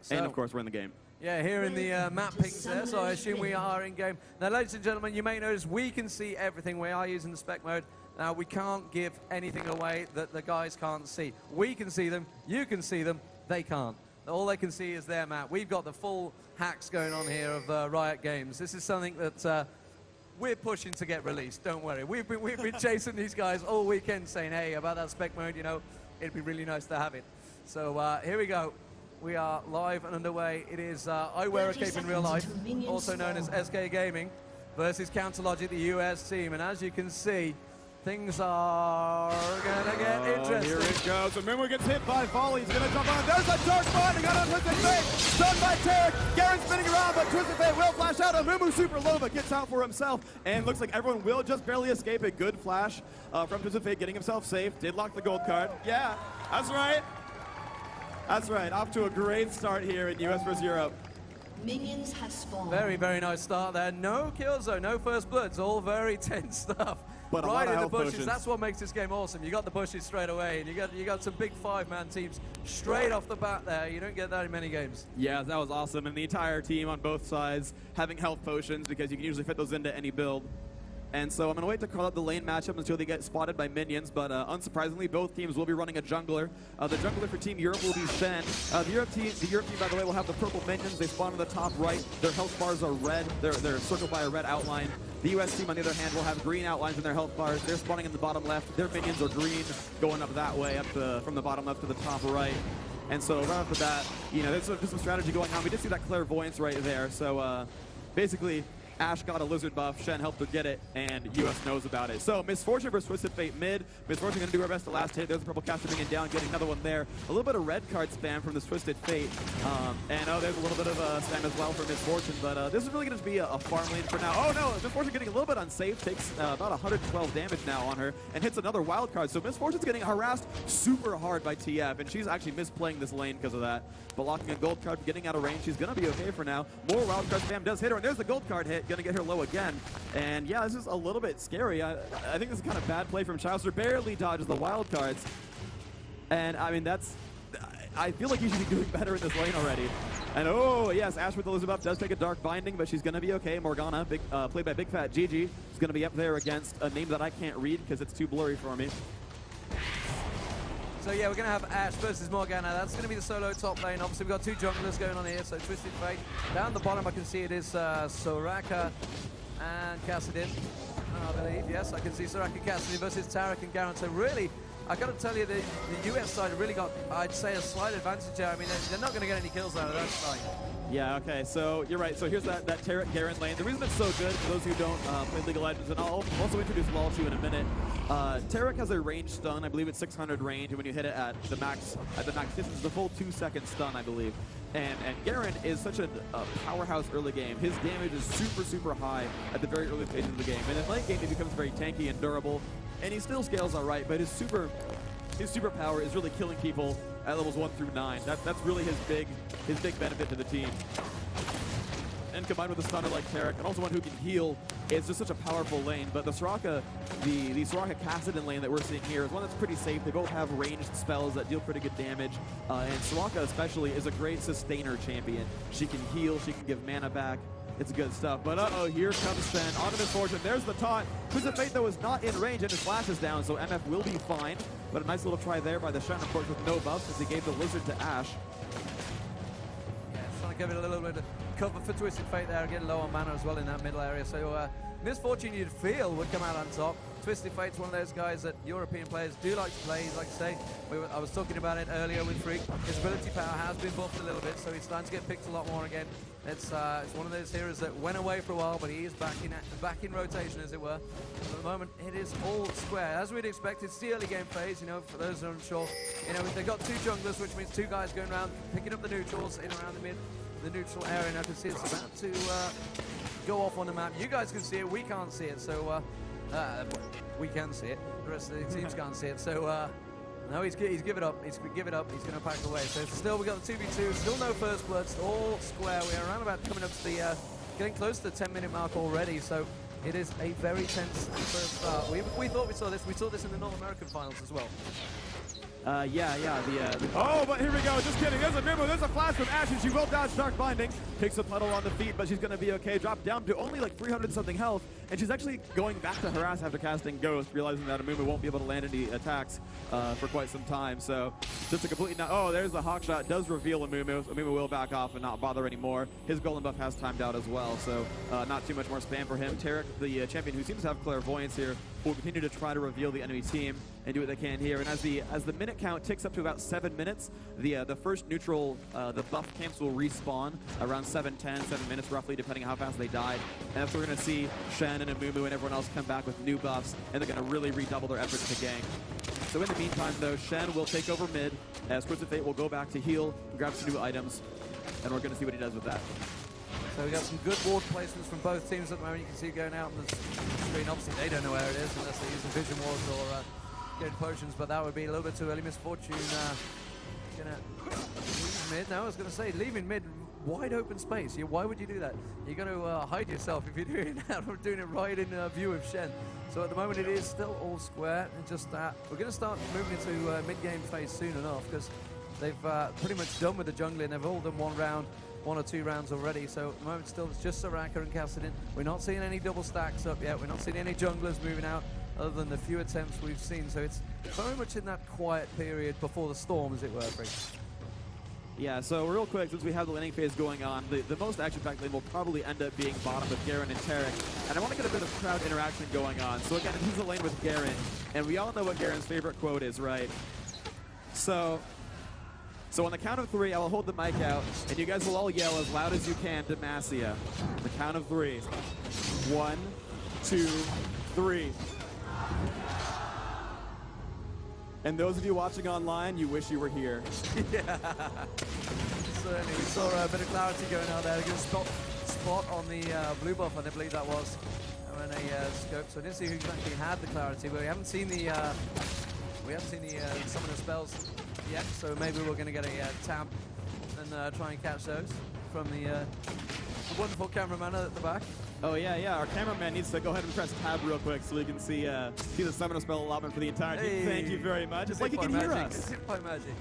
So, and of course, we're in the game. Yeah, here in the map pings there, so I assume we are in game. Now, ladies and gentlemen, you may notice we can see everything. We are using the spec mode. Now, we can't give anything away that the guys can't see. We can see them, you can see them, they can't. All they can see is their map. We've got the full hacks going on here of Riot Games. This is something that we're pushing to get released, don't worry. We've been chasing these guys all weekend saying, hey, about that spec mode, you know, it'd be really nice to have it. So here we go. We are live and underway. It is I Wear a Cape in Real Life, also known as SK Gaming, versus Counterlogic, the US team. And as you can see, things are gonna get interesting. Here it goes. And Mumu gets hit by volley. He's gonna jump on. There's a dark spot. He got on Twisted Fate. Done by Tarek. Garen's spinning around, but Twisted Fate will flash out. Mumu super low, but gets out for himself. And looks like everyone will just barely escape a good flash from Twisted Fate, getting himself safe. Did lock the gold card. Yeah, that's right. That's right. Off to a great start here in US vs. Europe. Minions have spawned. Very, very nice start there. No kills though, no first bloods. All very tense stuff. But right in the bushes. potions. That's what makes this game awesome. You got the bushes straight away, and you got some big 5-man teams straight off the bat there. You don't get that in many games. Yeah, that was awesome. And the entire team on both sides having health potions, because you can usually fit those into any build. And so I'm going to wait to call out the lane matchup until they get spotted by minions, but unsurprisingly, both teams will be running a jungler. The jungler for Team Europe will be Shen. The Europe team, by the way, will have the purple minions. They spawn on the top right. Their health bars are red. They're circled by a red outline. The US team, on the other hand, will have green outlines in their health bars. They're spawning in the bottom left. Their minions are green, going up that way, from the bottom left to the top right. And so right off the bat, you know, there's just some strategy going on. We did see that clairvoyance right there. So basically, Ashe got a lizard buff, Shen helped her get it, and US knows about it. So Misfortune versus Twisted Fate mid. Misfortune gonna do her best to last hit. There's a purple caster being down, getting another one there. A little bit of red card spam from this Twisted Fate. And there's a little bit of spam as well for Misfortune, but this is really gonna be a farm lane for now. Oh no, Misfortune getting a little bit unsafe, takes about 112 damage now on her, and hits another wild card. So Misfortune's getting harassed super hard by TF, and she's actually misplaying this lane because of that. But locking a gold card, getting out of range, she's gonna be okay for now. More wild card spam does hit her, and there's the gold card hit, gonna get her low again. And yeah, this is a little bit scary. I think this is kind of bad play from Chaucer. Barely dodges the wild cards. And I mean, I feel like he should be doing better in this lane already. And oh yes, Ashe with the lizard buff does take a dark binding, but she's gonna be okay. Morgana, played by Big Fat GG, is gonna be up there against a name that I can't read because it's too blurry for me. So yeah, we're going to have Ashe versus Morgana. That's going to be the solo top lane. Obviously, we've got two junglers going on here. So Twisted Fate. Down the bottom, I can see it is Soraka and Kassadin, I believe. Yes, I can see Soraka and Kassadin versus Tarek and Garen. So really, I got to tell you, the US side have really got, I'd say, a slight advantage here. I mean, they're not going to get any kills out of that side. Yeah, okay, so you're right. So here's that Tarek Garen lane. The reason it's so good, for those who don't play League of Legends, and I'll also introduce LoL to you in a minute, Tarek has a range stun. I believe it's 600 range, and when you hit it at the max distance, the full 2-second stun, I believe. And Garen is such a powerhouse early game. His damage is super, super high at the very early stages of the game. And in late game, he becomes very tanky and durable, and he still scales all right, but his superpower is really killing people at levels 1 through 9. That's really his big benefit to the team. And combined with a stunner like Tarek, and also one who can heal, it's just such a powerful lane. But the Soraka, the Soraka Kassadin lane that we're seeing here is one that's pretty safe. They both have ranged spells that deal pretty good damage. And Soraka especially is a great sustainer champion. She can heal, she can give mana back. It's good stuff. But uh-oh, here comes Shen onto Misfortune. There's the taunt. Twisted Fate, though, is not in range, and his flash is down, so MF will be fine. But a nice little try there by the Shen, of course, with no buffs, as he gave the Lizard to Ashe. Yeah, trying to give it a little bit of cover for Twisted Fate there, getting low on mana as well in that middle area. So Misfortune, you'd feel, would come out on top. Twisted Fate's one of those guys that European players do like to play. He's like to say, I was talking about it earlier with Freak. His ability power has been buffed a little bit, so he's starting to get picked a lot more again. It's one of those heroes that went away for a while, but he is back in rotation, as it were. At the moment, it is all square. As we'd expect, it's the early game phase, you know, for those who are unsure. You know, they've got two junglers, which means two guys going around, picking up the neutrals in around the neutral area. And I can see it's about to go off on the map. You guys can see it, we can't see it, so we can see it. The rest of the teams can't see it, so no, he's given up. He's given up. He's going to pack away. So still, we got the 2v2. Still no first blood. Still all square. We are around about coming up to the, getting close to the 10-minute mark already. So it is a very tense first start. We thought we saw this. We saw this in the North American finals as well. Oh, but here we go. Just kidding. There's a Numu. There's a flash from Ashe, and she will dodge Dark Binding. Takes a puddle on the feet, but she's going to be okay. Dropped down to only like 300-something health, and she's actually going back to harass after casting Ghost, realizing that Amumu won't be able to land any attacks for quite some time. So just a completely oh, there's the hawk shot. Does reveal Amumu. Amumu will back off and not bother anymore. His golem buff has timed out as well, so not too much more spam for him. Tarek, the champion who seems to have clairvoyance here, will continue to try to reveal the enemy team and do what they can here. And as the minute count ticks up to about 7 minutes, the first neutral, the buff camps will respawn around 7 minutes roughly, depending on how fast they died. And that's where we're going to see Shen and Amumu and everyone else come back with new buffs, and they're going to really redouble their efforts to gank. So in the meantime, though, Shen will take over mid, as Twisted Fate will go back to heal and grab some new items, and we're going to see what he does with that. So we got some good ward placements from both teams at the moment. You can see going out on the screen. Obviously, they don't know where it is unless they're using vision wards or getting potions, but that would be a little bit too early. Misfortune gonna leave mid. Now I was gonna say, leaving mid, wide open space. Why would you do that? You're gonna hide yourself if you're doing that, or doing it right in view of Shen. So at the moment, it is still all square, and just we're gonna start moving into mid-game phase soon enough, because they've pretty much done with the jungling. They've all done one or two rounds already, so at the moment still it's just Soraka and Kassadin. We're not seeing any double stacks up yet. We're not seeing any junglers moving out other than the few attempts we've seen, so it's very much in that quiet period before the storm, as it were. Yeah, so real quick, since we have the laning phase going on, the most action-packed lane will probably end up being bottom with Garen and Tarek, and I want to get a bit of crowd interaction going on. So again, he's the lane with Garen, and we all know what Garen's favorite quote is, right? So on the count of 3, I will hold the mic out, and you guys will all yell as loud as you can Demacia. On the count of 3. 1, 2, 3. And those of you watching online, you wish you were here. Yeah. Certainly, we saw a bit of clarity going out there. A good spot on the blue buff, I believe that was. And a scope, so I didn't see who exactly had the clarity, but we haven't seen the summoner spells yet, so maybe we're going to get a tab and try and catch those from the wonderful cameraman at the back. Oh yeah, our cameraman needs to go ahead and press tab real quick so we can see the summoner spell allotment for the entire team. Thank you very much. It's like you can hear us. Magic.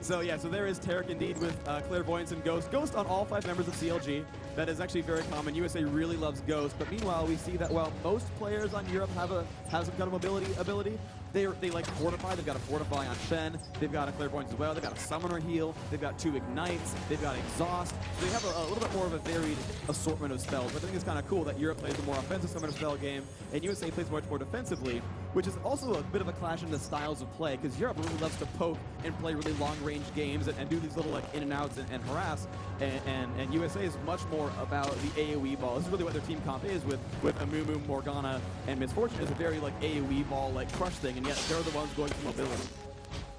So yeah, so there is Tarek indeed with Clairvoyance and Ghost. Ghost on all 5 members of CLG. That is actually very common. USA really loves Ghost, but meanwhile we see that while most players on Europe have some kind of mobility ability, they like Fortify. They've got a Fortify on Shen. They've got a Clairvoyance as well. They've got a Summoner heal. They've got 2 Ignites. They've got Exhaust. So they have a little bit more of a varied assortment of spells. But I think it's kind of cool that Europe plays a more offensive Summoner spell game, and USA plays much more defensively, which is also a bit of a clash in the styles of play, because Europe really loves to poke and play really long-range games and do these little like in-and-outs and harass, and USA is much more about the AoE ball. This is really what their team comp is with Amumu, Morgana, and Misfortune is a very like AoE ball like crush thing, and yet they're the ones going for mobility.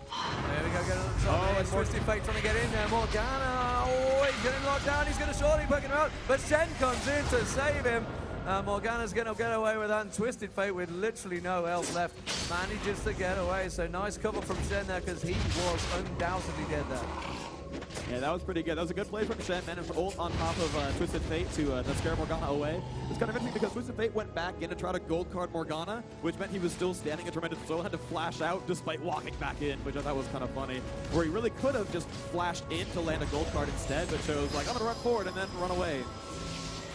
There we go, get on the top. Twisted Fate trying to get in there. Morgana, he's getting locked down. He's going to surely pick him out, but Shen comes in to save him. Morgana's going to get away with that, and Twisted Fate with literally no health left manages to get away. So nice cover from Shen there, because he was undoubtedly dead there. Yeah, that was pretty good. That was a good play from Shen, and an ult on top of Twisted Fate to scare Morgana away. It's kind of interesting because Twisted Fate went back in to try to gold card Morgana, which meant he was still standing in tremendous soil, had to flash out despite walking back in, which I thought was kind of funny. Where he really could have just flashed in to land a gold card instead, but chose like, I'm going to run forward and then run away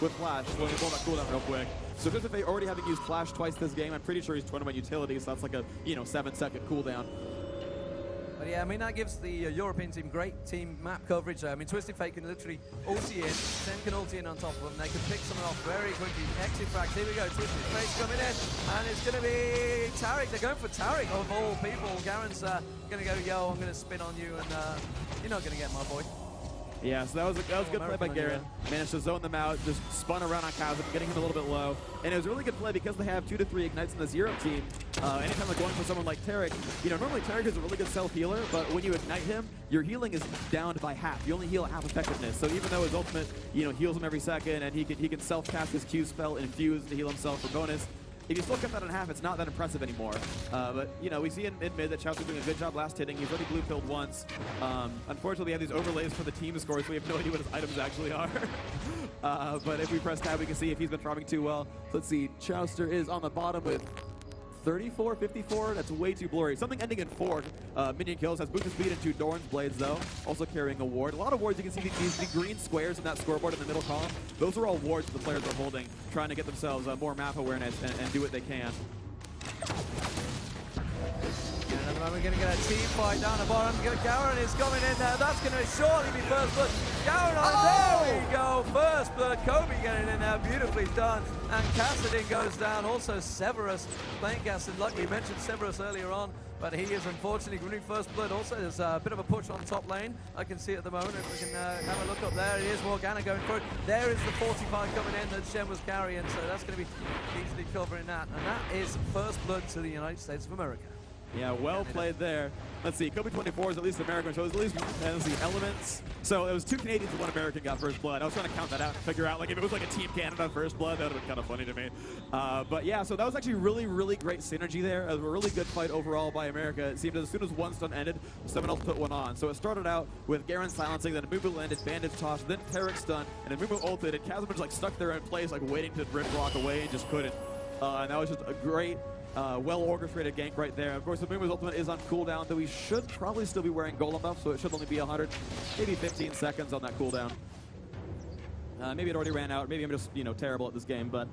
with Flash. So let me pull that cooldown real quick. So Twisted Fate already having used Flash twice this game, I'm pretty sure he's tournament utility, so that's like a 7-second cooldown. But yeah, I mean, that gives the European team great team map coverage there. I mean, Twisted Fate can literally ulti in, Shen can ulti in on top of them. They can pick someone off very quickly. Exit frags, here we go, Twisted Fate's coming in, and it's going to be Tarek. They're going for Tarek of all people. Garen's going to go, yo, I'm going to spin on you, and you're not going to get my boy. Yeah, so that was a good play by Garen. Managed to zone them out, just spun around on Chasm, getting him a little bit low. And it was a really good play because they have 2 to 3 Ignites in this Europe team. Anytime they're going for someone like Tarek, normally Tarek is a really good self-healer, but when you Ignite him, your healing is downed by half. You only heal at half effectiveness. So even though his ultimate, heals him every second, and he can self-cast his Q spell, Infuse, to heal himself for bonus, if you still cut that in half, it's not that impressive anymore. But, we see in mid that Chow's doing a good job last hitting. He's already blue-pilled once. Unfortunately, we have these overlays for the team scores, so we have no idea what his items actually are. But if we press tab, we can see if he's been farming too well. So let's see. Chowster is on the bottom with 34, 54. That's way too blurry. Something ending in 4 minion kills. Has boosted speed and 2 Doran's Blades, though. Also carrying a ward. A lot of wards. You can see the green squares in that scoreboard in the middle column. Those are all wards the players are holding, trying to get themselves more map awareness and do what they can. We're going to get a team fight down the bottom. Garen is coming in there. That's going to surely be first blood. Garen, there we go. First blood. Kobe getting in there. Beautifully done. And Kassadin goes down. Also Severus playing Kassadin. Like we mentioned Severus earlier on, but he is unfortunately winning first blood. Also, there's a bit of a push on top lane. I can see at the moment. If we can have a look up there, it is Morgana going for it. There is the 45 coming in that Shen was carrying, so that's going to be easily covering that. And that is first blood to the United States of America. Yeah, well played there. Let's see, Kobe 24 is at least American, so it was at least let's see, elements. So it was 2 Canadians and 1 American got first blood. I was trying to count that out and figure out, like, if it was like a Team Canada first blood, that would have been kind of funny to me. But yeah, so that was actually really, really great synergy there. It was a really good fight overall by America. It seemed as soon as one stun ended, someone else put one on. So it started out with Garen silencing, then Mumu landed, Bandage toss, then Tarek stun, and then Mumu ulted, and Kazim just like stuck there in place, like waiting to rip block away and just couldn't. And that was just a great, well-orchestrated gank right there. Of course, the Mumu's ultimate is on cooldown, though he should probably still be wearing golem buff, so it should only be 100, maybe 15 seconds on that cooldown. Maybe it already ran out. Maybe I'm just, terrible at this game, but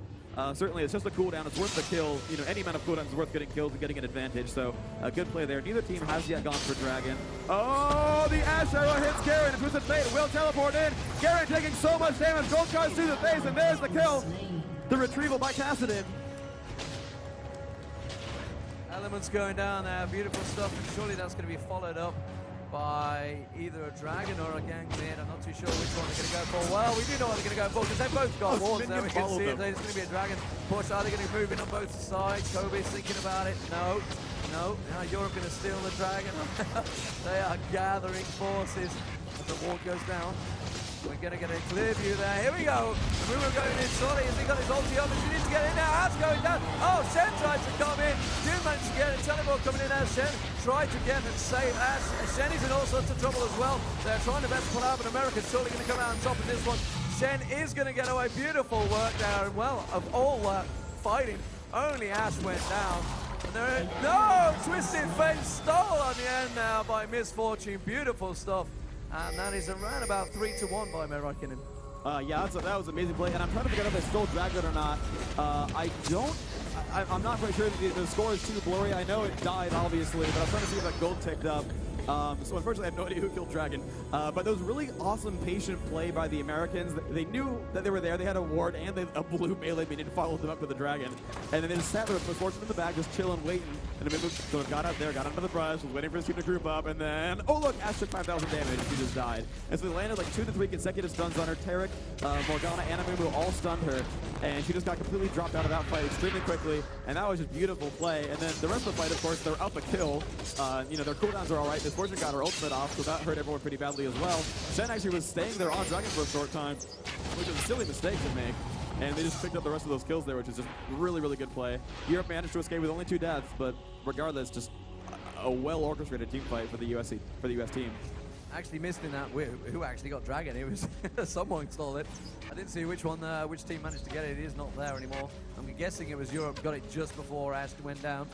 certainly it's just a cooldown. It's worth the kill. Any amount of cooldown is worth getting kills and getting an advantage, so a good play there. Neither team has yet gone for Dragon. Oh, the Ash Arrow hits Garen. Twisted Fate will teleport in. Garen taking so much damage. Gold charge through the face, and there's the kill. The retrieval by Kassadin. Elements going down there, beautiful stuff, and surely that's going to be followed up by either a Dragon or a Gang mid. I'm not too sure which one they're going to go for. Well, we do know what they're going to go for because they've both got wards there. We can see it. There's going to be a Dragon push. Are they going to be moving on both sides? Kobe's thinking about it. No. Now Europe going to steal the Dragon. They are gathering forces as the ward goes down. We're going to get a clear view there. Here we go. Mumu going in. Sorry, has he got his ulti up? He needs to get in there. Ash going down. Oh, Shen tries to come in. Didn't manage to get it. Teleport coming in there. Shen tried to get and save Ash. Shen is in all sorts of trouble as well. They're trying their best to pull out, but America's surely going to come out on top of this one. Shen is going to get away. Beautiful work there. And well, of all that fighting, only Ash went down. And there is no Twisted Fate stole on the end now by Misfortune. Beautiful stuff. And that is around about 3-1 by Merrickinen. Yeah, that was an amazing play. And I'm trying to figure out if they stole Dragon or not. I'm not quite sure if the score is too blurry. I know it died, obviously, but I'm trying to see if that gold ticked up. So unfortunately, I have no idea who killed Dragon. But that was really awesome, patient play by the Americans. They knew that they were there. They had a ward and a blue melee minion to follow them up to the Dragon. And then they just sat there with Misfortune in the back, just chilling, waiting. And the Mumu got out there, got under the brush, was waiting for his team to group up, and then, oh look, Ash took 5,000 damage, and she just died. And so they landed like 2 to 3 consecutive stuns on her. Tarek, Morgana, and Mumu all stunned her, and she just got completely dropped out of that fight extremely quickly, and that was just beautiful play. And then the rest of the fight, of course, they're up a kill. Their cooldowns are all right. Misfortune got her ultimate off, so that hurt everyone pretty badly as well. Shen actually was staying there on Dragon for a short time, which is a silly mistake to make. And they just picked up the rest of those kills there, which is just really, really good play. Europe managed to escape with only 2 deaths, but regardless, just a well-orchestrated team fight for the US team. Actually missed in that who actually got Dragon. It was someone stole it. I didn't see which team managed to get it. It is not there anymore. I'm guessing it was Europe got it just before Ash went down.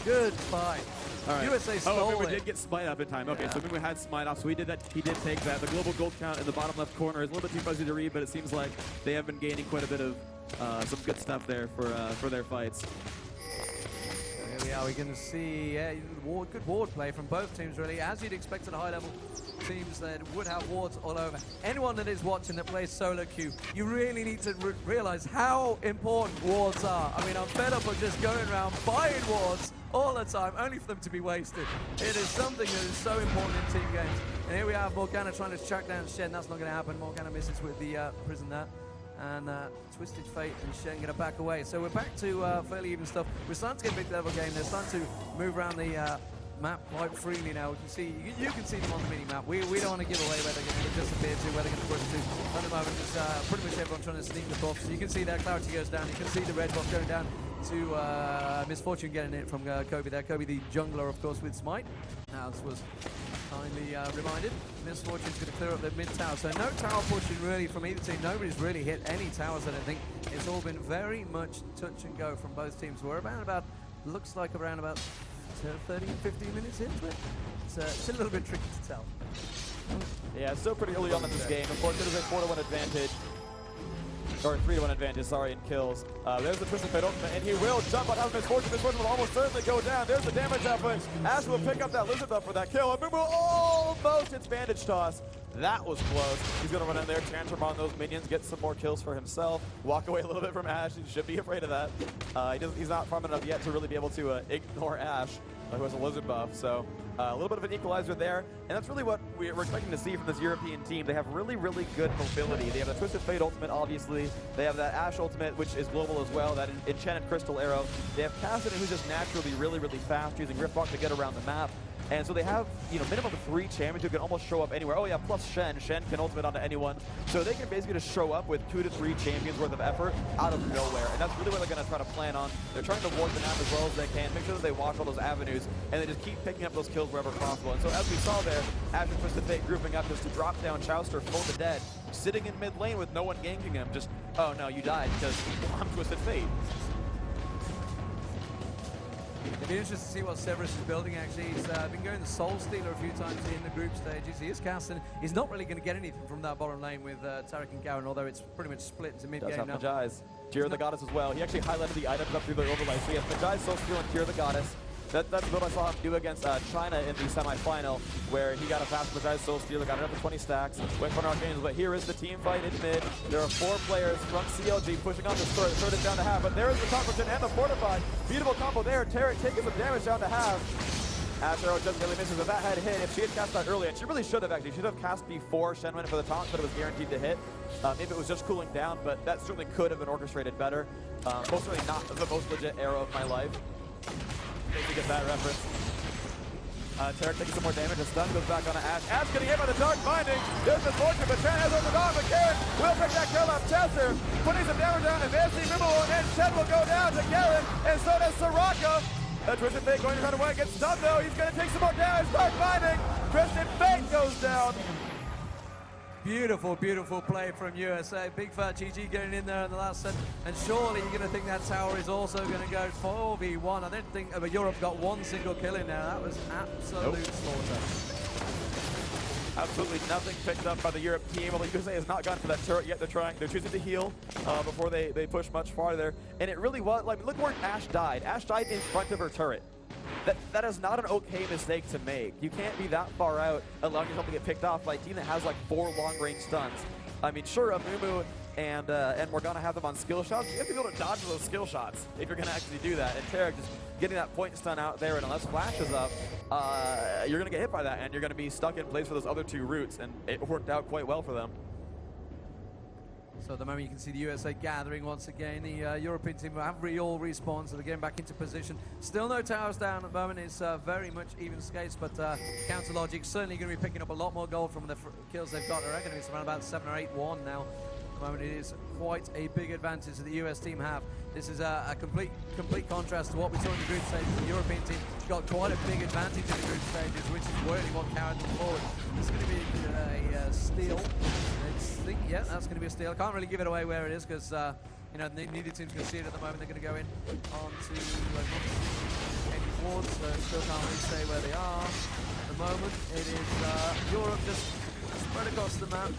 Good fight. All right. USA stole Mumu it. did get smite up in time. Okay, Yeah. so Mumu had smite off, so he did take that. The global gold count in the bottom left corner is a little bit too fuzzy to read, but it seems like they have been gaining quite a bit of some good stuff there for their fights. Here we are. We can see good ward play from both teams, really. As you'd expect at high-level teams that would have wards all over. Anyone that is watching that plays solo queue, you really need to realize how important wards are. I mean, I'm fed up of just going around buying wards all the time, only for them to be wasted. It is something that is so important in team games. And here we have Morgana trying to track down Shen. That's not going to happen. Morgana misses with the prison there. And Twisted Fate and Shen going to back away. So we're back to fairly even stuff. We're starting to get a big level game. They're starting to move around the map quite freely now. You can see them on the mini-map. We don't want to give away where they're going to disappear to, where they're going to push to. At the moment, it's pretty much everyone trying to sneak the buff. So you can see their clarity goes down. You can see the red buff going down to Misfortune getting it from Kobe there. Kobe, the jungler, of course, with smite. Now this was Kindly reminded, Misfortune's going to clear up the mid tower. So no tower pushing really from either team. Nobody's really hit any towers, I don't think. It's all been very much touch and go from both teams. We're about looks like around about 13, 15 minutes into it. It's a little bit tricky to tell. Yeah, it's still pretty early on in this game. Of course, it is a 4-1 advantage. Or 3-1 advantage, sorry, in kills. There's the Twisted Fate ultimate, and he will jump on out of Misfortune. Misfortune will almost certainly go down. There's the damage output. Ash will pick up that Lizard buff for that kill. And Mumu almost hits Bandage Toss. That was close. He's going to run in there, tantrum on those minions, get some more kills for himself, walk away a little bit from Ash. He should be afraid of that. He's not farming enough yet to really be able to ignore Ash, who has a Lizard buff. So a little bit of an equalizer there, and that's really what we're expecting to see from this European team. They have really, really good mobility. They have the Twisted Fate ultimate, obviously. They have that Ashe ultimate, which is global as well, that Enchanted Crystal arrow. They have Cassidy, who's just naturally really, really fast, using Riftwalk to get around the map. And so they have, minimum of 3 champions who can almost show up anywhere. Oh yeah, plus Shen. Shen can ultimate onto anyone. So they can basically just show up with 2 to 3 champions worth of effort out of nowhere. And that's really what they're going to try to plan on. They're trying to ward the map as well as they can, make sure that they watch all those avenues, and they just keep picking up those kills wherever possible. And so as we saw there, Ash and Twisted Fate grouping up just to drop down Chowster full to dead, sitting in mid lane with no one ganking him. Just, oh no, you died because I'm Twisted Fate. It'll be interesting to see what Severus is building, actually. He's been going the Soul Stealer a few times in the group stages. He is casting. He's not really going to get anything from that bottom lane with Tarek and Garen, although it's pretty much split into mid-game now. Does have Majai's. Tear the Goddess as well. He actually highlighted the items up through the overlay. So he has Majai's Soul Stealer and Tear the Goddess. That's the build I saw him do against China in the semi-final, where he got a fast Majai's Soul Stealer, got another 20 stacks, went for an Archangel. But here is the team fight in mid. There are 4 players from CLG pushing on the turret, third it down to half. But there is the Converton and the Fortified. Beautiful combo there. Tarek taking some damage down to half. Ash Arrow just barely misses. If that had hit, if she had cast that earlier, and she really should have actually. She should have cast before Shen went for the taunt, but it was guaranteed to hit. Maybe it was just cooling down, but that certainly could have been orchestrated better. Most certainly not the most legit arrow of my life. Maybe get that reference. Tarek taking some more damage. The stun goes back on to Ash. Ash getting hit by the Dark Binding. There's Misfortune, but Tran has over on, but Garen will pick that kill off Chester. Putting some damage down, advancing Mimble, and Shen will go down to Garen, and so does Soraka. Twisted Fate going to run away, gets stunned though. He's going to take some more damage. Dark Binding. Twisted Fate goes down. Beautiful, beautiful play from USA. Big fat GG getting in there in the last set. And surely you're going to think that tower is also going to go 4v1. I don't think Europe got one single kill in there. That was absolute slaughter. Absolutely nothing picked up by the Europe team. Although USA has not gone for that turret yet. They're choosing to heal before they push much farther. And it really was, like, look where Ash died. Ash died in front of her turret. That is not an okay mistake to make. You can't be that far out allowing yourself to get picked off by a team that has like 4 long-range stuns. I mean, sure, Amumu and Morgana have them on skill shots. You have to be able to dodge those skill shots if you're going to actually do that. And Tarek just getting that point stun out there, and unless Flash is up, you're going to get hit by that, and you're going to be stuck in place for those other 2 routes, and it worked out quite well for them. So at the moment you can see the USA gathering once again. The European team have all respawned, so they're getting back into position. Still no towers down at the moment. It's very much even skates, but Counter Logic certainly going to be picking up a lot more gold from the kills they've got. I reckon it's around about 7 or 8-1 now. At the moment it is quite a big advantage that the US team have. This is a complete contrast to what we saw in the group stages. The European team got quite a big advantage in the group stages, which is really what carried them forward. This is going to be a steal. Yeah, that's going to be a steal. I can't really give it away where it is because neither team's going to see it at the moment. They're going to go in onto any wards, so still can't really say where they are. At the moment, it is Europe just spread across the map,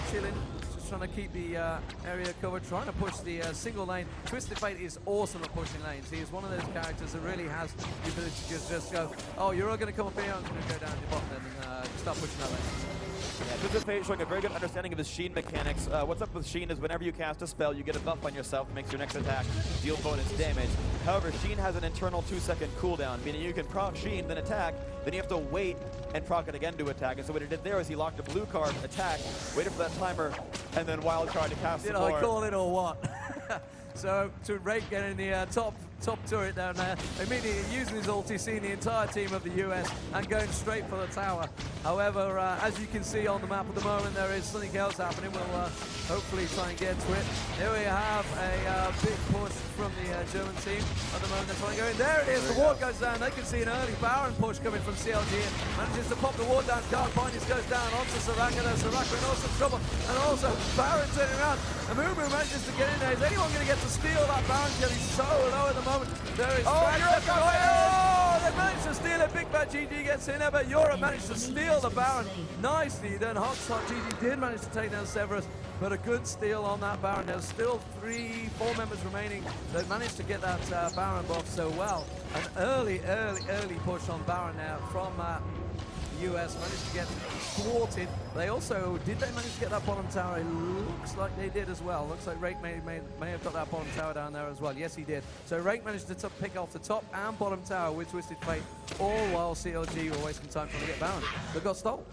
chilling. Trying to keep the area covered, trying to push the single lane. Twisted Fate is awesome at pushing lanes. He is one of those characters that really has the ability to just go, oh, you're all going to come up here, I'm going to go down to the bottom and start pushing that lane. Yeah, Twisted Fate showing a very good understanding of his Sheen mechanics. What's up with Sheen is whenever you cast a spell, you get a buff on yourself, makes your next attack deal bonus damage. However, Sheen has an internal 2-second cooldown, meaning you can proc Sheen, then attack, then you have to wait and proc it again to attack. And so what he did there is he locked a blue card, attack, waited for that timer, and then wild card to cast Did I call it or what? So to Rake getting the top top turret down there. Immediately using his ulti, seeing the entire team of the US and going straight for the tower. However, as you can see on the map at the moment, there is something else happening. We'll hopefully try and get to it. Here we have a big push from the German team. At the moment, they're trying to go in. There it is. The ward goes down. They can see an early Baron push coming from CLG. Manages to pop the ward down. Darkbinders goes down onto Soraka. There's Soraka in awesome trouble. And also, Baron turning around. And Mumu manages to get in there. Is anyone going to get to steal that Baron kill? He's so low at the moment. There is they managed to steal it. Big Bad GG gets in there, but Europe managed to steal the Baron nicely. Then HotshotGG did manage to take down Severus, but a good steal on that Baron. There's still 4 members remaining. They managed to get that Baron buff so well. An early push on Baron now from US, managed to get thwarted. They also, did they manage to get that bottom tower? It looks like they did as well. Looks like Rake may have got that bottom tower down there as well. Yes, he did. So Rake managed to pick off the top and bottom tower with Twisted Fate, all while CLG were wasting time trying to get Baron. They got stolen.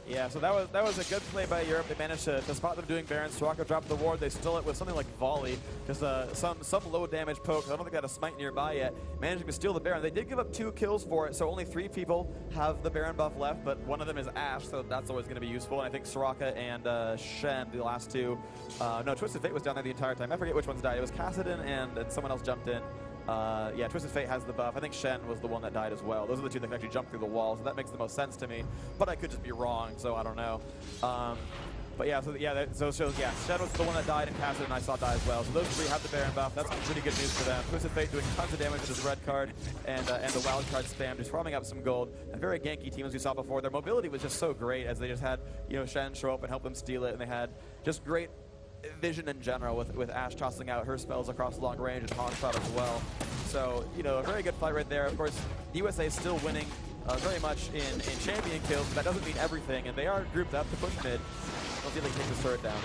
Yeah, so that was a good play by Europe. They managed to spot them doing Baron. Soraka dropped the ward. They stole it with something like volley, just some low damage poke. I don't think they had a smite nearby yet. Managing to steal the Baron. They did give up 2 kills for it, so only 3 people have the Baron buff left, but one of them is Ashe, so that's always going to be useful. And I think Soraka and Shen, the last 2. No, Twisted Fate was down there the entire time. I forget which ones died. It was Kassadin and someone else jumped in. Yeah, Twisted Fate has the buff. I think Shen was the one that died as well. Those are the 2 that can actually jump through the wall, so that makes the most sense to me. But I could just be wrong, so I don't know. But yeah, Shen was the one that died, and Kassadin and I saw die as well. So those 3 have the Baron buff. That's pretty good news for them. Twisted Fate doing tons of damage with his red card and the wild card spam, just farming up some gold. A very ganky team, as we saw before. Their mobility was just so great, as they just had Shen show up and help them steal it, and they had just great vision in general with Ashe tossing out her spells across long range and Hotshot as well. So, a very good fight right there. Of course, the USA is still winning very much in champion kills, but that doesn't mean everything, and they are grouped up to push mid. We'll see if they can take this turret down.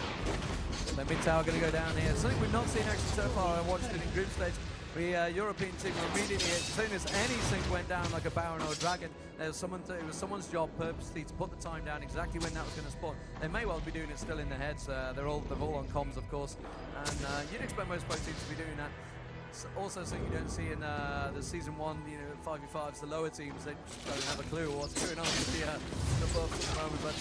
The mid tower going to go down here. Something we've not seen actually so far. I watched it in group stage. The European team were immediately, as soon as anything went down like a Baron or a Dragon, it was someone's job purposely to put the time down exactly when that was going to spawn. They may well be doing it still in their heads. They're all on comms, of course, and you'd expect most pro teams to be doing that. Also, something you don't see in the season 1, 5v5s, the lower teams, they just don't have a clue what's going on with the buffs at the moment. But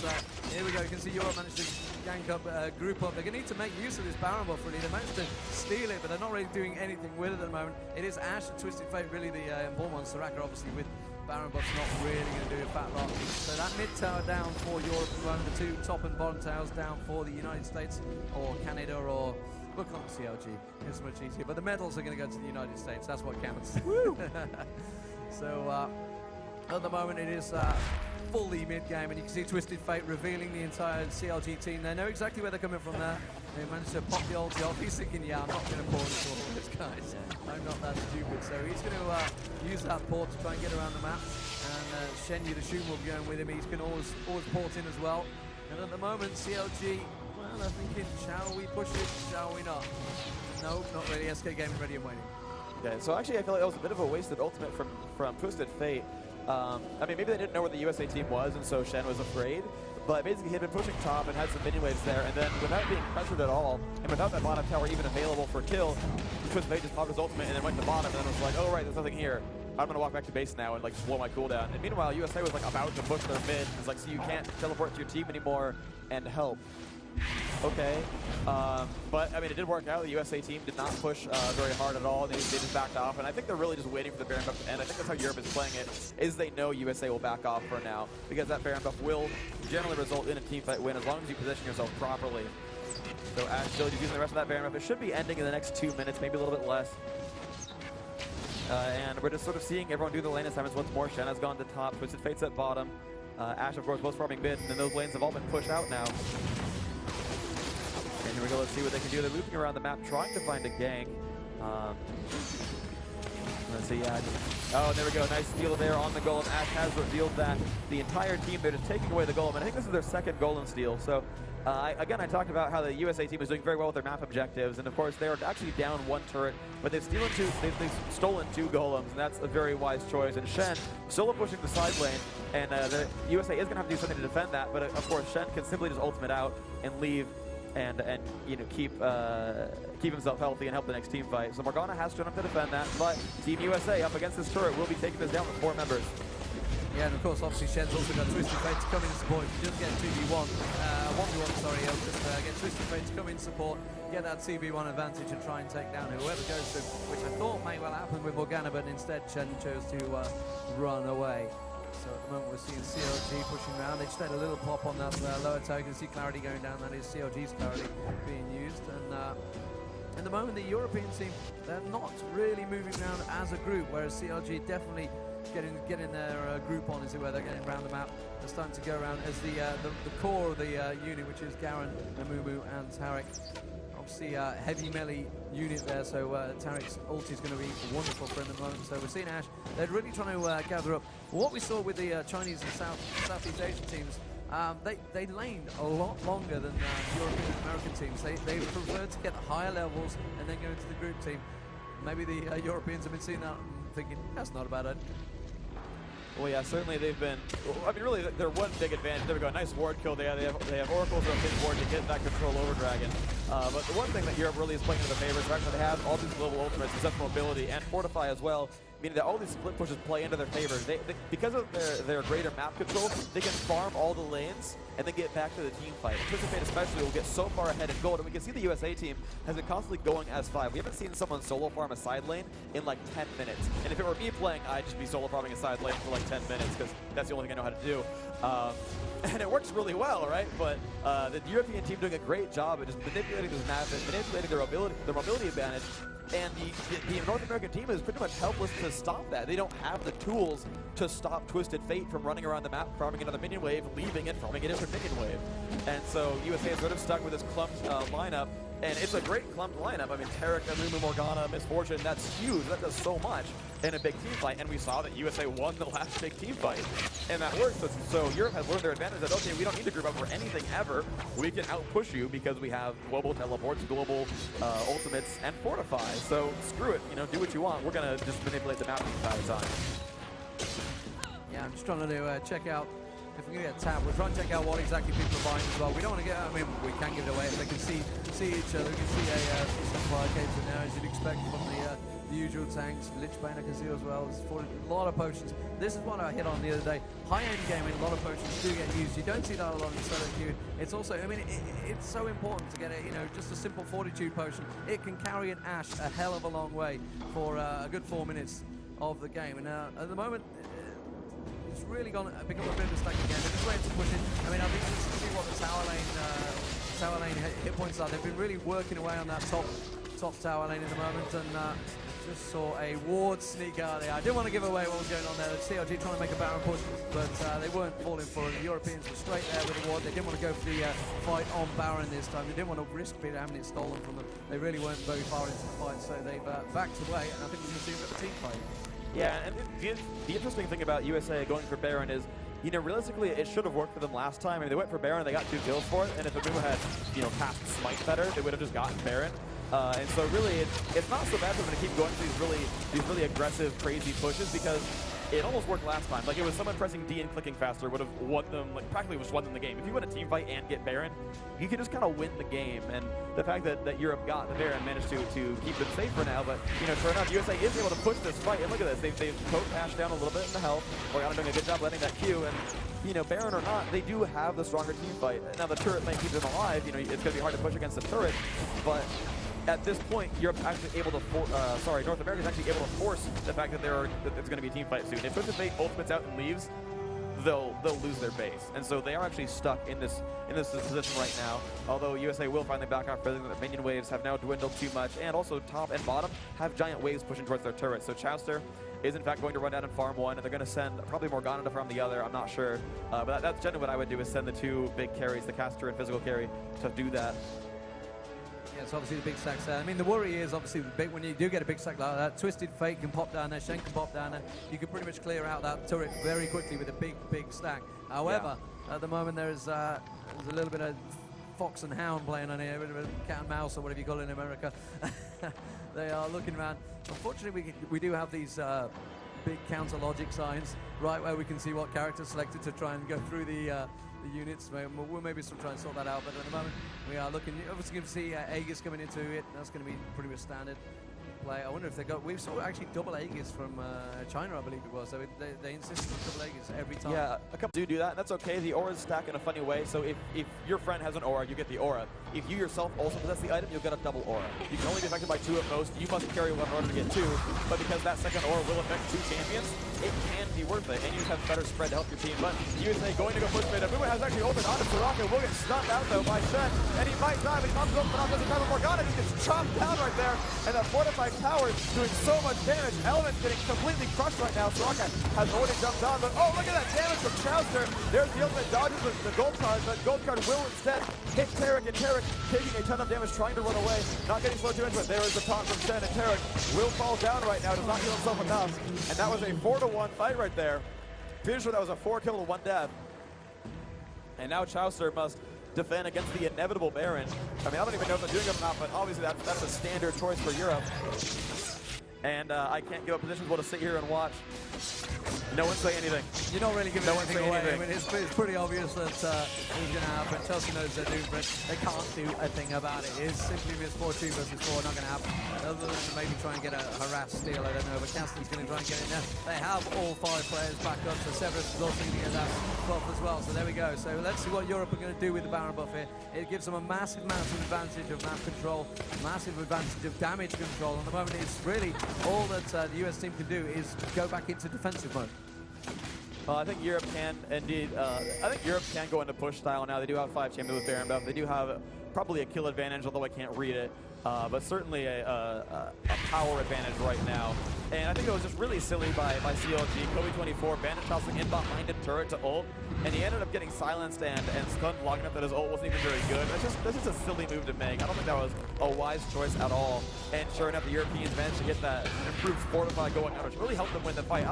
here we go, you can see Europe managed to gank up, group up. They're going to need to make use of this Baron buff, really. They managed to steal it, but they're not really doing anything with it at the moment. It is Ashe and Twisted Fate, really, the important ones. Soraka, obviously, with Baron buff's not really going to do a fat lot. So that mid tower down for Europe, and the 2 top and bottom towers down for the United States, or Canada, or look on CLG, it's much easier. But the medals are going to go to the United States. That's what counts. So at the moment it is fully mid-game, and you can see Twisted Fate revealing the entire CLG team. They know exactly where they're coming from there. They managed to pop the ulti off. He's thinking, yeah, I'm not going to port it all this, guys. I'm not that stupid. So he's going to use that port to try and get around the map. And Shenyu, the Shun, will be going with him. He's going to always port in as well. And at the moment, CLG, well, they're thinking, shall we push it? Shall we not? No, not really. SK Gaming ready and waiting. Okay, so actually I feel like that was a bit of a wasted ultimate from Twisted Fate. I mean, maybe they didn't know where the USA team was, and so Shen was afraid. But basically, he had been pushing top and had some minion waves there, and then without being pressured at all, and without that bottom tower even available for kill, Twisted Fate just popped his ultimate and then went to bottom, and then was like, oh right, there's nothing here. I'm gonna walk back to base now and like blow my cooldown. And meanwhile, USA was like about to push their mid. It's like, so you can't teleport to your team anymore and help. Okay, but I mean, it did work out. The USA team did not push very hard at all. They just backed off, and I think they're really just waiting for the Baron buff to end. I think that's how Europe is playing it, is they know USA will back off for now, because that Baron buff will generally result in a teamfight win as long as you position yourself properly. So Ashe still using the rest of that Baron buff. It should be ending in the next 2 minutes, maybe a little bit less. And we're just sort of seeing everyone do the lane assignments once more. Shen has gone to top, Twisted Fate's at bottom. Ashe, of course, was farming mid, and then those lanes have all been pushed out now. And here we go, let's see what they can do. They're looping around the map, trying to find a gank. Let's see, oh, there we go, nice steal there on the golem. Ashe has revealed that the entire team, they're just taking away the golem, and I think this is their second golem steal. So, again, I talked about how the USA team is doing very well with their map objectives, and of course, they're actually down 1 turret, but they've stolen 2 golems, and that's a very wise choice. And Shen, solo pushing the side lane, and the USA is going to have to do something to defend that, but of course, Shen can simply just ultimate out and leave. and you know, keep himself healthy and help the next team fight. So Morgana has to defend that, but Team USA up against this turret will be taking this down with 4 members. Yeah, and of course, obviously, Shen's also got Twisted Fate to come in support. If you just get 2v1, 1v1, sorry, he'll just get Twisted Fate to come in support, get that 2v1 advantage and try and take down whoever goes to, which I thought may well happen with Morgana, but instead Shen chose to run away. So at the moment we're seeing CLG pushing around. They just had a little pop on that lower tower. You can see clarity going down. That is CLG's clarity being used. And at the moment, the European team, they're not really moving around as a group, whereas CLG definitely getting their group on, as it were. They're getting around the map. They're starting to go around as the core of the unit, which is Garen, Amumu, and Tarek. Obviously, heavy melee unit there, so Tarek's ulti is going to be wonderful for him at the moment. So we're seeing Ash. They're really trying to gather up. What we saw with the Chinese and Southeast Asian teams, they laned a lot longer than European and American teams. They preferred to get the higher levels and then go into the group team. Maybe the Europeans have been seeing that and thinking, that's not a bad idea. Well, yeah, certainly they've been. I mean, really, their one big advantage. There we go, nice ward kill. They have oracles on his board to get that control over Dragon. But the one thing that Europe really is playing into their favor is actually they have all these global ultimates, exceptional mobility, and fortify as well. Meaning that all these split pushes play into their favor. Because of their greater map control, they can farm all the lanes and then get back to the team fight. Twisted Fate especially will get so far ahead in gold, and we can see the USA team has been constantly going as 5. We haven't seen someone solo farm a side lane in like 10 minutes. And if it were me playing, I'd just be solo farming a side lane for like 10 minutes because that's the only thing I know how to do. And it works really well, right? But the European team doing a great job at just manipulating this map and manipulating their mobility advantage. And the North American team is pretty much helpless to stop that. They don't have the tools to stop Twisted Fate from running around the map, farming another minion wave, leaving it, farming a different minion wave. And so USA is sort of stuck with this clumped lineup. And it's a great clumped lineup. I mean, Tarek, Amumu, Morgana, Misfortune, that's huge. That does so much in a big team fight. And we saw that USA won the last big team fight. And that works. So Europe has learned their advantage that, okay, we don't need to group up for anything ever. We can outpush you because we have global teleports, global ultimates, and fortify. So screw it, you know, do what you want. We're going to just manipulate the map the entire time. Yeah, I'm just trying to check out. If we can get a tab, we're trying to check out what exactly people are buying as well. We don't want to get, I mean, we can give it away if they can see each other. We can see a supply cage in there, as you'd expect from the usual tanks. Lichbane I can see as well. There's a lot of potions. This is what I hit on the other day. High-end gaming, a lot of potions do get used. You don't see that a lot in solo queue. It's also, I mean, it's so important to get just a simple fortitude potion. It can carry an Ashe a hell of a long way for a good 4 minutes of the game. And at the moment, it's really become a bit of a stack again. They're just waiting to push in. I mean, I'll be interested to see what the tower lane hit points are. They've been really working away on that top tower lane in the moment, and just saw a ward sneak out there. I didn't want to give away what was going on there. The CLG trying to make a Baron push, but they weren't falling for it. The Europeans were straight there with the ward. They didn't want to go for the fight on Baron this time. They didn't want to risk having it stolen from them. They really weren't very far into the fight, so they've backed away, and I think we're going to see a bit of a team fight. Yeah, and the interesting thing about USA going for Baron is, you know, realistically, it should have worked for them last time. I mean, they went for Baron, they got 2 kills for it, and if Amumu had, you know, passed Smite better, they would have just gotten Baron. And so really, it's not so bad for them to keep going for these really aggressive, crazy pushes, because it almost worked last time. Like, it was someone pressing D and clicking faster would have won them, like, practically just won them the game. If you win a team fight and get Baron, you can just kind of win the game. And the fact that Europe got the Baron managed to keep them safe for now. But, you know, sure enough, USA is able to push this fight. And look at this. They've poked Ashe down a little bit in the health. Morgana doing a good job letting that Q. And, you know, Baron or not, they do have the stronger team fight. Now, the turret may keep them alive. You know, it's going to be hard to push against the turret. But at this point, Europe's actually able to North America's actually able to force the fact that it's going to be a team fight soon. If Twisted Fate ultimates out and leaves, they'll lose their base, and so they are actually stuck in this position right now. Although USA will finally back off, feeling that their minion waves have now dwindled too much, and also top and bottom have giant waves pushing towards their turrets. So Chowster is in fact going to run down and farm one, and they're going to send probably Morgana to farm the other. I'm not sure, but that's generally what I would do, is send the 2 big carries, the caster and physical carry, to do that. Yeah, it's obviously the big stacks there. I mean, the worry is obviously when you do get a big stack like that, Twisted Fate can pop down there, Shen can pop down there. You can pretty much clear out that turret very quickly with a big stack. However, at the moment there's a little bit of fox and hound playing on here, a bit of cat and mouse or whatever you call it in America. They are looking around. Unfortunately, we do have these big counter logic signs right where we can see what character selected to try and go through the the units. We'll maybe still try and sort that out, but at the moment we are looking. Obviously, going to see Aegis coming into it. That's going to be pretty much standard play. I wonder if they got. We saw actually double Aegis from China, I believe it was. So they insisted on double Aegis every time. Yeah, a couple do that. That's okay. The auras stack in a funny way. So if your friend has an aura, you get the aura. If you yourself also possess the item, you'll get a double aura. You can only be affected by 2 at most. You must carry 1 in order to get 2. But because that second aura will affect 2 champions, it can be worth it, and you have better spread to help your team. But USA going to go push mid. Movement has actually opened onto Soraka. Will get stunned out though by Shen, and he might die, but he comes up, but not doesn't have a Morgana. He gets chopped down right there, and that fortified tower is doing so much damage. Element's getting completely crushed right now. Soraka has already jumped on, but oh, look at that damage from Chowster. There's the ultimate dodges with the gold card, but gold card will instead hit Tarek, and Tarek taking a ton of damage, trying to run away, not getting slowed too into it. There is the taunt from Shen, and Tarek will fall down right now, does not heal himself enough, and that was a 4-to-1 fight right there. Pretty sure that was a 4 kill to 1 death. And now Chowster must defend against the inevitable Baron. I mean, I don't even know if they're doing it or not, but obviously that's a standard choice for Europe. And I can't give up positions well to sit here and watch. No one say anything. You're not really giving anything away. I mean, it's pretty obvious that it's going to happen. Chelsea knows they're doing it. They can't do a thing about it. It's simply misfortune versus 4, not going to happen. Other than maybe try and get a harassed steal, I don't know. But Caston's going to try and get in there. They have all 5 players back up, so Severus is also going to get that buff as well. So there we go. So let's see what Europe are going to do with the Baron buff here. It gives them a massive advantage of map control, massive advantage of damage control. And at the moment, it's really all that the US team can do is go back into defensive mode. I think Europe can indeed. I think Europe can go into push style now. They do have 5 champions with Baron buff. They do have probably a kill advantage, although I can't read it. But certainly a power advantage right now. And I think it was just really silly by CLG. Kobe24 bandit tossing in behind a turret to ult, and he ended up getting silenced and stunned long enough that his ult wasn't even very good. That's just a silly move to make. I don't think that was a wise choice at all. And sure enough, the Europeans managed to get that improved Fortify going on, which really helped them win the fight.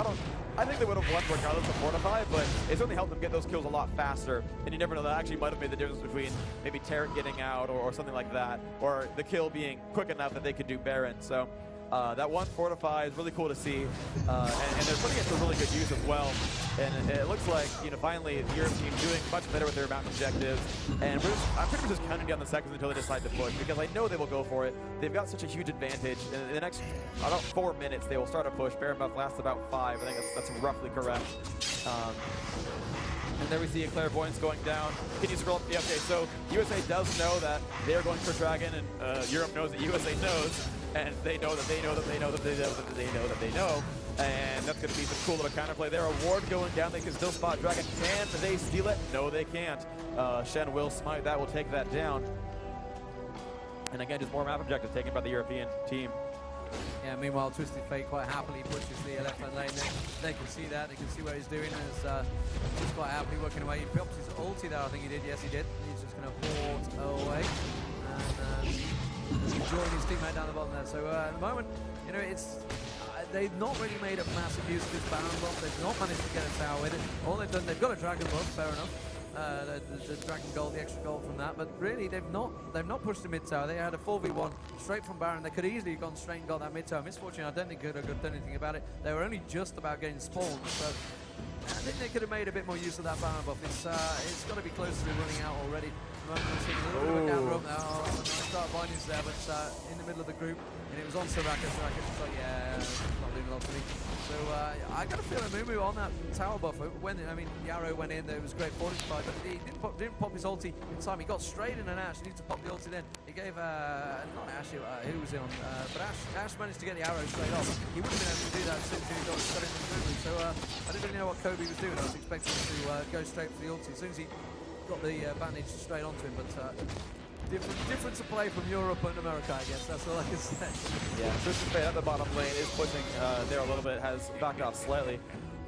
I think they would have won regardless of Fortify, but it certainly helped them get those kills a lot faster. And you never know, that actually might have made the difference between maybe Tarek getting out or something like that, or the kill being quick enough that they could do Baron. So that one Fortify is really cool to see, and they're putting it to really good use as well. And it looks like, you know, finally the Europe team doing much better with their map objectives. And I'm pretty much just counting down the seconds until they decide to push, because I know they will go for it. They've got such a huge advantage. In the next about 4 minutes, they will start a push. Baron buff lasts about 5. I think that's roughly correct. And there we see a Clairvoyance going down. Can you scroll up? Yeah, okay, so USA does know that they're going for Dragon, and Europe knows that USA knows, and they know that they know that they know that they know that they know that they know. And that's going to be some cool little counterplay there. A ward going down. They can still spot Dragon. Can they steal it? No, they can't. Shen will smite. That will take that down. And again, just more map objectives taken by the European team. Yeah, meanwhile, Twisted Fate quite happily pushes the left-hand lane. They can see that. They can see what he's doing. He's quite happily working away. He pops his ulti there, I think he did. Yes, he did. He's just going to port away. And join his teammate down the bottom there. So at the moment, you know, they've not really made a massive use of this Baron buff. They've not managed to get a tower with it. All they've done, they've got a Dragon buff, fair enough. The Dragon gold, the extra gold from that, but really they've not pushed the mid tower. They had a 4v1 straight from Baron. They could easily have gone straight and got that mid tower. Misfortune, I don't think could have done anything about it. They were only just about getting spawned, so I think they could have made a bit more use of that Baron buff. It's got to be close to running out already. We're seeing a little bit of a counter up now. Start Viney's there, but in the middle of the group, and it was on Soraka. Soraka was like, yeah, not doing a lot for me. So I got a feeling Mumu on that tower buff. When the arrow went in, there was great fortified, but he didn't pop his ulti in time. He got straight in an Ashe. He needs to pop the ulti then. He gave not Ashe, who was he on? But Ashe managed to get the arrow straight off. He wouldn't have been able to do that as soon as he got straight into the movement. So I didn't really know what Kobe was doing. I was expecting him to go straight for the ulti as soon as he got the bandage straight onto him, but different to play from Europe and America, I guess. That's all I can say. Yeah, Twisted Fate at the bottom lane is pushing there a little bit, has backed off slightly.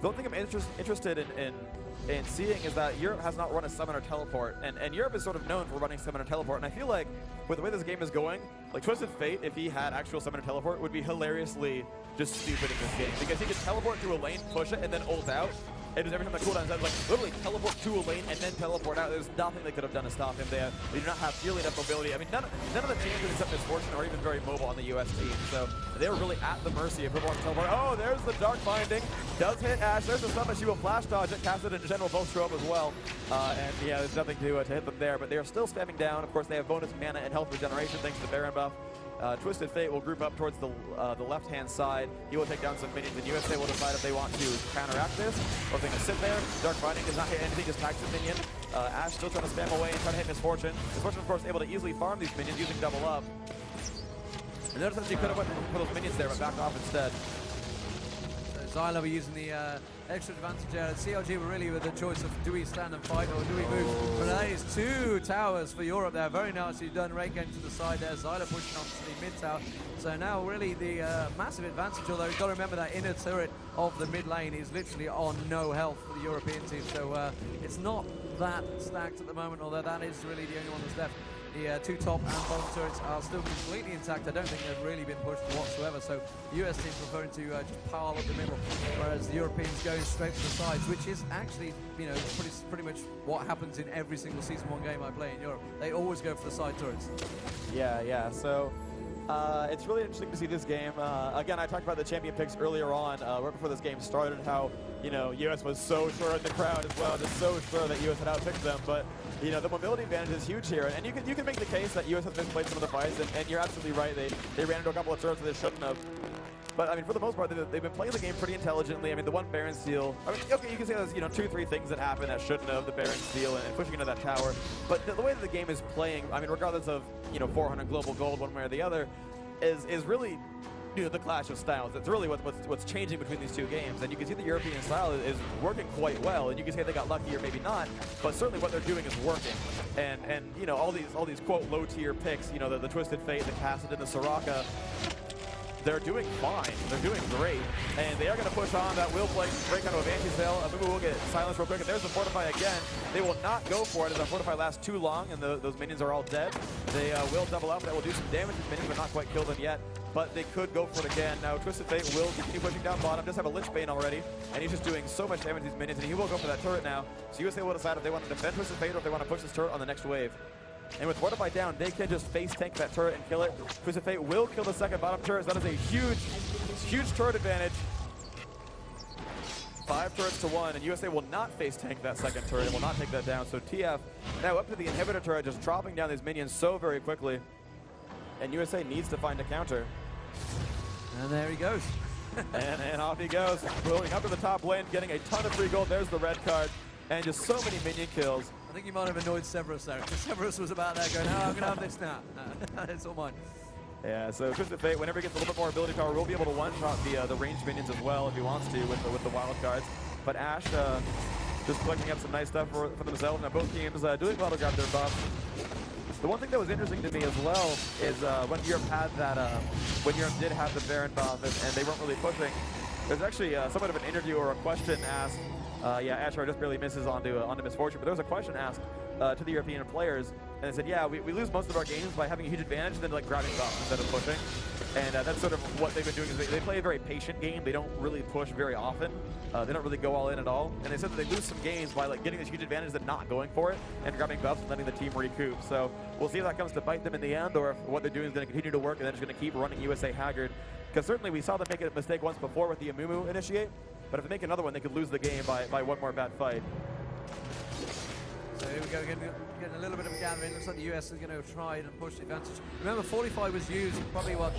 The only thing I'm interested in seeing is that Europe has not run a Summoner Teleport, and Europe is sort of known for running Summoner Teleport, and I feel like with the way this game is going, like Twisted Fate, if he had actual Summoner Teleport, would be hilariously just stupid in this game, because he could teleport through a lane, push it, and then ult out. And just every time the cooldown is like literally teleport to a lane and then teleport out. There's nothing they could have done to stop him there. They do not have nearly enough mobility. I mean, none of the teams except Misfortune are even very mobile on the US team. So they were really at the mercy of everyone to teleport. Oh, there's the Dark Binding. Does hit Ashe. There's the stuff that she will flash dodge it. Cassid and General both show up as well. And yeah, there's nothing to hit them there. But they are still spamming down. Of course, they have bonus mana and health regeneration thanks to the Baron buff. Twisted Fate will group up towards the left-hand side. He will take down some minions, and USA will decide if they want to counteract this or if they can sit there. Dark Binding does not hit anything, just tags the minion. Ashe still trying to spam away and trying to hit Misfortune. Misfortune, of course, able to easily farm these minions using double up. And notice that she could have went for those minions there, but backed off instead. Zyla were using the extra advantage there. CLG were really with the choice of do we stand and fight or do we move? But that is 2 towers for Europe there. Very nicely done. Rate game to the side there. Zyla pushing on to the mid tower. So now really the massive advantage, although you've got to remember that inner turret of the mid lane is literally on no health for the European team. So it's not that stacked at the moment, although that is really the only one that's left. The 2 top and bottom turrets are still completely intact. I don't think they've really been pushed whatsoever. So the US team preferring to just pile up the middle, whereas the Europeans going straight for the sides, which is actually, you know, pretty much what happens in every single Season 1 game I play in Europe. They always go for the side turrets. Yeah. So it's really interesting to see this game. Again, I talked about the champion picks earlier on, right before this game started, how, you know, US was so sure in the crowd as well, just so sure that US had outpicked them. But, you know, the mobility advantage is huge here. And you can make the case that US has misplayed some of the fights, and you're absolutely right. They ran into a couple of turrets that they shouldn't have. But, I mean, for the most part, they've been playing the game pretty intelligently. I mean, the one Baron steal, I mean, okay, you can say there's, you know, 2-3 things that happen that shouldn't have, the Baron steal and pushing into that tower. But the way that the game is playing, I mean, regardless of, you know, 400 global gold one way or the other, is really, you know, the clash of styles. It's really what's changing between these two games. And you can see the European style is working quite well. And you can say they got lucky or maybe not, but certainly what they're doing is working. And you know, all these quote low tier picks, you know, the Twisted Fate, the Cassid, and the Soraka, they're doing fine. They're doing great. And they are going to push on. That will break out of anti-sail. Maybe we'll get silenced real quick. And there's the Fortify again. They will not go for it as the Fortify lasts too long and those minions are all dead. They will double up. That will do some damage to the minions, but not quite kill them yet. But they could go for it again. Now, Twisted Fate will continue pushing down bottom. Does have a Lich Bane already. And he's just doing so much damage to these minions. And he will go for that turret now. So USA will decide if they want to defend Twisted Fate or if they want to push this turret on the next wave. And with Fortify down, they can just face tank that turret and kill it. Twisted Fate will kill the second bottom turret. So that is a huge turret advantage. 5 turrets to 1, and USA will not face tank that second turret and will not take that down. So TF now up to the inhibitor turret, just dropping down these minions so very quickly. And USA needs to find a counter. And there he goes. and off he goes, moving up to the top lane, getting a ton of free gold. There's the red card, and just so many minion kills. I think he might have annoyed Severus there, because Severus was about there going, oh, I'm going to have this now. It's all mine. Yeah, so Twisted Fate, whenever he gets a little bit more ability power, will be able to one-shot the ranged minions as well if he wants to with the wild cards. But Ashe just collecting up some nice stuff for themselves. Now both teams doing well to grab their buffs. The one thing that was interesting to me as well is when Europe had that, when Europe did have the Baron buff and they weren't really pushing, there's actually somewhat of an interview or a question asked. Yeah, Asher just barely misses onto Misfortune, but there was a question asked to the European players, and they said, yeah, we lose most of our games by having a huge advantage and then like grabbing buffs instead of pushing. And that's sort of what they've been doing, is they play a very patient game. They don't really push very often. They don't really go all in at all. And they said that they lose some games by like getting this huge advantage and not going for it and grabbing buffs and letting the team recoup. So we'll see if that comes to bite them in the end, or if what they're doing is going to continue to work and they're just going to keep running USA haggard. Because certainly we saw them make a mistake once before with the Amumu initiate, but if they make another one, they could lose the game by one more bad fight. So here we go, getting a little bit of a gathering. Looks like the US is going to try and push the advantage. Remember, 45 was used probably, what,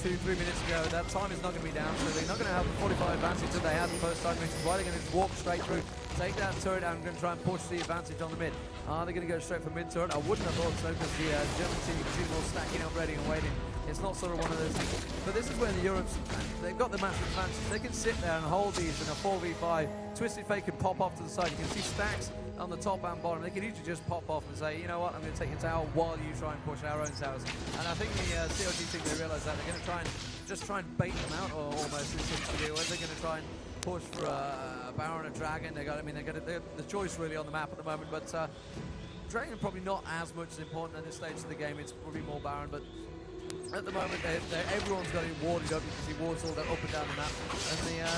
2-3 minutes ago. That time is not going to be down, so they're not going to have the 45 advantage that they had the first time, which is why they're going to just walk straight through, take that turret out, and going to try and push the advantage on the mid. Are they going to go straight for mid turret? I wouldn't have thought so, because the German team is all stacking up, ready and waiting. It's not sort of one of those things. But this is where the Europes, they've got the massive advantage. They can sit there and hold these in a 4v5. Twisted Fate can pop off to the side. You can see stacks on the top and bottom. They can usually just pop off and say, you know what, I'm going to take your tower while you try and push our own towers. And I think the CLG team, they realise that. They're going to try and bait them out, or almost it seems to be. Where they're going to try and push for a Baron, a Dragon. They got the choice really on the map at the moment. But Dragon probably not as much as important at this stage of the game. It's probably more Baron, but At the moment, everyone's got him warded up because he wards all that up and down the map. And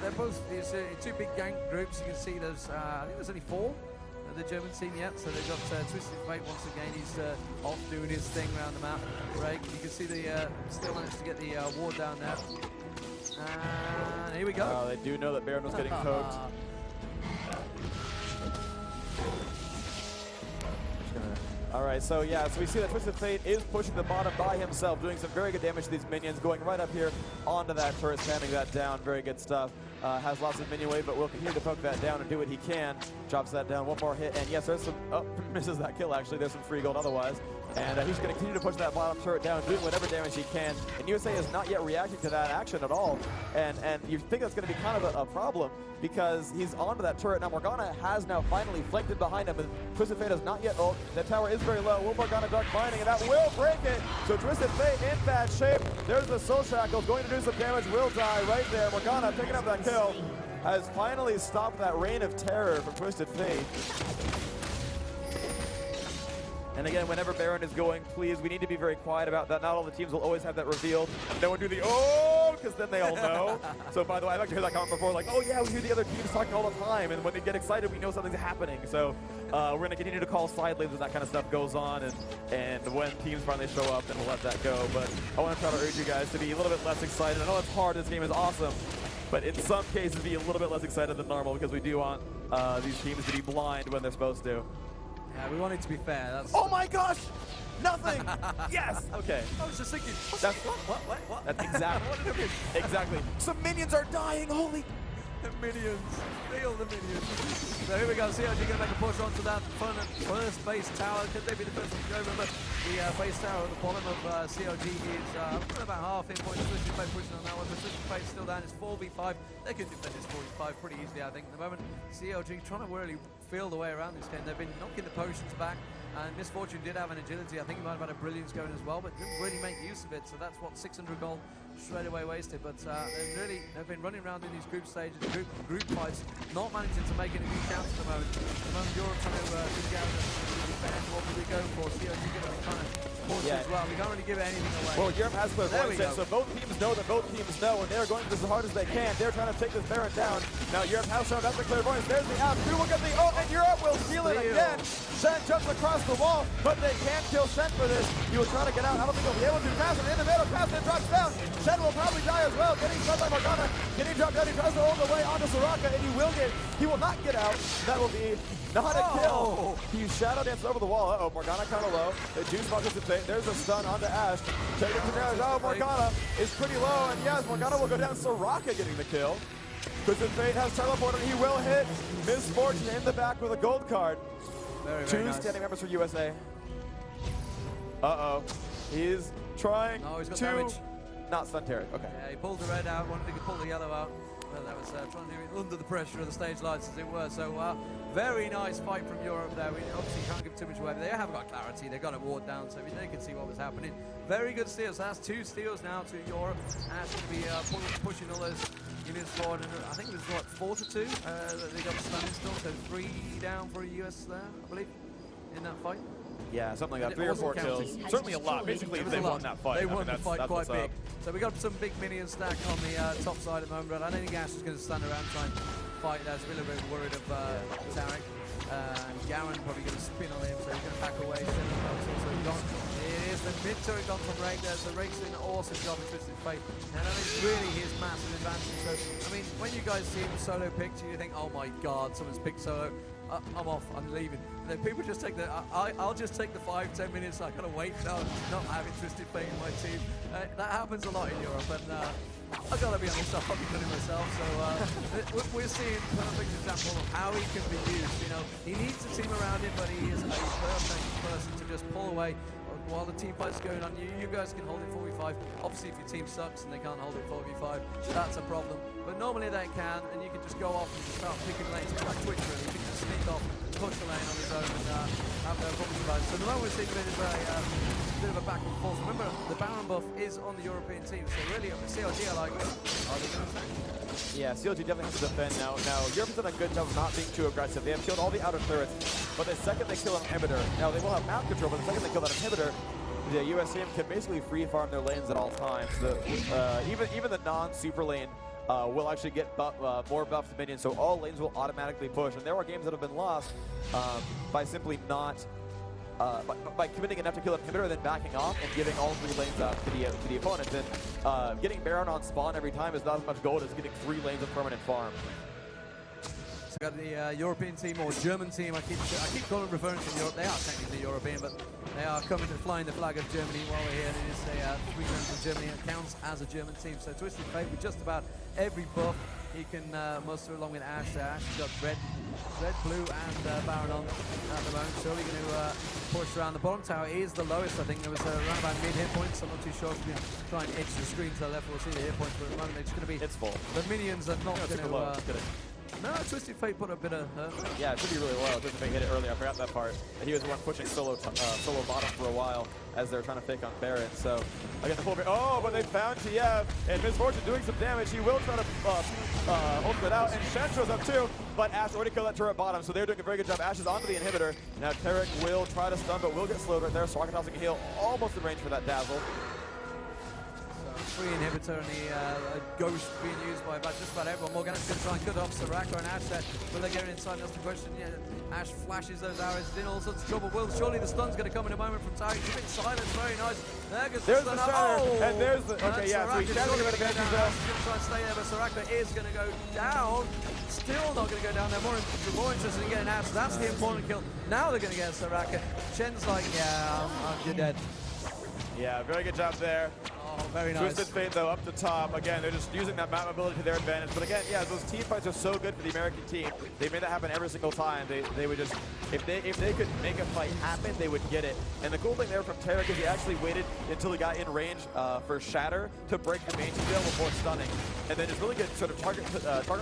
they're both these two big gank groups. You can see there's, I think there's only 4 of the German team yet. So they've got Twisted Fate once again. He's off doing his thing around the map. Right, you can see the still managed to get the ward down there. And here we go. They do know that Baron was getting coked. All right, so yeah, so we see that Twisted Fate is pushing the bottom by himself, doing some very good damage to these minions, going right up here onto that turret, spamming that down. Very good stuff. Has lots of minion wave, but will continue to poke that down and do what he can. Drops that down, one more hit, and yes, there's some, misses that kill actually. There's some free gold otherwise. And he's going to continue to push that bottom turret down, doing whatever damage he can. And USA is not yet reacting to that action at all. And you think that's going to be kind of a problem because he's onto that turret. Now Morgana has now finally flanked it behind him, and Twisted Fate has not yet ult. That tower is very low. Will Morgana duck mining, and that will break it. So Twisted Fate in bad shape. There's the Soul Shackles going to do some damage. Will die right there. Morgana picking up that kill. Has finally stopped that reign of terror from Twisted Fate. And again, whenever Baron is going, please, we need to be very quiet about that. Not all the teams will always have that revealed. No one do the oh, because then they all know. So by the way, I've actually heard that comment before, like, oh yeah, we hear the other teams talking all the time, and when they get excited, we know something's happening. So we're going to continue to call side lanes when that kind of stuff goes on, and when teams finally show up, then we'll let that go. But I want to try to urge you guys to be a little bit less excited. I know it's hard, this game is awesome, but in some cases be a little bit less excited than normal because we do want these teams to be blind when they're supposed to. Yeah, we want it to be fair. That's oh my gosh! Nothing! Yes! Okay. I was just thinking, that's, what? That's exactly. Exactly. Some minions are dying, holy! The minions. Feel the minions. So here we go. CLG going to make a push onto that first base tower. Could they be the first to go over? But the base tower at the bottom of CLG is about half in point. Twisted Fate pushing on that one. The Twisted Fate still down. It's 4v5. They can defend this 4v5 pretty easily, I think. At the moment, CLG trying to really feel the way around this game. They've been knocking the potions back. And Misfortune did have an agility. I think he might have had a brilliance going as well, but didn't really make use of it. So that's what 600 gold straight away wasted. But they've been running around in these group stages, group fights, not managing to make any new counts at the moment. Europe trying to dig out and defend. What would we go for? CLG going to be trying to push as well. We can't really give anything away. Well, Europe has clairvoyance, so both teams know that both teams know, and they're going as hard as they can. They're trying to take this Baron down. Now Europe has shown up the clairvoyance. There's the app. Who will get the ult, and Europe will steal it again. Shen jumps across the wall, but they can't kill Shen for this. He will try to get out. I don't think he'll be able to. Cassian in the middle. Cassian drops down. Shen will probably die as well. Getting stunned by Morgana. Getting dropped down. He tries to hold the way onto Soraka, and he will not get out. That will be not a kill. He shadow danced over the wall. Uh-oh, Morgana kind of low. The juice buckets to take. There's a stun onto Ashe. Take it to damage. Oh, Morgana is pretty low, and yes, Morgana will go down. Soraka getting the kill. Twisted Fate has teleported. He will hit Misfortune in the back with a gold card. Very Two nice. standing members for USA. Uh-oh. He's trying he's got to damage. not stun Terry. Okay. Yeah, he pulled the red out, wanted to pull the yellow out. Well, that was trying to do it under the pressure of the stage lights, as it were. So, very nice fight from Europe there. We obviously can't give too much away, but they haven't got clarity. They've got it ward down, so they could see what was happening. Very good steals. So that's 2 steals now to Europe. Ash will be pushing all those units forward. And I think it was, what, 4-2? They got standing still, so 3 down for a US there, I believe, in that fight. Yeah, something like that. 3 or 4 kills. Certainly a lot. Basically, they won that fight. They won the fight quite big. So we got some big minion stack on the top side at the moment, but I don't think Ash is going to stand around and try and fight. That's a little bit worried of Tarek. And Garen probably going to spin on him, so he's going to back away. Also gone. It is the mid turret gone from Rake there, so Rake's doing an awesome job in Twisted Fate. And that is really his massive advantage. So, I mean, when you guys see him solo picked, you think, oh my god, someone's picked solo. I'm off, I'm leaving. And then people just take the, I'll just take the 5-10 minutes, I gotta wait, not having Twisted Fate in my team. That happens a lot in Europe, and I gotta be honest, I've probably done it myself, so we're seeing a perfect example of how he can be used. You know, he needs a team around him, but he is a perfect person to just pull away while the team fight's going on. You guys can hold it 4v5. Obviously, if your team sucks and they can't hold it 4v5, that's a problem. But normally they can, and you can just go off and just start picking lanes. It's like Twitch, really. You can just sneak off, push the lane on his own, and have no problems about it. So the moment we're seeing a bit of a back and forth. Remember, the Baron buff is on the European team, so really, the CLG are like, are they going to attack? Yeah, CLG definitely has to defend now. Europe's done a good job of not being too aggressive. They have killed all the outer turrets, but the second they kill an inhibitor, now they will have map control, but the second they kill that inhibitor, the US team can basically free farm their lanes at all times. Even the non-super lane will actually get more buffed minions, so all lanes will automatically push. And there are games that have been lost by simply not by committing enough to kill an inhibitor, then backing off and giving all 3 lanes up to the opponent. And getting Baron on spawn every time is not as much gold as getting 3 lanes of permanent farm. So got the European team or German team. I keep referring to Europe. They are technically European, but they are coming to flying the flag of Germany while we're here. And it is a 3 rounds from Germany. It counts as a German team. So Twisted Fate with just about every buff he can muster along with Ash. Ash has got red, blue, and Baron on at the moment. Surely going to push around. The bottom tower is the lowest. I think there was around about mid hit points. I'm not too sure if we can try and edge the screen to the left. We'll see the hit points, but at the moment they're just going to be. It's full. The minions are not going to. No, Twisted Fate put a bit of hurt. Yeah, it should be really low. Twisted Fate hit it earlier. I forgot that part. He was the one pushing solo bottom for a while as they're trying to fake on Baron. So again, the full. Oh, but they found TF and Misfortune doing some damage. He will try to ultimate out, and Shen shows up too. But Ash already killed that turret bottom, so they're doing a very good job. Ash is onto the inhibitor. Now Tarek will try to stun, but will get slowed right there. So Cho'Gath can heal almost in range for that dazzle. Free inhibitor and the ghost being used by just about everyone. Morgana's going to try and cut off Soraka and Ash there. Will they get inside? That's the question. Yeah, Ash flashes those arrows. It's in all sorts of trouble. Will surely the stun's going to come in a moment from Tarek. He's a bit silent. Very nice. There's the shatter. Oh! And there's the. Okay, yeah. So he's going to get advantage there. He's going to try and stay there, but Soraka is going to go down. Still not going to go down. They're more interested in getting Ash. That's the important kill. Now they're going to get Soraka. Shen's like, yeah, you're dead. Yeah, very good job there. Oh, very nice. Twisted Fate, though, up the top. Again, they're just using that map mobility to their advantage. But again, yeah, those team fights are so good for the American team. They made that happen every single time. They would just, if they could make a fight happen, they would get it. And the cool thing there from Tarek is he actually waited until he got in range for Shatter to break the main veil before stunning. And then just really good sort of target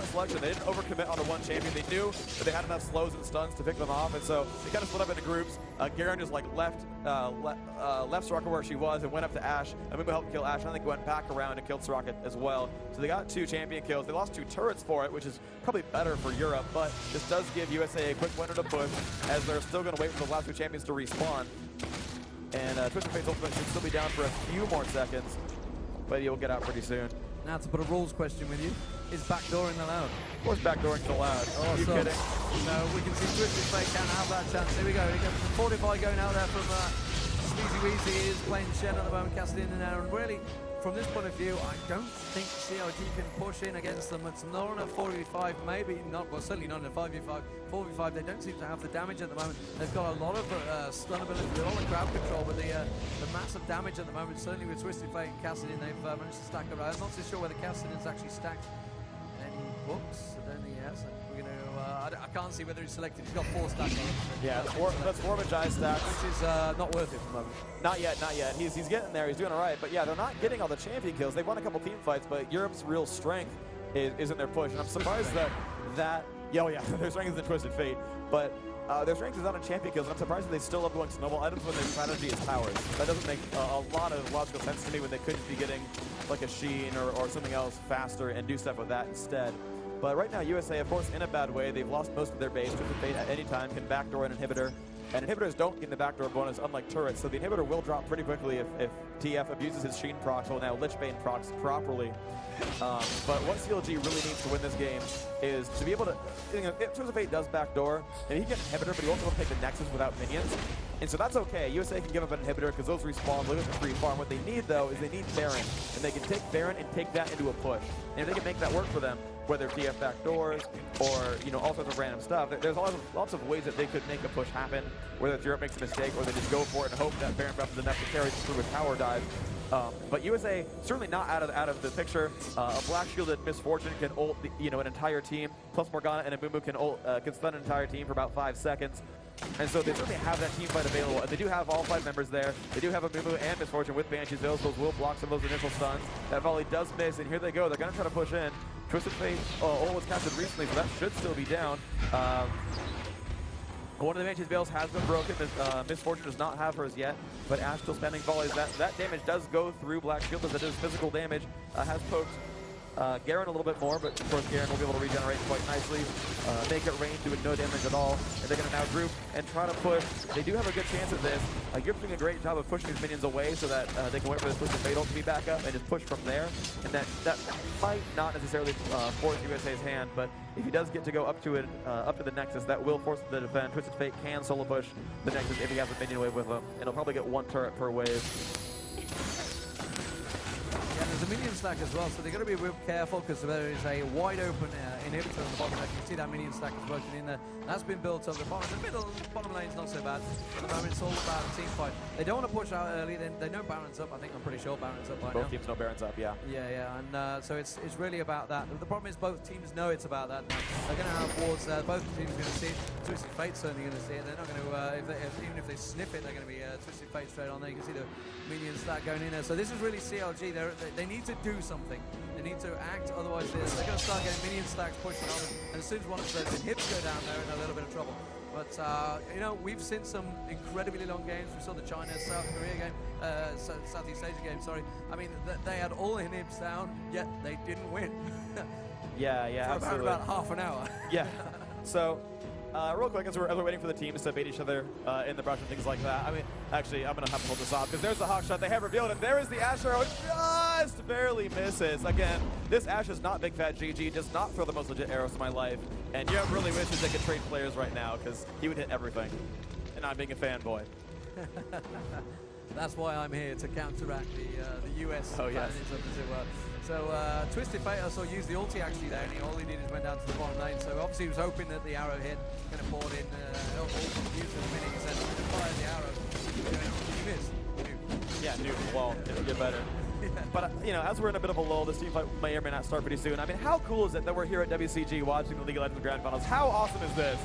selection. They didn't overcommit on the one champion. They knew that they had enough slows and stuns to pick them off. And so they kind of split up into groups. Garen just like left Soraka where she was and went up to Ash. And we helped kill Ash. And I think went back around and killed Soraka as well. So they got 2 champion kills. They lost 2 turrets for it, which is probably better for Europe. But this does give USA a quick winner to push, as they're still going to wait for the last 2 champions to respawn. And Twisted Fate's ultimate should still be down for a few more seconds, but he'll get out pretty soon. Now to put a rules question with you, is backdooring allowed? Of course backdooring is allowed. Oh, Are you kidding? No, we can see Twisted Fate can't have that chance. Here we go. We got Fortify going out there from Sleazy Weezy. He is playing Shen at the moment, casting in and out. And really, from this point of view, I don't think CLG can push in against them. It's not on a 4v5, maybe not, well, certainly not in a 5v5. 4v5, they don't seem to have the damage at the moment. They've got a lot of stun ability, a lot of crowd control, but the massive damage at the moment, certainly with Twisted Fate and Cassidin, they've managed to stack around. I'm not so sure whether Cassidin's actually stacked any books. I don't think he has. We're going to, I can't see whether he's selected. He's got 4 stacks on him. Yeah, that's Warmajai stacks. Which is not worth it for the moment. Not yet, not yet. He's getting there. He's doing all right. But yeah, they're not getting all the champion kills. They've won a couple team fights, but Europe's real strength is in their push. And I'm surprised that their strength is in Twisted Fate, but their strength is not in champion kills. And I'm surprised that they still love going snowball items when their strategy is towers. That doesn't make a lot of logical sense to me when they couldn't be getting like a Sheen or something else faster and do stuff with that instead. But right now, USA, of course, in a bad way. They've lost most of their base. Twisted Fate at any time can backdoor an inhibitor. And inhibitors don't get the backdoor bonus, unlike turrets. So the inhibitor will drop pretty quickly if TF abuses his Sheen procs, well now Lichbane procs properly. But what CLG really needs to win this game is to be able to, if Twisted Fate does backdoor, and he can get an inhibitor, but he won't be able to take the Nexus without minions. And so that's okay. USA can give up an inhibitor because those respawn, they'll get the free farm. What they need, though, is they need Baron. And they can take Baron and take that into a push. And if they can make that work for them, whether TF backdoors or, all sorts of random stuff, there's lots of ways that they could make a push happen, whether if Europe makes a mistake or they just go for it and hope that Baron buff is enough to carry through a tower dive. But USA certainly not out of the picture. A black shielded Misfortune can ult an entire team, plus Morgana and Amumu can stun an entire team for about 5 seconds. And so they certainly have that team fight available, and they do have all 5 members there. They do have Amumu and Misfortune with Banshee's Veils. Those will block some of those initial stuns. That volley does miss, and here they go. They're going to try to push in. Twisted Fate ult was casted recently, so that should still be down. One of the Banshee's Veils has been broken. Misfortune does not have hers yet, but Ash still spamming volleys. That damage does go through Black Shield, as it is physical damage. Has poked Garen a little bit more, but of course Garen will be able to regenerate quite nicely, make it rain, doing no damage at all, and they're going to now group and try to push. They do have a good chance at this. You're doing a great job of pushing these minions away so that they can wait for this Twisted Fate ult to be back up and just push from there, and that might not necessarily force USA's hand, but if he does get to go up to the Nexus, that will force him to defend. Twisted Fate can solo push the Nexus if he has a minion wave with him, and he'll probably get one turret per wave. Yeah, there's a minion stack as well, so they've got to be real careful because there is a wide open inhibitor on the bottom left. You can see that minion stack is working in there. That's been built up. The bottom lane's not so bad. At the moment, it's all about a team fight. They don't want to push out early. They know Baron's up. I'm pretty sure Baron's up right now. Both teams know Baron's up, yeah. Yeah, and so it's really about that. The problem is both teams know it's about that. They're going to have wards there. Both teams are going to see it. Twisted Fate's certainly going to see it. They're not going to, even if they sniff it, they're going to be Twisted Fate straight on there. You can see the minion stack going in there. So this is really CLG. They need to do something. They need to act, otherwise they're going to start getting minion stacks pushing on them. And as soon as one of those hips go down, they're in a little bit of trouble. But, you know, we've seen some incredibly long games. We saw the China-South Korea game, Southeast Asia game, sorry. I mean, they had all the hips down, yet they didn't win. Yeah, for about half an hour. Yeah. So, real quick, as we're waiting for the teams to bait each other in the brush and things like that, I mean, actually, I'm going to have to hold this off because there's the hot shot they have revealed, and there is the Ashe arrow, just barely misses. Again, this Ashe is not Big Fat GG, does not throw the most legit arrows in my life, and Yep really wishes they could trade players right now because he would hit everything, and I'm being a fanboy. That's why I'm here, to counteract the US oh, yes. fanism, as it were. So Twisted Fate also used the ulti actually there, and all he did is went down to the bottom lane. So obviously he was hoping that the arrow hit, kind of poured in, all confused for the minis, and fired the arrow. He missed. Yeah, Nyph, well, it'll get better. Yeah. But, you know, as we're in a bit of a lull, this team fight may or may not start pretty soon. I mean, how cool is it that we're here at WCG watching the League of Legends Grand Finals? How awesome is this?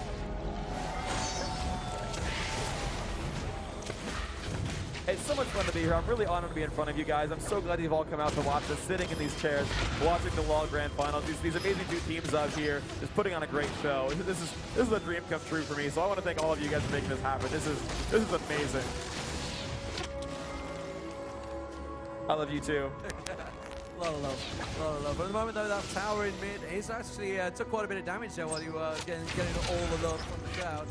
It's so much fun to be here. I'm really honored to be in front of you guys. I'm so glad you've all come out to watch us, sitting in these chairs, watching the LoL Grand Finals. These amazing two teams out here just putting on a great show. This is a dream come true for me. So I want to thank all of you guys for making this happen. This is amazing. I love you too. A lot of love. But at the moment, though, that tower in mid is actually took quite a bit of damage there while you were getting all the love from the crowd.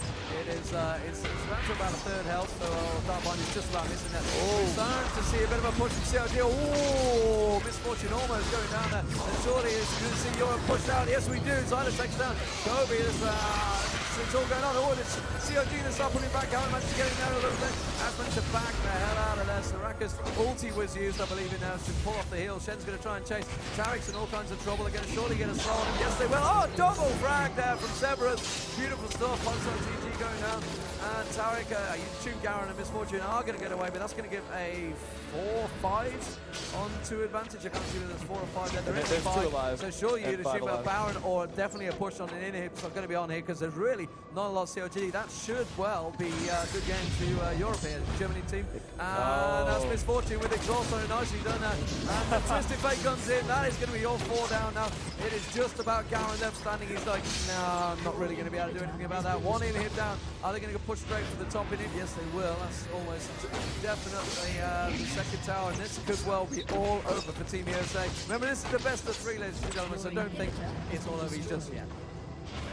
It's down to about a third health, so Darkbind is just about missing that. We're starting to see a bit of a push from CLG. Oh, misfortune almost going down there. And surely is going to see Europe pushed out. Yes, we do. Zyler takes down Kobe. It's all going on. Oh, it's CLG that's up putting back out. Managed to get in there a little bit. Has managed to back the hell out of there. Soraka's ulti was used, I believe, in now to pull off the heel. Shen's going to try and chase. Tarek's in all kinds of trouble. They're going to surely get a slow on him. Yes, they will. Oh, double frag there from Severus. Beautiful stuff. HotshotGG going down. And Tarek, Tune Garen and Misfortune are going to get away, but that's going to give a 4-5 on 2 advantage. I can't see whether there's 4 or 5 there. There is 5. Alive. So surely you'd assume a Baron or definitely a push on an inhib. So I'm going to be on here because there's really not a lot of CLG. That should well be a good game to Europe here, Germany team. And that's Misfortune with exhaust on it. Nicely done that. And the Twisted Fate comes in. That is going to be all 4 down now. It is just about Garen left standing. He's like, no, I'm not really going to be able to do anything about that. 1 inhib down. Are they going to go push straight for the top inhib? Yes, they will. That's almost definitely the second tower. And this could well be all over for Team USA. Remember, this is the best of 3, ladies and gentlemen, so don't think it's all over just yet.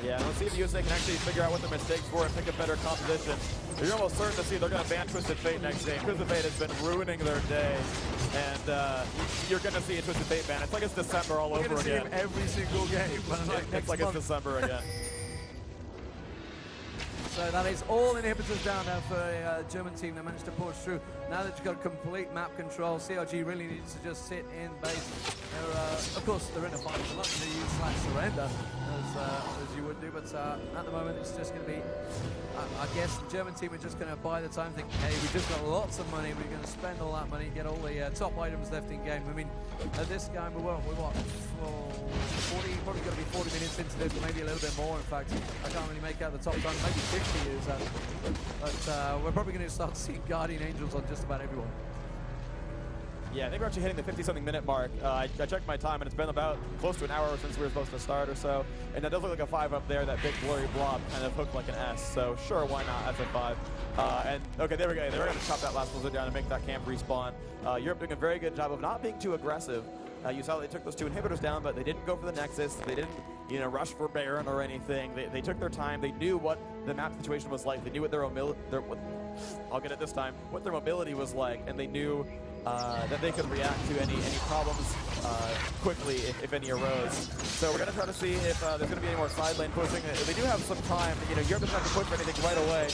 Yeah, let's see if the USA can actually figure out what their mistakes were and pick a better composition. You're almost certain to see they're going to ban Twisted Fate next game. Twisted Fate has been ruining their day, and you're going to see a Twisted Fate ban. It's like it's December all over again. We're going to see him every single game. It's like it's December again. So that is all inhibitors down there for a German team that managed to push through. Now that you've got complete map control, CLG really needs to just sit in base. Of course, they're in a final. They're not going to use /surrender as you would do, but at the moment it's just going to be, I guess the German team are just going to buy the time, think, hey, we just got lots of money, we're going to spend all that money, get all the top items left in game. I mean, at this game we're what? 40, probably going to be 40 minutes into this, or maybe a little bit more. In fact, I can't really make out the top time. Maybe 50 is that. But we're probably going to start seeing Guardian Angels on just about everyone. Yeah, I think we're actually hitting the 50-something minute mark. I checked my time, and it's been about close to an hour since we were supposed to start or so. And that does look like a 5 up there, that big blurry blob kind of hooked like an S. So sure, why not? That's a 5. And okay, there we go. They were going to chop that last blizzard down and make that camp respawn. Europe doing a very good job of not being too aggressive. You saw they took those 2 inhibitors down, but they didn't go for the Nexus. They didn't, rush for Baron or anything. They took their time. They knew what the map situation was like. They knew what I'll get it this time, what their mobility was like, and they knew that they could react to any problems quickly if any arose. So we're going to try to see if there's going to be any more side lane pushing. They do have some time. Europe doesn't have to push for anything right away,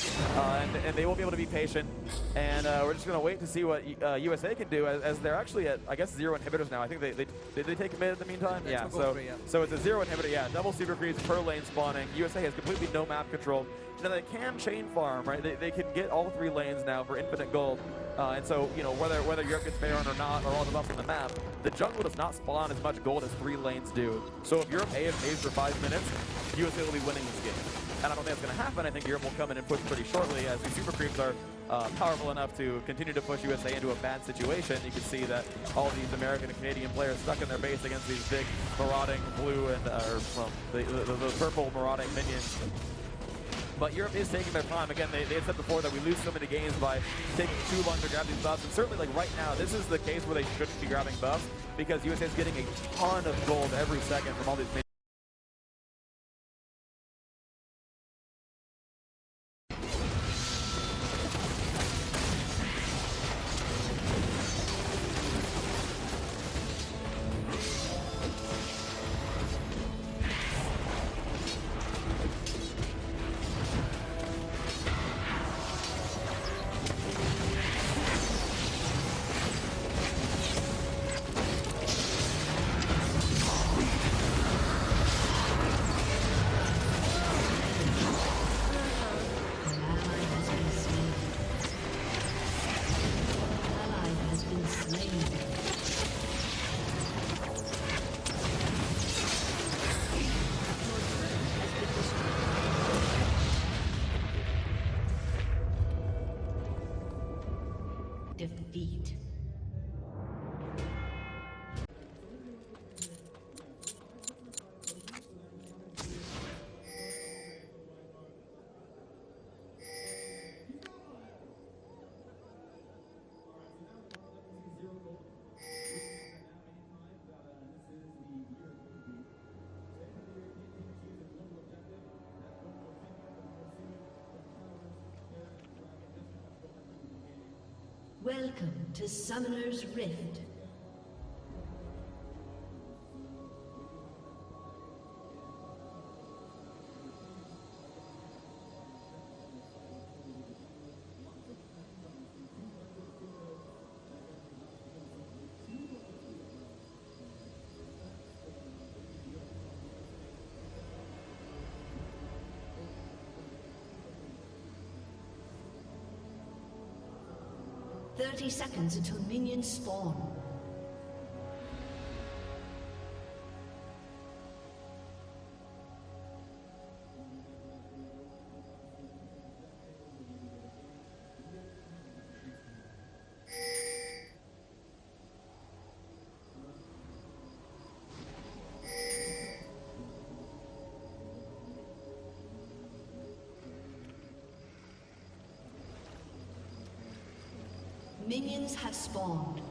and they won't be able to be patient. And we're just going to wait to see what USA can do, as they're actually at, I guess, 0 inhibitors now. I think did they take mid in the meantime? Yeah. So it's a 0 inhibitor. Yeah, double super creeps per lane spawning. USA has completely no map control. Now they can chain farm, right? They can get all 3 lanes now for infinite gold. And so, whether Europe gets Baron or not, or all the buffs on the map, the jungle does not spawn as much gold as 3 lanes do. So if Europe AFKs for 5 minutes, USA will be winning this game. And I don't think that's going to happen. I think Europe will come in and push pretty shortly, as these super creeps are powerful enough to continue to push USA into a bad situation. You can see that all these American and Canadian players stuck in their base against these big marauding blue and, the purple marauding minions. But Europe is taking their time. Again, they had said before that we lose so many games by taking too long to grab these buffs. And certainly, like right now, this is the case where they shouldn't be grabbing buffs, because USA is getting a ton of gold every second from all these minions. Defeat. Welcome to Summoner's Rift. "30 seconds until minions spawn." Minions have spawned.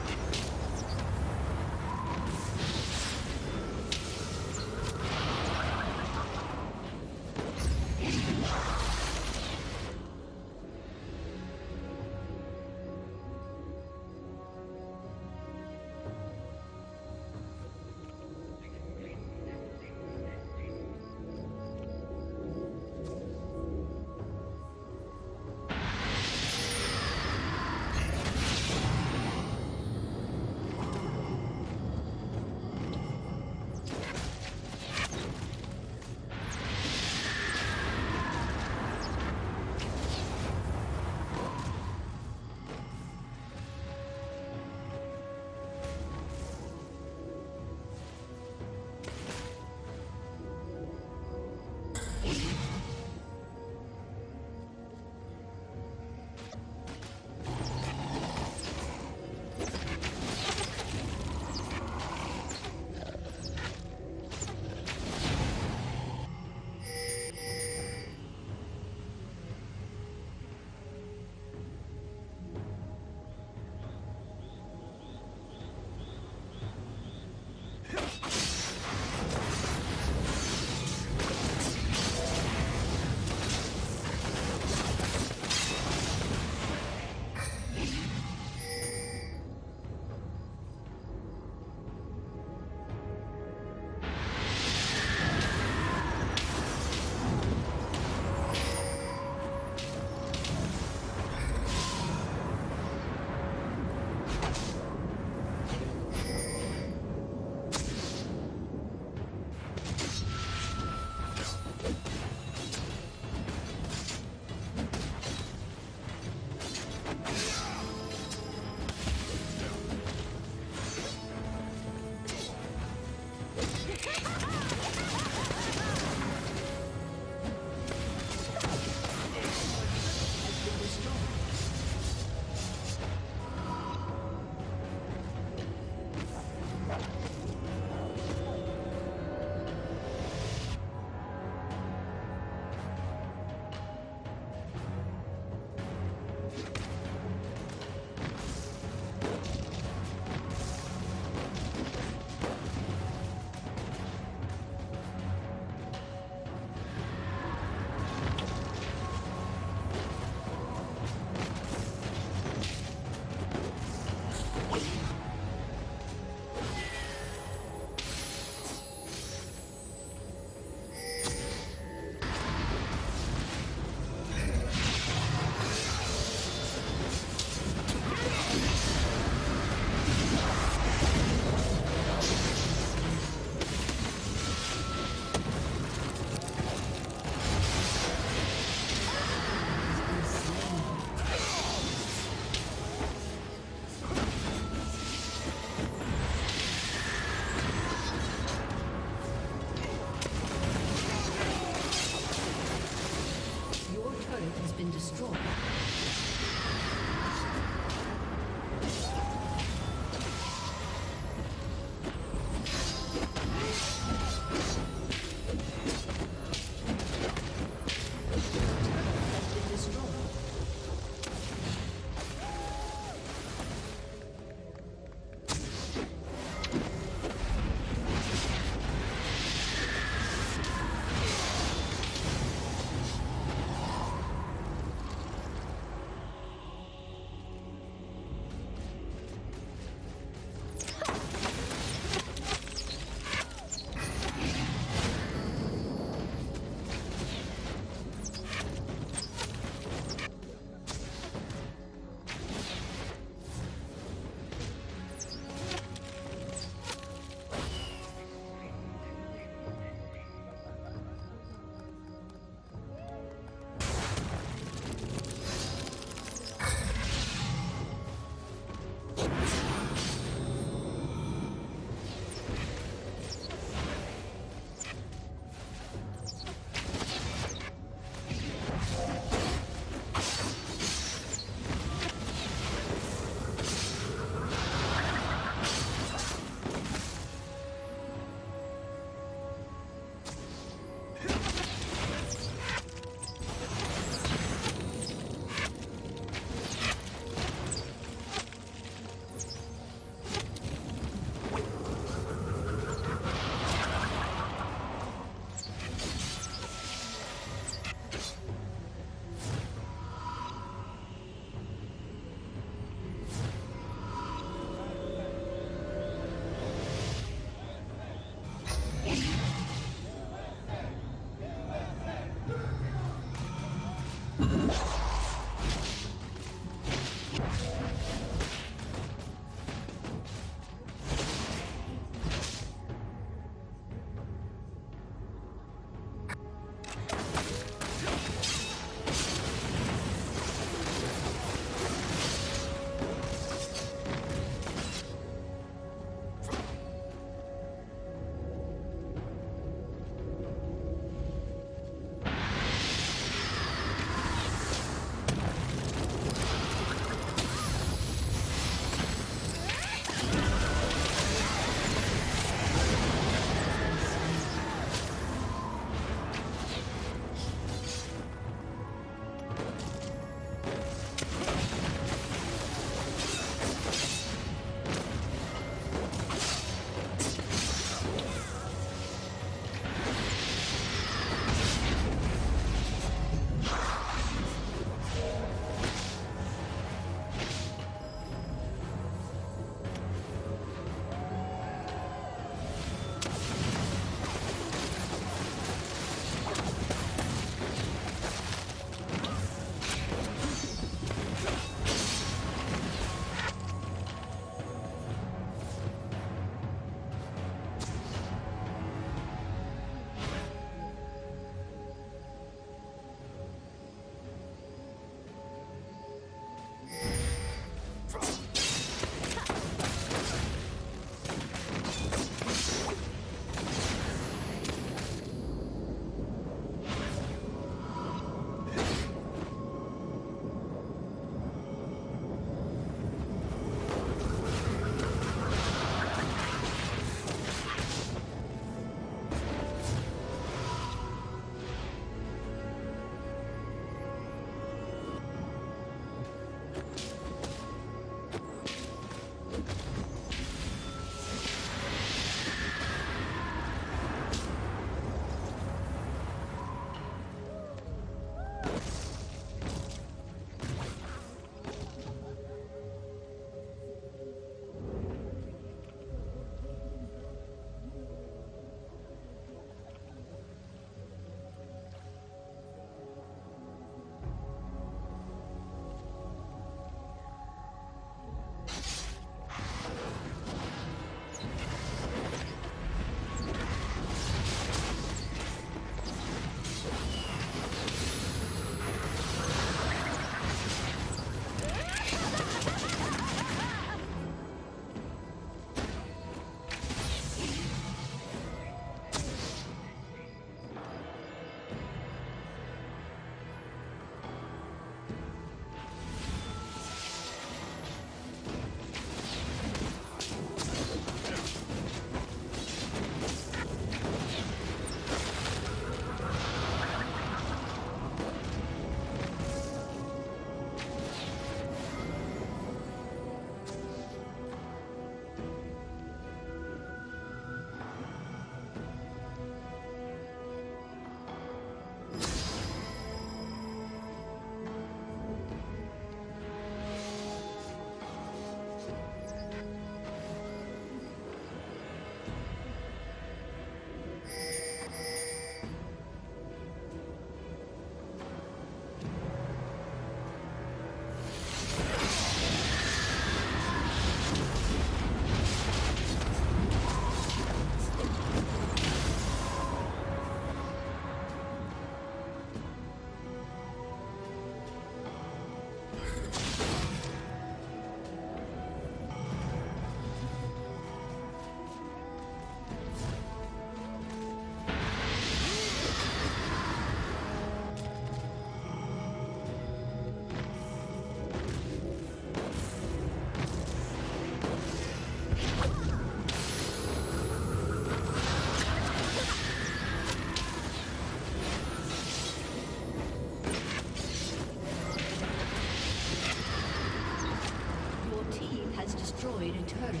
has destroyed a turret.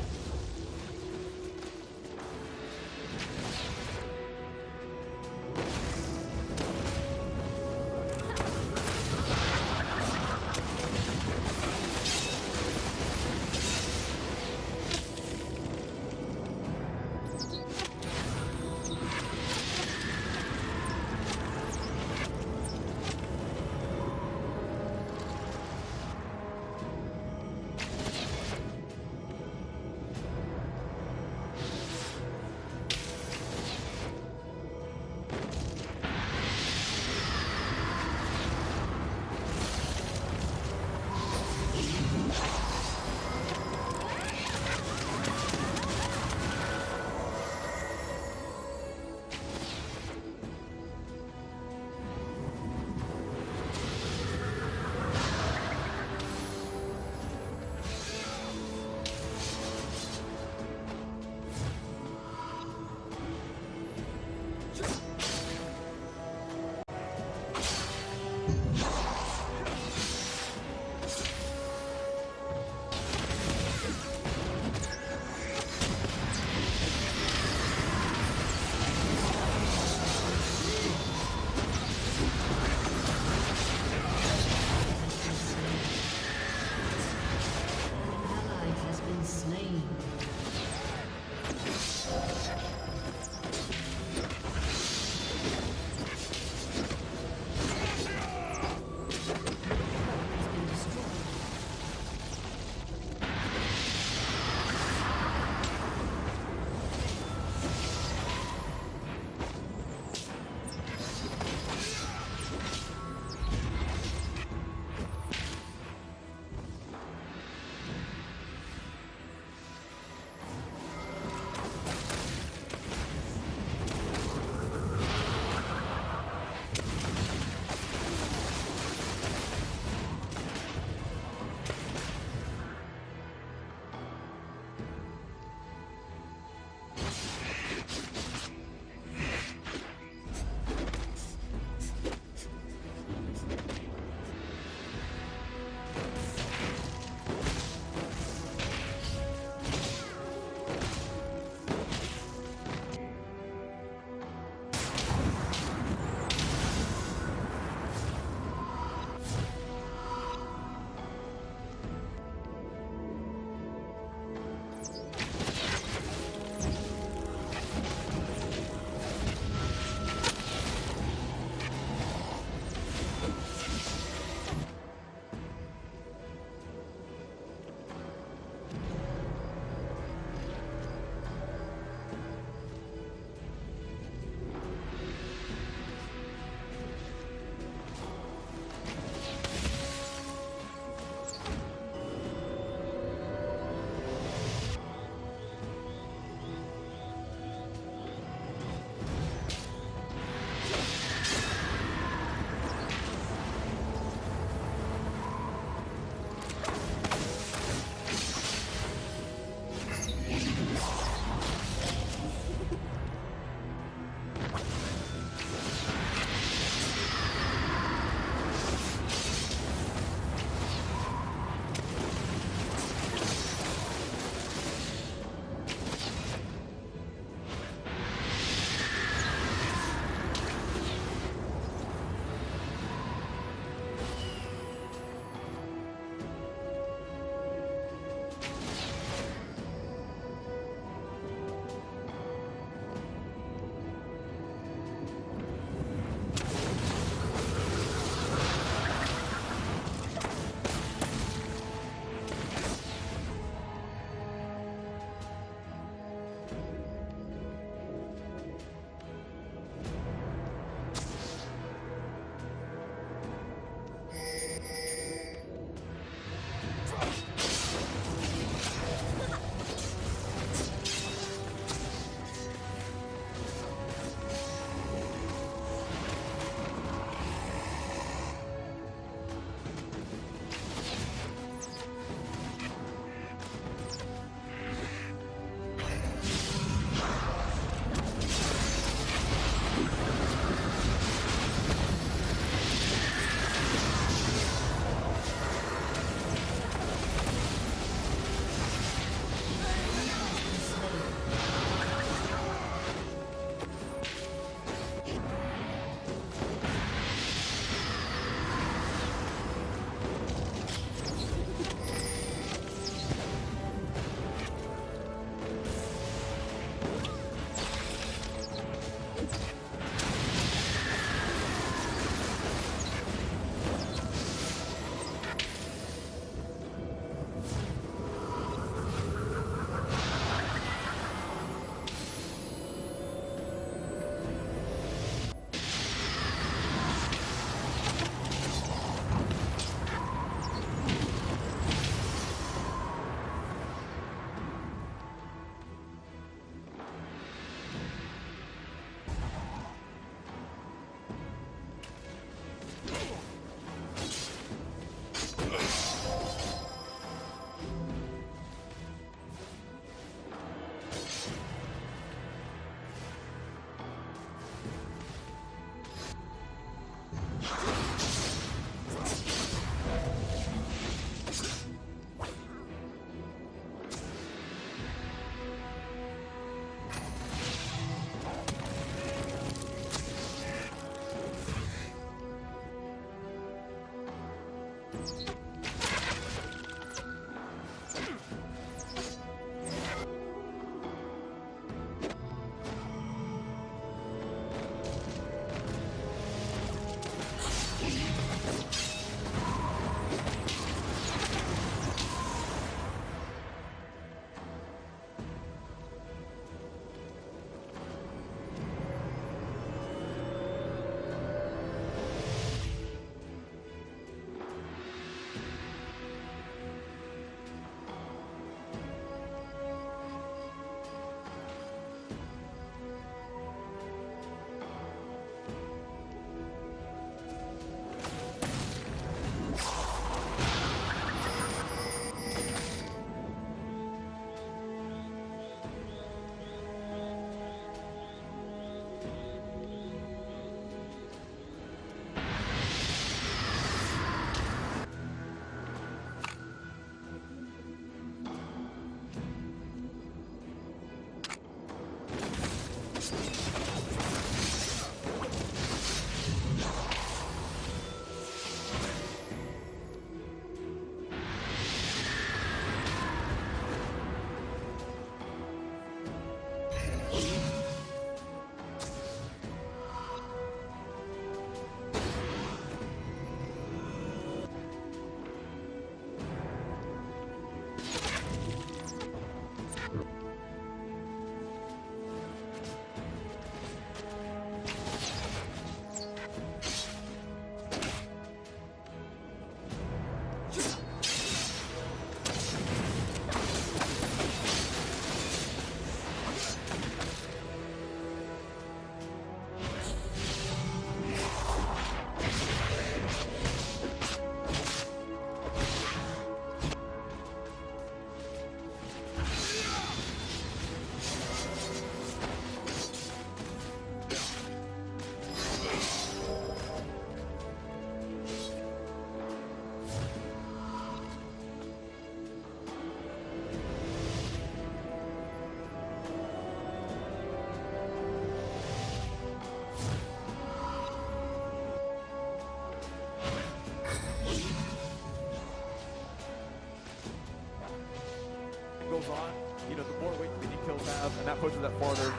goes on, you know, the more weight the kills have, and that pushes that farther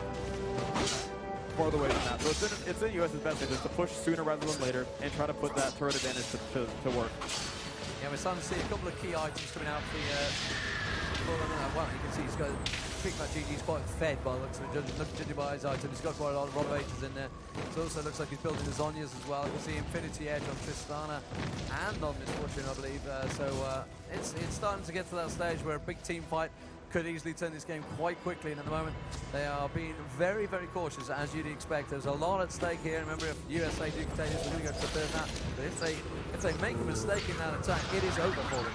away from that. So it's in US's best interest to push sooner rather than later and try to put that turret advantage to work. Yeah, we're starting to see a couple of key items coming out for the well, you can see he's got HotshotGG's quite fed by the looks of it, judging by his items. He's got quite a lot of Renovators in there. It also looks like he's building his Zhonya's as well. You can see Infinity Edge on Tristana and on Misfortune, I believe. It's starting to get to that stage where a big team fight could easily turn this game quite quickly, and at the moment they are being very, very cautious, as you'd expect. There's a lot at stake here. Remember, if USA do contain this, we're going to go to the third now. But if they make a mistake in that attack, it is over for them.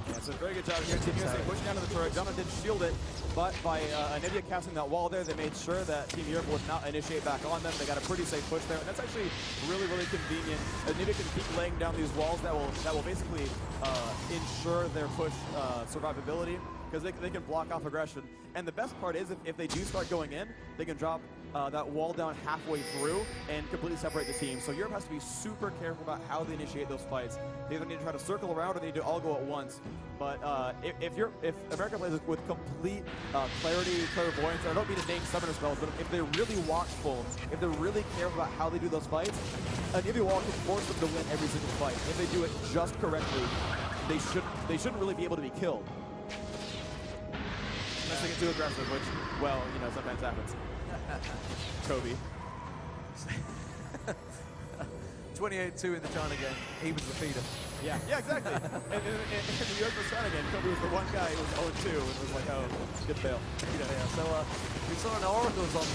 Yeah, so very good job here. Team USA pushing down to the turret. Jonathan did shield it, but by Nyph casting that wall there, they made sure that Team Europe would not initiate back on them. They got a pretty safe push there, and that's actually really, really convenient. Nyph can keep laying down these walls that will basically ensure their push survivability, because they can block off aggression. And the best part is if they do start going in, they can drop that wall down halfway through and completely separate the team. So Europe has to be super careful about how they initiate those fights. They either need to try to circle around or they need to all go at once. But if America plays with complete clarity, clairvoyance, I don't mean to name summoner spells, but if they're really watchful, if they're really careful about how they do those fights, Nyph wall can force them to win every single fight. If they do it just correctly, they shouldn't really be able to be killed. Unless they get too aggressive, which, well, you know, sometimes happens. Kobe. 28-2 in the China game. He was the feeder. Yeah, exactly. and in the US vs. China game, Kobe was the one guy who was 0-2 and was like, oh, good fail. Yeah, so we saw an Oracles on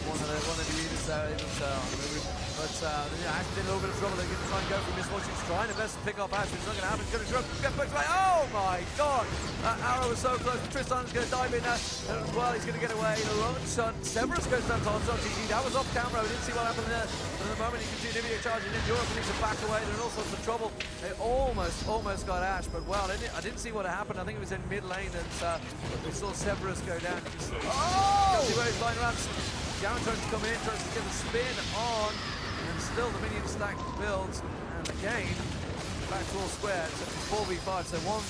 one of the units there. It was, but Ash did a little bit of trouble. They're going to try and go for Misfortune's trying to best pick off Ash, but it's not going to happen. He's going to get pushed away. Oh my god! Arrow was so close. Tristan's going to dive in there as well. He's going to get away. The long shot. Severus goes down to HotshotGG. That was off camera. We didn't see what happened there. But at the moment, you can see Nyph charging in. Europe needs to back away. They're in all sorts of trouble. They almost got Ash, but well, I didn't see what happened. I think it was in mid lane that we saw Severus go down. You can see, see where he's lying around. Garen tries to come in, tries to get a spin on. And still the minion stack builds, and again, back to all square. It's a 4v5, so one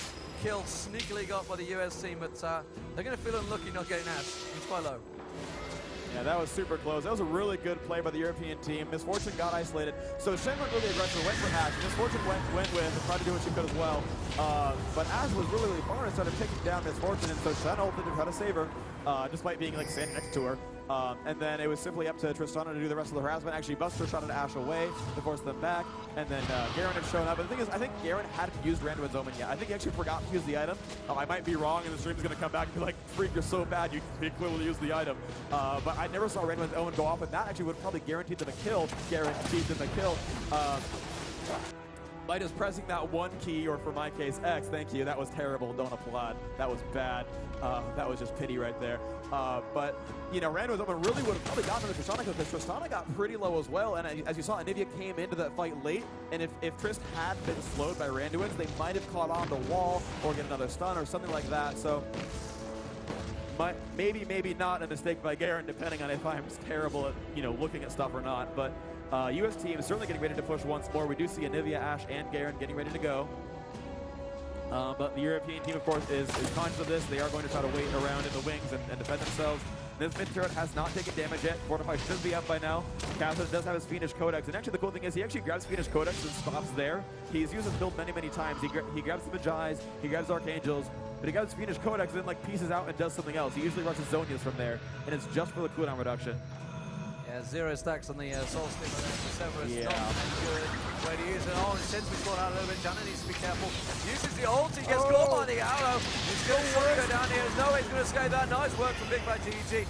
kill sneakily got by the US team, but they're going to feel unlucky not getting Ash. It's quite low. Yeah, that was super close. That was a really good play by the European team. Misfortune got isolated. So Shen went really aggressive, went for Ash. Misfortune went with and tried to do what she could as well. But Ash was really, really far and started picking down Misfortune, and so Shen ulted to try to save her, despite being like standing next to her. And then it was simply up to Tristana to do the rest of the harassment. Actually, Buster shot at Ash away to force them back, and then Garen had shown up. But the thing is, I think Garen hadn't used Randuin's Omen yet. I think he actually forgot to use the item. I might be wrong, and the stream's going to come back and be like, freak, you're so bad, you clearly used the item. But I never saw Randuin's Omen go off, and that actually would have probably guaranteed them a kill. Guaranteed them a kill. By just pressing that one key, or for my case, X, thank you, that was terrible, don't applaud. That was bad. That was just pity right there. But, you know, Randuin's Omen really would have probably gotten to Tristana, because Tristana got pretty low as well, and as you saw, Nyph came into that fight late, and if Trist had been slowed by Randuin's, they might have caught on the wall, or get another stun, or something like that, so maybe not a mistake by Garen, depending on if I'm terrible at, you know, looking at stuff or not, but US team is certainly getting ready to push once more. We do see Nyph, Ash, and Garen getting ready to go. But the European team, of course, is conscious of this. They are going to try to wait around in the wings and defend themselves. This mid turret has not taken damage yet. Fortify should be up by now. Cassidy does have his Fiendish Codex, and actually the cool thing is he actually grabs Fiendish Codex and stops there. He's used this build many, many times. He grabs the Magi's, he grabs Archangels, but he grabs Fiendish Codex and then like pieces out and does something else. He usually rushes Zhonya's from there, and it's just for the cooldown reduction. Yeah, 0 stacks on the Soul Stimmer there for Severus. Yeah. Not good way to use it. Oh, it seems to be caught out a little bit. Janet needs to be careful. Uses the ulti, gets caught by the arrow. He's going to go down here. There's no way he's going to escape that. Nice work from Big Bad GG.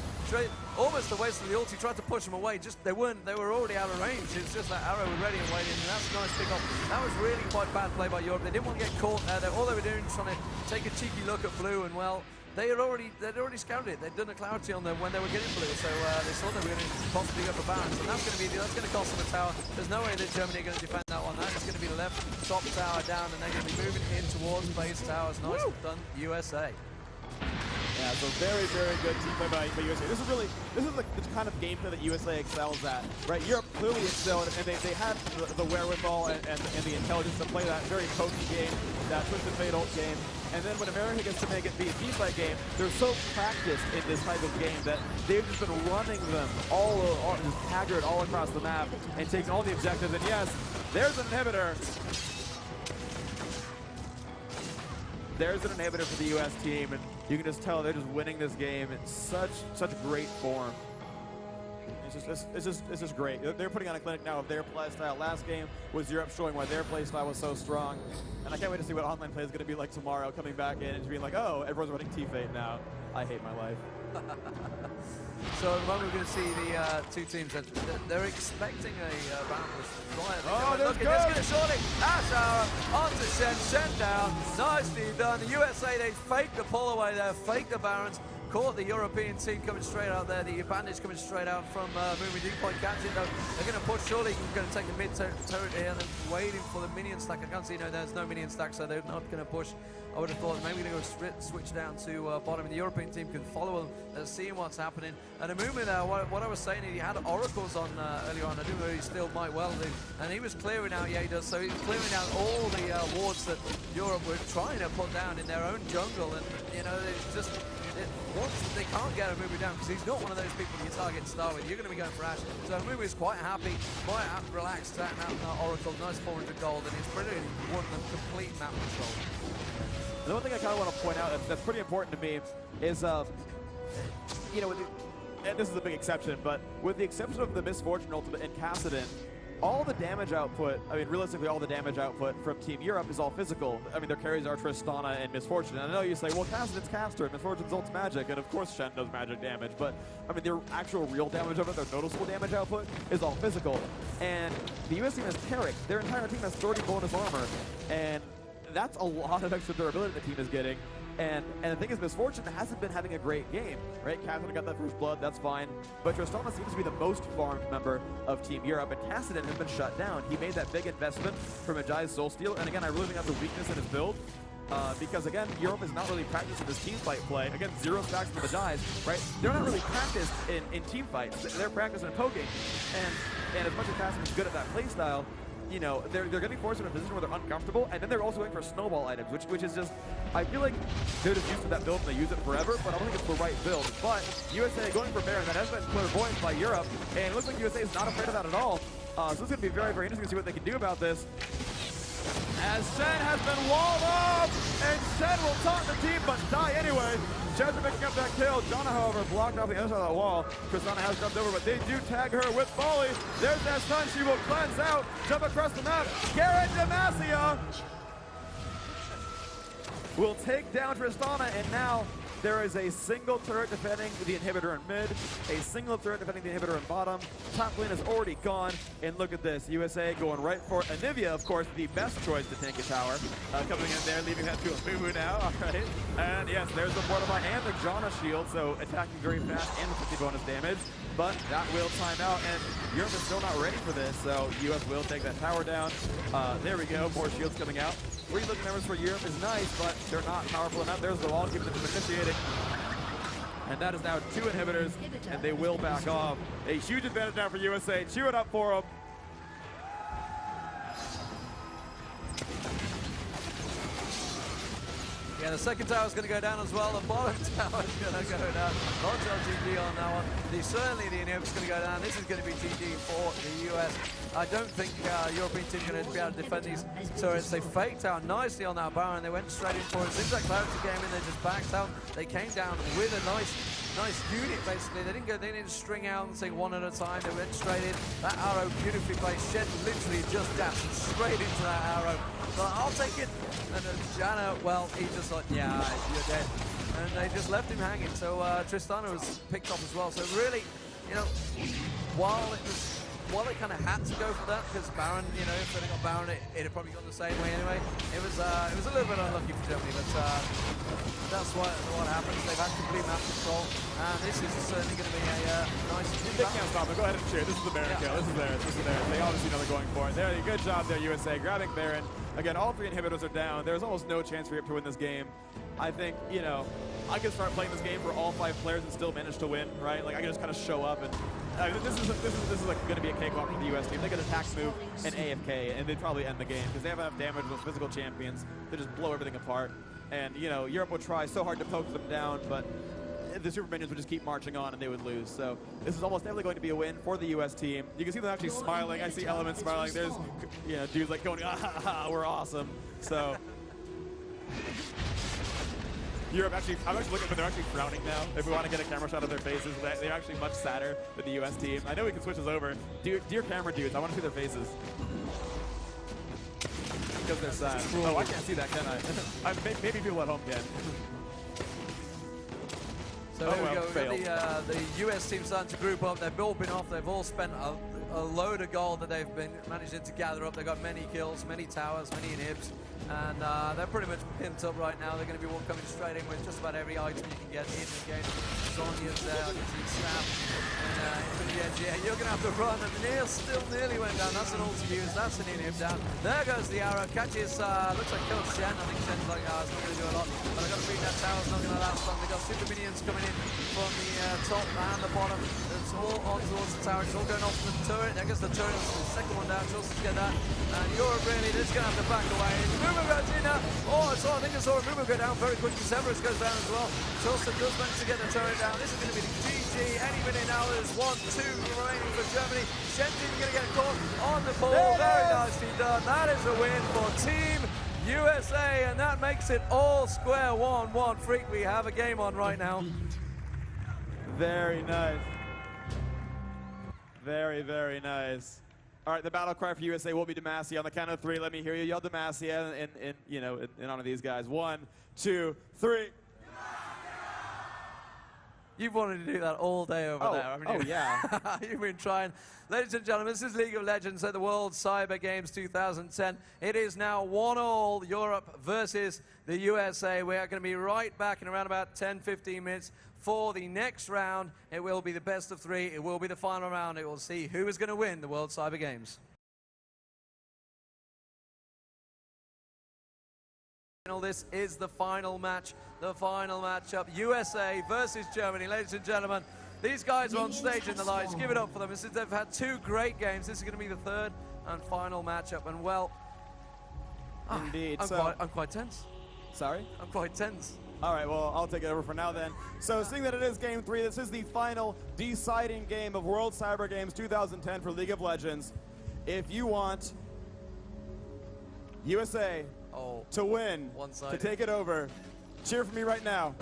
Almost a waste of the ulti. Tried to push him away. Just they were already out of range. It's just that arrow was ready and waiting, and that's a nice pick off. That was really quite bad play by Europe. They didn't want to get caught there. All they were doing was trying to take a cheeky look at blue, and well, they'd already scouted it. They'd done a clarity on them when they were getting blue, so they saw they were going to possibly go for balance, and that's going to cost them a tower. There's no way that Germany are going to defend that one. That is going to be the left top tower down, and they're going to be moving in towards base towers. Nice done, USA. Yeah, so very, very good team play by USA. This is the kind of gameplay that USA excels at, right? Europe clearly excelled, and they had the wherewithal and the intelligence to play that very potent game, that Twisted Fate ult game. And then when America gets to make it be a team-fight game, they're so practiced in this type of game that they've just been running them all just haggard all across the map and taking all the objectives. And yes, there's an inhibitor. There's an inhibitor for the U.S. team, and you can just tell they're just winning this game in such great form. It's just great. They're putting on a clinic now of their play style. Last game was Europe showing why their play style was so strong, and I can't wait to see what online play is going to be like tomorrow. Coming back in and being like, oh, everyone's running T-Fate now. I hate my life. So at the moment we're going to see the two teams. They're expecting a boundless fly. Oh, look at this, surely. Ashara onto Shen down. Nicely done. The USA, they faked the pull away there, faked the Barons. Caught the European team coming straight out there. The bandage coming straight out from moving deep point. Catch it though. They're going to push. Surely going to take the mid turret here and then waiting for the minion stack. I can't see. No, there's no minion stack, so they're not going to push. I would have thought maybe they're going to switch down to bottom. The European team can follow them, seeing what's happening. And a movement there. What I was saying, he had oracles on earlier on. I do know he still might well do. And he was clearing out. Yeah, he does. So he's clearing out all the wards that Europe were trying to put down in their own jungle. And you know, it's just. Once they can't get a movie down because he's not one of those people you target and start with. You're going to be going for Ash. So Mumu is quite happy, quite relaxed, setting out that Oracle. Nice 400 gold, and he's pretty won the complete map control. The one thing I kind of want to point out that's pretty important to me is, you know, and this is a big exception, but with the exception of the Misfortune ultimate and Kassadin, all the damage output, I mean, realistically, all the damage output from Team Europe is all physical. I mean, their carries are Tristana and Misfortune. And I know you say, well, Kassadin's caster, and Misfortune's ult's magic, and of course Shen does magic damage, but, I mean, their actual real damage of it, their noticeable damage output, is all physical. And the US team has Carrick. Their entire team has 30 bonus armor, and that's a lot of extra durability the team is getting. And the thing is, Misfortune hasn't been having a great game, right? Kassadin got that first blood, that's fine. But Tristana seems to be the most farmed member of Team Europe, and Kassadin has been shut down. He made that big investment from Ajai's Soulsteel, and again, I really think that's a weakness in his build. Because again, Europe is not really practicing this team fight play. Again, 0 stacks from the Ajais, right? They're not really practiced in team fights. They're practicing in poking. And as much as Kassadin is good at that play style, you know, they're going to be forced in a position where they're uncomfortable, and then they're also going for snowball items, which is just, I feel like they're just used to that build and they use it forever, but I don't think it's the right build. But USA going for Baron, that has been clairvoyant by Europe, and it looks like USA is not afraid of that at all. So it's going to be very, very interesting to see what they can do about this. As Shen has been walled off, and Shen will taunt the team, but die anyway. Chester picking up that kill. Jana, however, blocked off the other side of that wall. Tristana has jumped over, but they do tag her with volley. There's that stun. She will cleanse out, jump across the map. Garrett Demacia will take down Tristana, and now there is a single turret defending the inhibitor in mid, a single turret defending the inhibitor in bottom. Top lane is already gone, and look at this. USA going right for Anivia, of course, the best choice to tank a tower. Coming in there, leaving that to a Mumu now, all right. And yes, there's the Fortify and the Jana shield, so attacking very fast and the 50 bonus damage. But that will time out, and Europe is still not ready for this, so US will take that tower down. There we go, more shields coming out. 3 looking numbers for Europe is nice, but they're not powerful enough. There's the wall, keeping them from initiating. And that is now 2 inhibitors, and they will back off. A huge advantage now for USA. Cheer it up for them. Yeah, the second tower is going to go down as well. The bottom tower is going to go down. HotshotGG on that one. Certainly the inhibitors going to go down. This is going to be GG for the US. I don't think European team are going to be able to defend these turrets. They faked out nicely on that Baron. They went straight in for it. Seems like Clarity came in, they just backed out. They came down with a nice unit, basically. They didn't string out and say one at a time. They went straight in. That arrow beautifully placed. Shen literally just dashed straight into that arrow. But I'll take it. And Jana, well, he just thought, yeah, you're dead. And they just left him hanging. So Tristana was picked off as well. So really, you know, while they kind of had to go for that, because Baron, you know, if they got Baron, it'd probably gone the same way anyway. It was a little bit unlucky for Germany, but that's what happens. They've had complete map control, and this is certainly going to be a nice. They can't stop it. Go ahead and cheer. This is the Baron kill. This is theirs. This is theirs. They obviously know they're going for it. There, good job there, USA, grabbing Baron. Again, all 3 inhibitors are down. There's almost no chance for Europe to win this game. I think, you know, I could start playing this game for all 5 players and still manage to win, right? Like I can just kind of show up and this is like going to be a cakewalk for the US team. They could attack, move, and AFK, and they'd probably end the game because they have enough damage with physical champions to just blow everything apart. And, you know, Europe would try so hard to poke them down, but the Super Minions would just keep marching on and they would lose. So this is almost definitely going to be a win for the US team. You can see them actually smiling. I see Element smiling. There's, you know, dudes like going, ah, ha, ha, we're awesome. So Europe actually, I'm actually looking, but they're actually frowning now. If we want to get a camera shot of their faces, they're actually much sadder than the US team. I know we can switch this over. Dear camera dudes, I want to see their faces. Because they're sad. Oh, I can't see that, can I? Maybe people at home can. So here we go. We've got the US team starting to group up. They've all been off. They've all spent a load of gold that they've been managing to gather up. They've got many kills, many towers, many inhibs. And they're pretty much pimped up right now. They're going to be coming straight in with just about every item you can get in the game. Sonya's there, I can see Snap. And into the edge, yeah, you're going to have to run. And Neil still nearly went down. That's an ult to use. That's an inhib down. There goes the arrow. Catches, looks like kills Shen. I think Shen's like, it's not going to do a lot. But I've got to beat that tower. It's not going to last long. They've got super minions coming in from the top and the bottom. It's all on towards the tower. It's all going off to the turret. I guess the turret is the second one down. Chelsea to get that. And Europe really is going to have to back away. Movement goes in now. Oh, I think I saw a movement go down very quickly. Severus goes down as well. Chelsea does manage to get the turret down. This is going to be the GG. Any minute now. There's 1-2 remaining for Germany. Shenzin's going to get caught on the ball. Very nicely done. That is a win for Team USA, and that makes it all square 1-1. Freak, we have a game on right now. Very nice. Very, very nice. All right, the battle cry for USA will be Demacia. On the count of 3, let me hear you yell Demacia in honor of these guys. 1, 2, 3. You've wanted to do that all day over there, haven't you? Oh, yeah. You've been trying. Ladies and gentlemen, this is League of Legends at the World Cyber Games 2010. It is now 1-1 Europe versus the USA. We are going to be right back in around about 10-15 minutes for the next round. It will be the best of 3. It will be the final round. It will see who is going to win the World Cyber Games. This is the final match, the final matchup. USA versus Germany. Ladies and gentlemen, these guys are on stage in the lights. Give it up for them. They've had 2 great games. This is going to be the 3rd and final matchup. And well, indeed. I'm quite tense. Sorry? I'm quite tense. All right, well, I'll take it over for now then. So seeing that it is Game 3, this is the final deciding game of World Cyber Games 2010 for League of Legends. If you want USA to win, to take it over, cheer for me right now.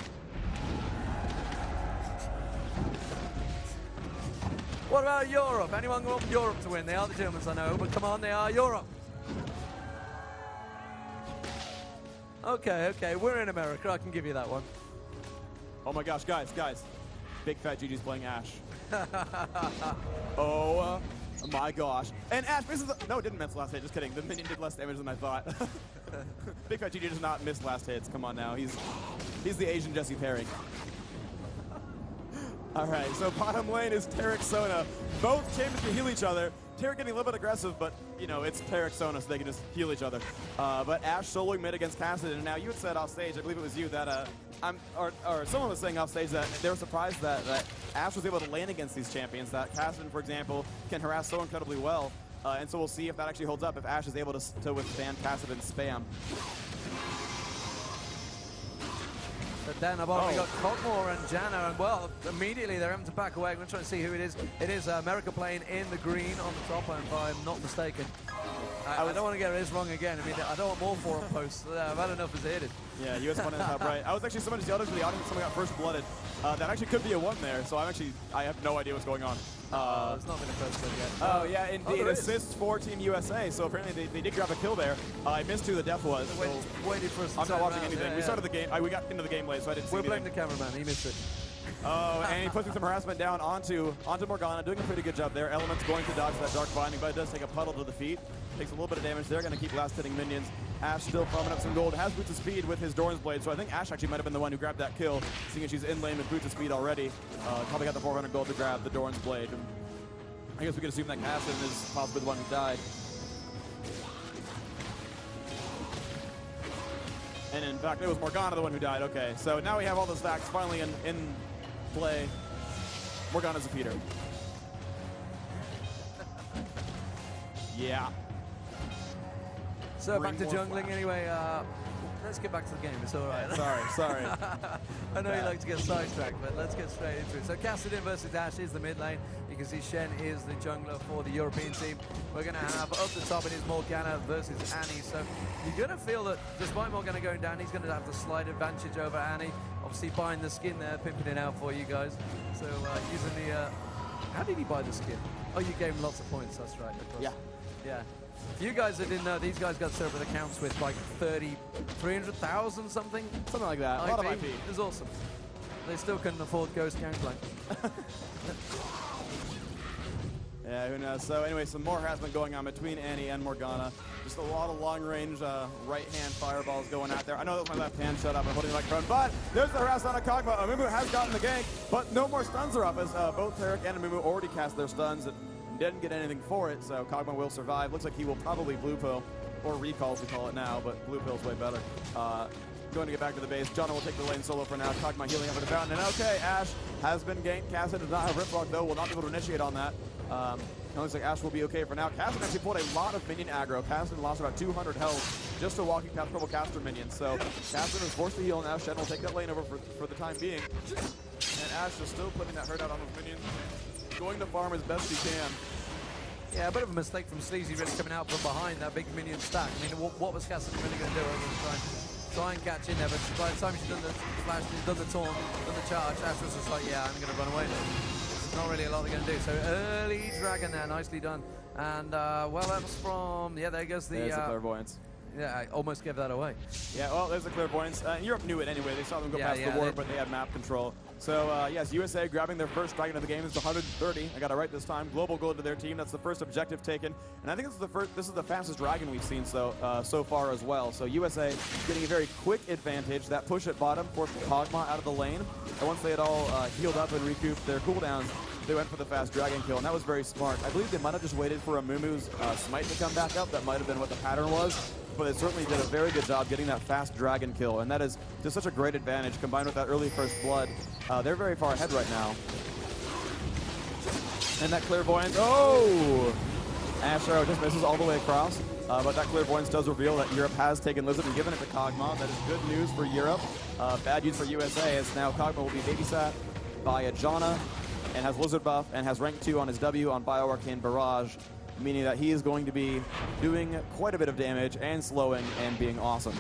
What about Europe? Anyone want Europe to win? They are the Germans, I know, but come on, they are Europe. Okay, we're in America. I can give you that one. Oh my gosh, guys. Big Fat GG's playing Ashe. Oh my gosh. And Ashe misses no, it didn't miss last hit. Just kidding. The minion did less damage than I thought. Big Fat GG does not miss last hits. Come on now. He's the Asian Jesse Perry. All right, so bottom lane is Tarek Sona. Both champions can heal each other. Tarek getting a little bit aggressive, but, you know, it's Tarek Sona, so they can just heal each other. But Ashe soloing mid against Cassidy, and now you had said off stage, I believe it was you, that or someone was saying off stage that they were surprised that Ashe was able to lane against these champions, that Cassidy, for example, can harass so incredibly well. And so we'll see if that actually holds up, if Ashe is able to withstand Cassidy's spam. But then above we got Cogmore and Janna, and well, immediately they're having to back away. I'm going to try and see who it is. It is America playing in the green on the top, if I'm not mistaken. I don't want to get this wrong again. I mean, I don't want more forum posts. I've had enough as it is. Yeah, US one in the top right. I was actually, someone just yelled into the audience, someone got first blooded. That actually could be a 1 there, so I have no idea what's going on. There's not been a first blood yet. Oh, yeah, indeed. Assists for Team USA, so apparently they did grab a kill there. I missed who the death was. Waited for us to I'm not watching around. anything. We started the game. We got into the game late, so I didn't see anything. We're blaming the cameraman. He missed it. Oh, and he puts some harassment down onto Morgana, doing a pretty good job there. Element's going to dodge that Dark Binding, but it does take a puddle to the feet. Takes a little bit of damage. They're going to keep last hitting minions. Ashe still farming up some gold. Has Boots of Speed with his Dorn's Blade, so I think Ashe actually might have been the one who grabbed that kill, seeing as she's in lane with Boots of Speed already. Probably got the 400 gold to grab the Dorn's Blade. And I guess we could assume that Cassidy is possibly the one who died. And in fact, it was Morgana the one who died. Okay, so now we have all those facts finally in play. Morgana's a Peter. Yeah. So back to jungling anyway. let's get back to the game. It's all right. Sorry. I know you like to get sidetracked, but let's get straight into it. So Kassadin versus Ash is the mid lane. You can see Shen is the jungler for the European team. We're going to have up the top it is Morgana versus Annie. So you're going to feel that despite Morgana going down, he's going to have the slight advantage over Annie. Obviously buying the skin there, pimping it out for you guys. So using the... how did he buy the skin? Oh, you gave him lots of points, that's right. Of course. Yeah. For you guys that didn't know, these guys got set up with accounts with like 300,000 something. Something like that. A lot of IP. It was awesome. They still couldn't afford Ghost Gangplank. Yeah, who knows? So anyway, some more harassment going on between Annie and Morgana. Just a lot of long-range right-hand fireballs going out there. I know that was my left hand shut up. I'm holding the microphone, but there's the harassment on Kog'Maw. Amumu has gotten the gank, but no more stuns are up as both Tarek and Amumu already cast their stuns and didn't get anything for it, so Kog'Maw will survive. Looks like he will probably blue pill, or recall as we call it now, but blue pill's way better. Going to get back to the base. Jana will take the lane solo for now. Kog'Maw healing up at the fountain. And okay, Ash has been ganked. Kassadin does not have Riplock though, will not be able to initiate on that. It looks like Ash will be okay for now. Kassadin actually pulled a lot of minion aggro. Kassadin lost about 200 health just to walking past purple caster minions. So Kassadin is forced to heal now. Shen will take that lane over for the time being. And Ash is still putting that hurt out on those minions. Going to farm as best he can. Yeah, a bit of a mistake from Sleazy really coming out from behind that big minion stack. I mean, what was Kassadin really going to do other than try and catch in there? But by the time she's done the flash, she's done the taunt, done the charge, Ash was just like, yeah, I'm going to run away. Not really a lot they're going to do. So early dragon there, nicely done. And well, that's from, yeah, there goes the... There's the clairvoyance. Yeah, I almost gave that away. Yeah, well, there's the clairvoyance. Europe knew it anyway. They saw them go past the water, but they had map control. So, yes, USA grabbing their first dragon of the game. It's 130. I got it right this time. Global gold to their team. That's the first objective taken. And I think this is the fastest dragon we've seen so far as well. So USA getting a very quick advantage. That push at bottom forced Kog'Maw out of the lane. And once they had all healed up and recouped their cooldowns, they went for the fast dragon kill, and that was very smart. I believe they might have just waited for Amumu's smite to come back up. That might have been what the pattern was. But they certainly did a very good job getting that fast dragon kill, and that is just such a great advantage combined with that early first blood. They're very far ahead right now. And that clairvoyance, oh! Ash Arrow just misses all the way across, but that clairvoyance does reveal that Europe has taken Lizard and given it to Kog'Maw. That is good news for Europe. Bad news for USA as now Kog'Maw will be babysat by a Jana and has Lizard buff and has rank 2 on his W on Bioarcane Barrage, meaning that he is going to be doing quite a bit of damage and slowing and being awesome.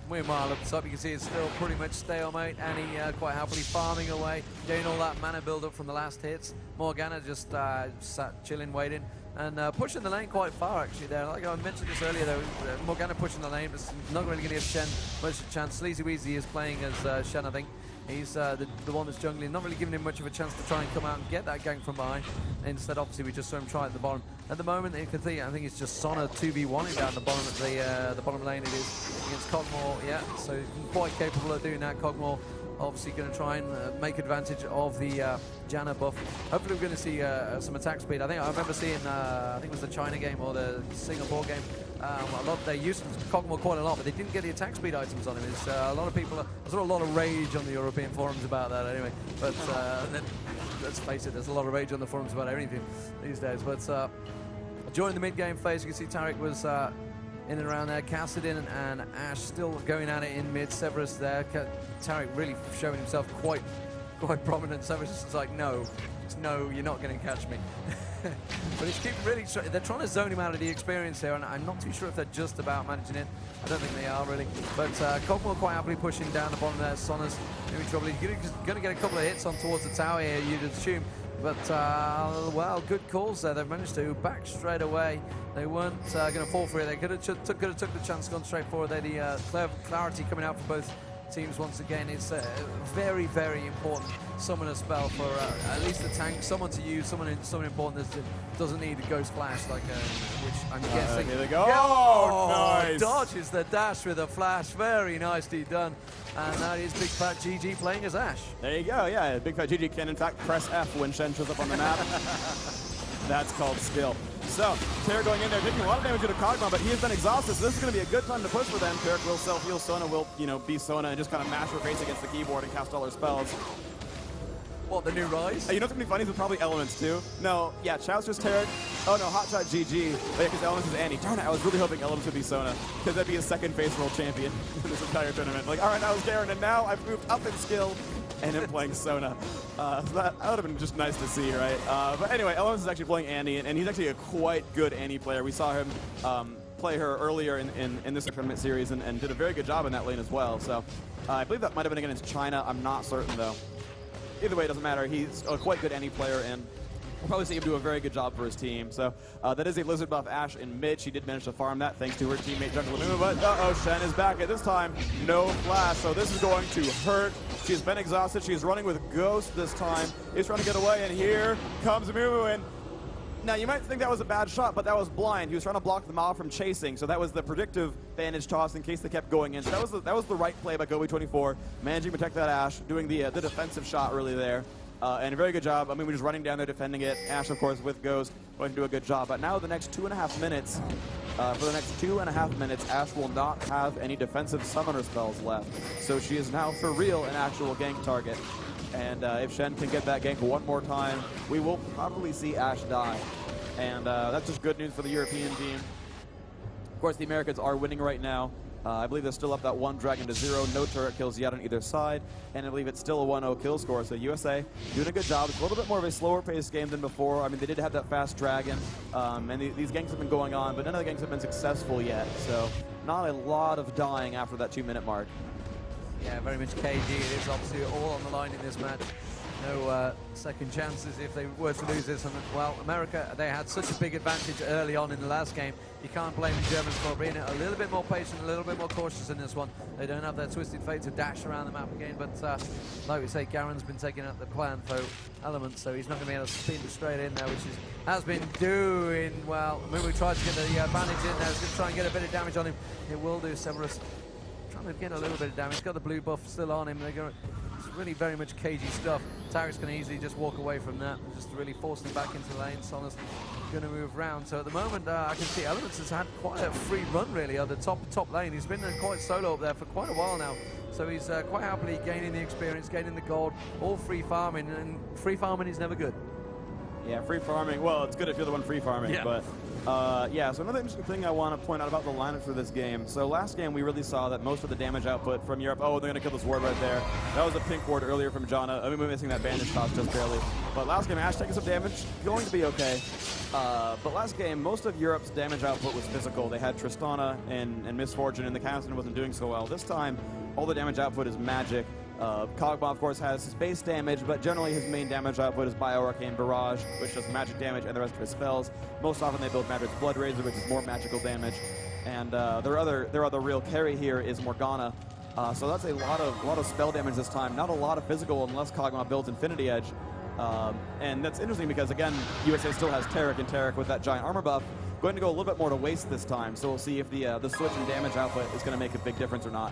Meanwhile, up the top, you can see it's still pretty much stalemate. Annie quite happily farming away, getting all that mana build up from the last hits. Morgana just sat chilling, waiting, and pushing the lane quite far actually there. Like I mentioned this earlier though, Morgana pushing the lane, but not really going to give Shen much of a chance. Sleazy Weezy is playing as Shen, I think. He's the one that's jungling, not really giving him much of a chance to try and come out and get that gank from behind. Instead, obviously, we just saw him try at the bottom. At the moment, you can see, I think it's just Sona 2v1 down the bottom of the bottom lane. It is against Kog'Maw, yeah. So quite capable of doing that. Kog'Maw obviously going to try and make advantage of the Jana buff. Hopefully, we're going to see some attack speed. I remember seeing, I think it was the China game or the Singapore game. They used Kog'Maw quite a lot, but they didn't get the attack speed items on him. It's, a lot of people, there's a lot of rage on the European forums about that anyway. But let's face it, there's a lot of rage on the forums about everything these days. But during the mid-game phase, you can see Tarek was in and around there. Kassadin and Ash still going at it in mid. Severus there. Tarek really showing himself quite prominent. Severus is like, no, you're not going to catch me. But he's they're trying to zone him out of the experience here, and I'm not too sure if they're just about managing it. I don't think they are really. But Kog'Maw quite happily pushing down the bottom there. Sona's in trouble. He's going to get a couple of hits on towards the tower here, you'd assume. But, well, good calls there. They've managed to back straight away. They weren't going to fall for it. They could have took the chance, gone straight forward. They had the clarity coming out for both teams once again. It's a very, very important summoner spell for at least the tank, someone to use, someone important that doesn't need a ghost flash, like which I'm guessing. Here they go. Oh, nice. Dodges the dash with a flash. Very nicely done. And that is Big Fat GG playing as Ash. There you go. Yeah, Big Fat GG can in fact press F when Shen shows up on the map. That's called skill. So, Tarek going in there, taking a lot of damage to Kog'Maw, but he has been exhausted, so this is going to be a good time to push for them. Tarek will self-heal, Sona will, be Sona and just kind of mash her face against the keyboard and cast all her spells. What, the new Rise? You know what's going to be funny? It's probably Elements, too. No, yeah, Chow's just Tarek. Oh, no, HotshotGG. But yeah, because Elements is Annie. Darn it, I was really hoping Elements would be Sona, because that'd be a second face world champion in this entire tournament. Like, all right, now it's Garen, and now I've moved up in skill, and I'm playing Sona. So that would have been just nice to see, right? But anyway, Elements is actually playing Annie, and he's actually a quite good Annie player. We saw him play her earlier in this tournament series, and did a very good job in that lane as well. So I believe that might have been against China. I'm not certain, though. Either way, it doesn't matter. He's a quite good Annie player, and we'll probably see him do a very good job for his team. So that is a Lizard buff Ashe in mid. She did manage to farm that thanks to her teammate Jungle Amumu, but uh-oh, Shen is back at this time. No flash, so this is going to hurt. She's been exhausted. She's running with Ghost this time. He's trying to get away, and here comes Amumu, and now, you might think that was a bad shot, but that was blind. He was trying to block the Mao from chasing, so that was the predictive bandage toss in case they kept going in. So that was the right play by Gobi24, managing to protect that Ashe, doing the defensive shot really there. And a very good job. I mean, we're just running down there defending it. Ashe, of course, with Ghost, going to do a good job. But now the next 2.5 minutes, for the next 2.5 minutes, Ashe will not have any defensive summoner spells left. So she is now, for real, an actual gank target. And if Shen can get that gank one more time, we will probably see Ashe die. And that's just good news for the European team. Of course, the Americans are winning right now. I believe they're still up that 1 dragon to 0. No turret kills yet on either side. And I believe it's still a 1-0 kill score. So USA doing a good job. It's a little bit more of a slower paced game than before. I mean, they did have that fast dragon. And these ganks have been going on, but none of the ganks have been successful yet. So not a lot of dying after that 2-minute mark. Yeah, very much KG. It is obviously all on the line in this match. No second chances if they were to lose this. And well, America, they had such a big advantage early on in the last game. You can't blame the Germans for being a little bit more patient, a little bit more cautious in this one. They don't have their Twisted Fate to dash around the map again, but like we say, Garen's been taking out the plan for Elements, so he's not going to be able to spin straight in there, which has been doing well. Mumu tried to get the advantage in there. He's going to try and get a bit of damage on him. It will do. Severus trying to get a little bit of damage. He's got the blue buff still on him. They're going to, it's really very much cagey stuff. Tarek's can easily just walk away from that and just really force him back into the lane. Sona's going to move around. So at the moment, I can see Elements has had quite a free run really at the top lane. He's been quite solo up there for quite a while now. So he's quite happily gaining the experience, gaining the gold, all free farming, and free farming is never good. Yeah, free farming. Well, it's good if you're the one free farming, yeah. But yeah, so another interesting thing I want to point out about the lineup for this game. So last game we really saw that most of the damage output from Europe, oh, they're going to kill this ward right there. That was a pink ward earlier from Jana. I mean, we're missing that bandage toss just barely. But last game, Ashe taking some damage, going to be okay. But last game, most of Europe's damage output was physical. They had Tristana and Misfortune, and the Captain wasn't doing so well. This time, all the damage output is magic. Kog'Maw, of course, has his base damage, but generally his main damage output is Bio-Arcane Barrage, which does magic damage, and the rest of his spells. Most often they build Maverick's Blood Razor, which is more magical damage. And their other real carry here is Morgana. So that's a lot of spell damage this time. Not a lot of physical unless Kog'Maw builds Infinity Edge. And that's interesting because, again, USA still has Tarek, and Tarek with that giant armor buff going to go a little bit more to waste this time. So we'll see if the switch in damage output is going to make a big difference or not.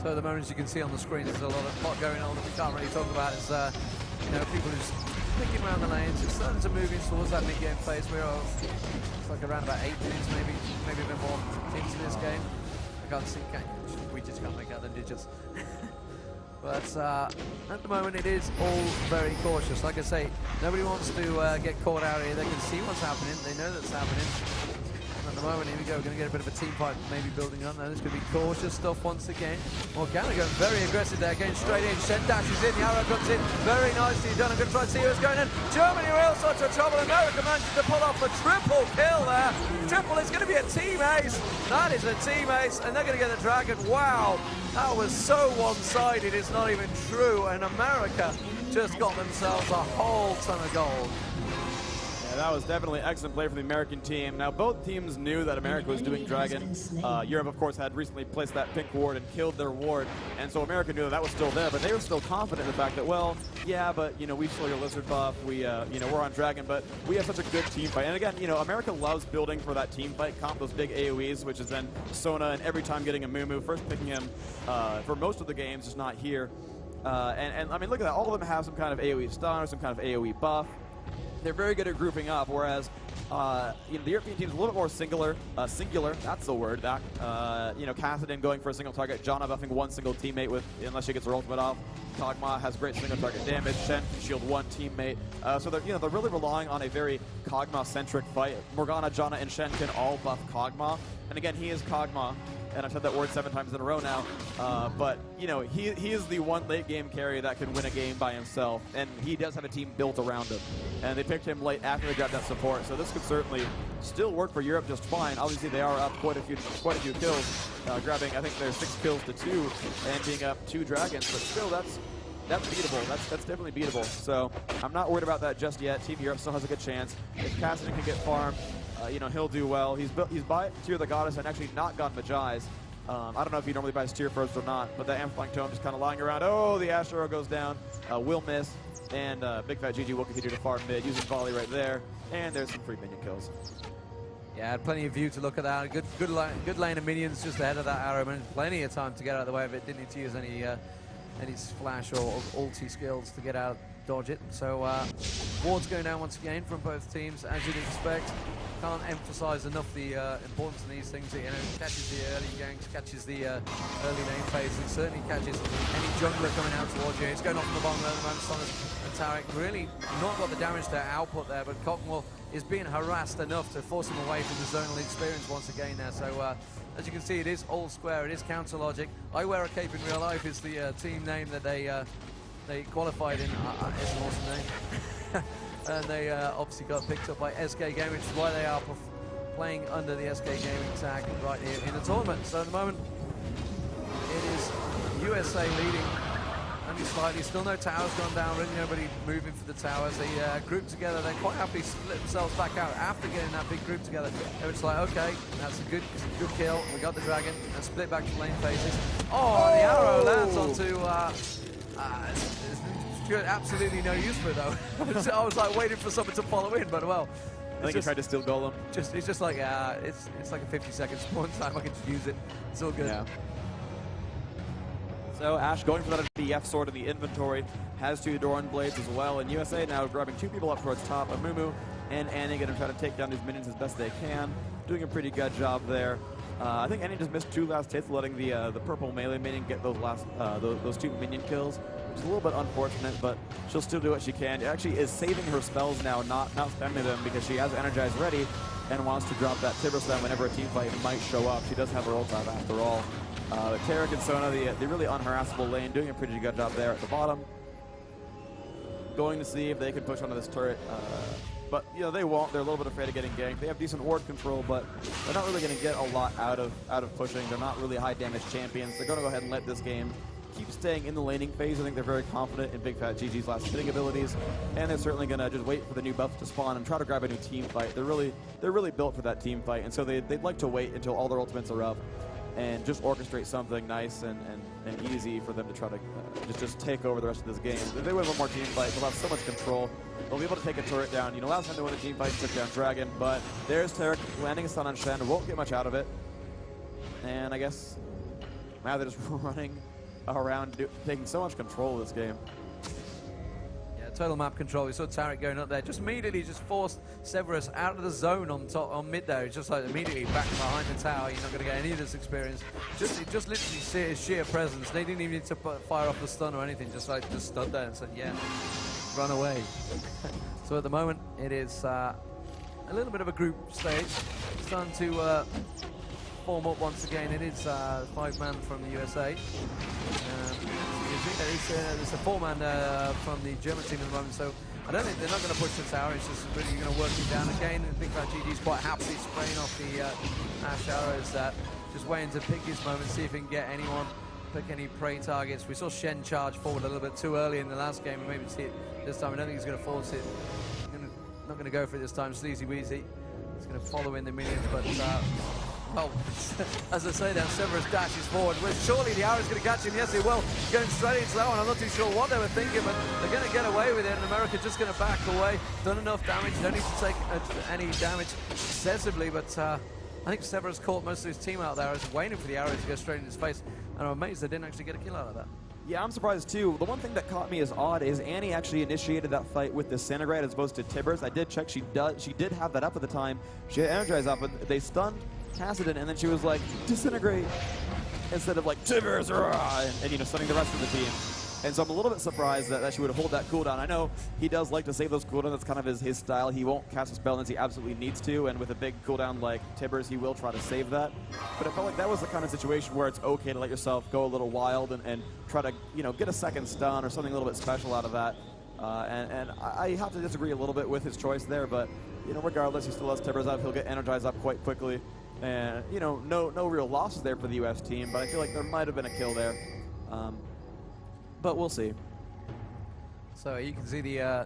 So at the moment, as you can see on the screen, there's a lot going on that we can't really talk about. Is you know, people just picking around the lanes. It's starting to move in towards that mid-game phase. We're it's like around about 8 minutes, maybe a bit more into this game. I can't see. We just can't make out the digits. But at the moment, it is all very cautious. Like I say, nobody wants to get caught out here. They can see what's happening. They know that's happening. At the moment, here we go. We're going to get a bit of a team fight maybe building up now. This could be cautious stuff once again. Morgana going very aggressive there, going straight in. Shen dashes in, the arrow comes in very nicely done. I'm going to try to see who's going in. Germany are all sorts of trouble. America manages to pull off a triple kill there. Triple is going to be a team ace. That is a team ace, and they're going to get the dragon. Wow, that was so one-sided. It's not even true. And America just got themselves a whole ton of gold. That was definitely excellent play from the American team. Now, both teams knew that America was doing Dragon. Europe, of course, had recently placed that pink ward and killed their ward, and so America knew that that was still there, but they were still confident in the fact that, well, yeah, but, you know, we stole your Lizard buff, we, you know, we're on Dragon, but we have such a good team fight. And again, you know, America loves building for that team fight comp, those big AoEs, which is then Sona, and every time getting a Mumu, first picking him for most of the games, just not here. And I mean, look at that, all of them have some kind of AoE stun or some kind of AoE buff. They're very good at grouping up, whereas You know, the European team's a little bit more singular, that's the word, you know, Kassadin going for a single target, Janna buffing one single teammate with, unless she gets her ultimate off. Kog'Maw has great single target damage, Shen can shield one teammate. So they're, you know, they're really relying on a very Kog'Maw-centric fight. Morgana, Janna, and Shen can all buff Kog'Maw. And again, he is Kog'Maw, and I've said that word 7 times in a row now. But, you know, he is the one late-game carry that can win a game by himself, and he does have a team built around him. And they picked him late after they grabbed that support, so this could certainly still work for Europe just fine. Obviously, they are up quite a few kills, grabbing, I think they're 6 kills to 2, and being up 2 dragons, but still, that's beatable. That's definitely beatable. So I'm not worried about that just yet. Team Europe still has a good chance. If Kassadin can get farmed, you know, he'll do well. He's by Tear the Goddess and actually not gone Magi's. I don't know if he normally buys Tear first or not, but that Amplifying Tome just kind of lying around. Oh, the Ash Arrow goes down. Will miss, and Big Fat GG will continue to farm mid using volley right there. And there's some free minion kills. Yeah, had plenty of view to look at that. Good lane of minions just ahead of that arrow, and plenty of time to get out of the way of it. Didn't need to use any flash or ulti skills to get out, dodge it. So wards going down once again from both teams, as you'd expect. Can't emphasize enough the importance of these things. You know, catches the early ganks, catches the early lane phase, and certainly catches any jungler coming out towards you. It's going off from the bottom at the moment. Sonas and Tarek really not got the damage to output there, but Cockmore is being harassed enough to force him away from the zonal experience once again there. So as you can see, it is all square, it is counter logic. I Wear a Cape in Real Life is the team name that they qualified in. It's an awesome name. And they obviously got picked up by SK Gaming, which is why they are playing under the SK Gaming tag right here in the tournament. So at the moment, it is USA leading only slightly. Still no towers gone down, really nobody moving for the towers. They group together, they're quite happy to split themselves back out after getting that big group together. They were just like, okay, that's a good kill. We got the dragon, and split back to lane phases. Oh, the arrow lands onto... absolutely no use for it though. I was like waiting for someone to follow in, but well. I think he tried to steal Golem. It's just like, it's like a 50-second spawn time. I can just use it. It's all good. Yeah. So Ash going for that BF sword in the inventory, has 2 Doran blades as well, and USA now grabbing 2 people up towards top. Amumu and Annie going to try to take down these minions as best they can, doing a pretty good job there. I think Annie just missed 2 last hits, letting the purple melee minion get those last those 2 minion kills, which is a little bit unfortunate, but she'll still do what she can. It actually is saving her spells now, not spamming them, because she has Energize ready and wants to drop that Tibber Slam whenever a team fight might show up. She does have her ult up after all. Tarek and Sona, the really unharassable lane, doing a pretty good job there at the bottom. Going to see if they can push onto this turret. But, you know, they won't. They're a little bit afraid of getting ganked. They have decent ward control, but they're not really going to get a lot out of pushing. They're not really high damage champions. They're going to go ahead and let this game keep staying in the laning phase. I think they're very confident in Big Fat GG's last hitting abilities, and they're certainly going to just wait for the new buff to spawn and try to grab a new team fight. They're really built for that team fight, and so they'd like to wait until all their ultimates are up and just orchestrate something nice and easy for them to try to just take over the rest of this game. If they win one more team fight, they'll have so much control. They'll be able to take a turret down. You know, last time they won a team fight, took down Dragon, but there's Tarek landing a stun on Shen. Won't get much out of it. And I guess now they're just running around, taking so much control of this game. Yeah, total map control. We saw Tarek going up there. Just immediately just forced Severus out of the zone on mid there. It's just like immediately back behind the tower. You're not going to get any of this experience. Just literally sheer presence. They didn't even need to fire off the stun or anything. Just stood there and said, yeah, run away. So at the moment, it is a little bit of a group stage. It's starting to form up once again. It is 5-man from the USA. There's a 4-man from the German team at the moment, so I don't think they're not going to push the tower. It's just really going to work it down again. And I think GG's quite happily spraying off the Ash arrows, just waiting to pick his moment, see if he can get anyone, pick any prey targets. We saw Shen charge forward a little bit too early in the last game, and maybe see it this time. I don't think he's going to force it. Not going to go for it this time. Sleazy Weezy. He's going to follow in the minions, but well, as I say, then Severus dashes forward. Well, surely the arrow's going to catch him. Yes, it will. Going straight into that one. I'm not too sure what they were thinking, but they're going to get away with it. And America just going to back away. Done enough damage. Don't need to take any damage excessively, but I think Severus caught most of his team out there. I was waiting for the arrow to go straight in his face, and I'm amazed they didn't actually get a kill out of that. Yeah, I'm surprised too. The one thing that caught me as odd is Annie actually initiated that fight with Disintegrate as opposed to Tibbers. I did check, she did have that up at the time. She had Energize up, and they stunned Kassadin, and then she was like, Disintegrate, instead of like, Tibbers, and you know, stunning the rest of the team. And so I'm a little bit surprised that she would hold that cooldown. I know he does like to save those cooldowns. That's kind of his style. He won't cast a spell unless he absolutely needs to, and with a big cooldown like Tibbers, he will try to save that. But I felt like that was the kind of situation where it's okay to let yourself go a little wild and try to, you know, get a second stun or something a little bit special out of that. And I have to disagree a little bit with his choice there, but, you know, regardless, he still has Tibbers up. He'll get energized up quite quickly. And, you know, no real losses there for the US team, but I feel like there might have been a kill there. But we'll see. So you can see the...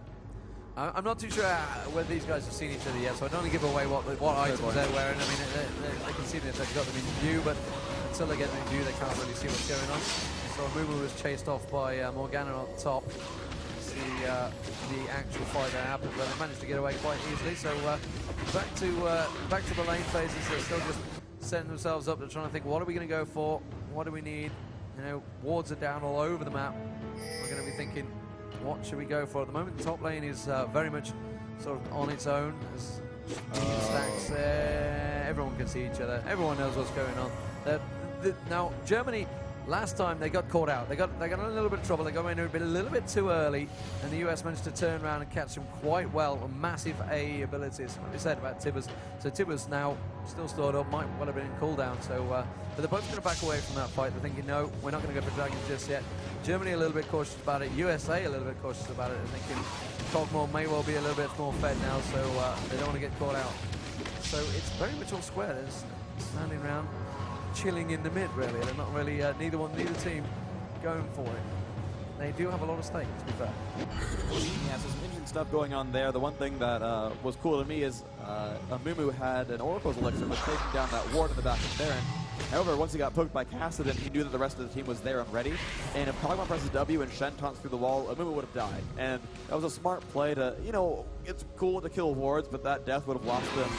I'm not too sure whether these guys have seen each other yet, so I don't want to give away what items they're wearing. I mean, they can see them if they've got them in view, but until they get them in view, they can't really see what's going on. So Mumu was chased off by Morgana on top. See the actual fight that happened, but they managed to get away quite easily. So back to the lane phases. They're still just setting themselves up. They're trying to think, what are we going to go for? What do we need? You know, wards are down all over the map. We're going to be thinking, what should we go for? At the moment, the top lane is very much sort of on its own. There's stacks there. Everyone can see each other. Everyone knows what's going on. Now, Germany, last time they got caught out. They got in a little bit of trouble. They got in a little bit too early, and the US managed to turn around and catch them quite well with massive AE abilities. What we said about Tibbers. So Tibbers now still stored up, might well have been in cooldown. So, but they're both going to back away from that fight. They're thinking, no, we're not going to go for Dragons just yet. Germany a little bit cautious about it. USA a little bit cautious about it. They're thinking Cogmore may well be a little bit more fed now, so they don't want to get caught out. So it's very much all square. They're standing around, chilling in the mid, really. They're not really, neither team going for it. They do have a lot of stake, to be fair. Yeah, so some interesting stuff going on there. The one thing that was cool to me is Mumu had an Oracle's Elixir, was taking down that ward in the back of Baron. However, once he got poked by Kassadin, he knew that the rest of the team was there and ready. And if Kog'Maw presses W and Shen taunts through the wall, Mumu would have died. And that was a smart play to, you know, it's cool to kill wards, but that death would have lost them,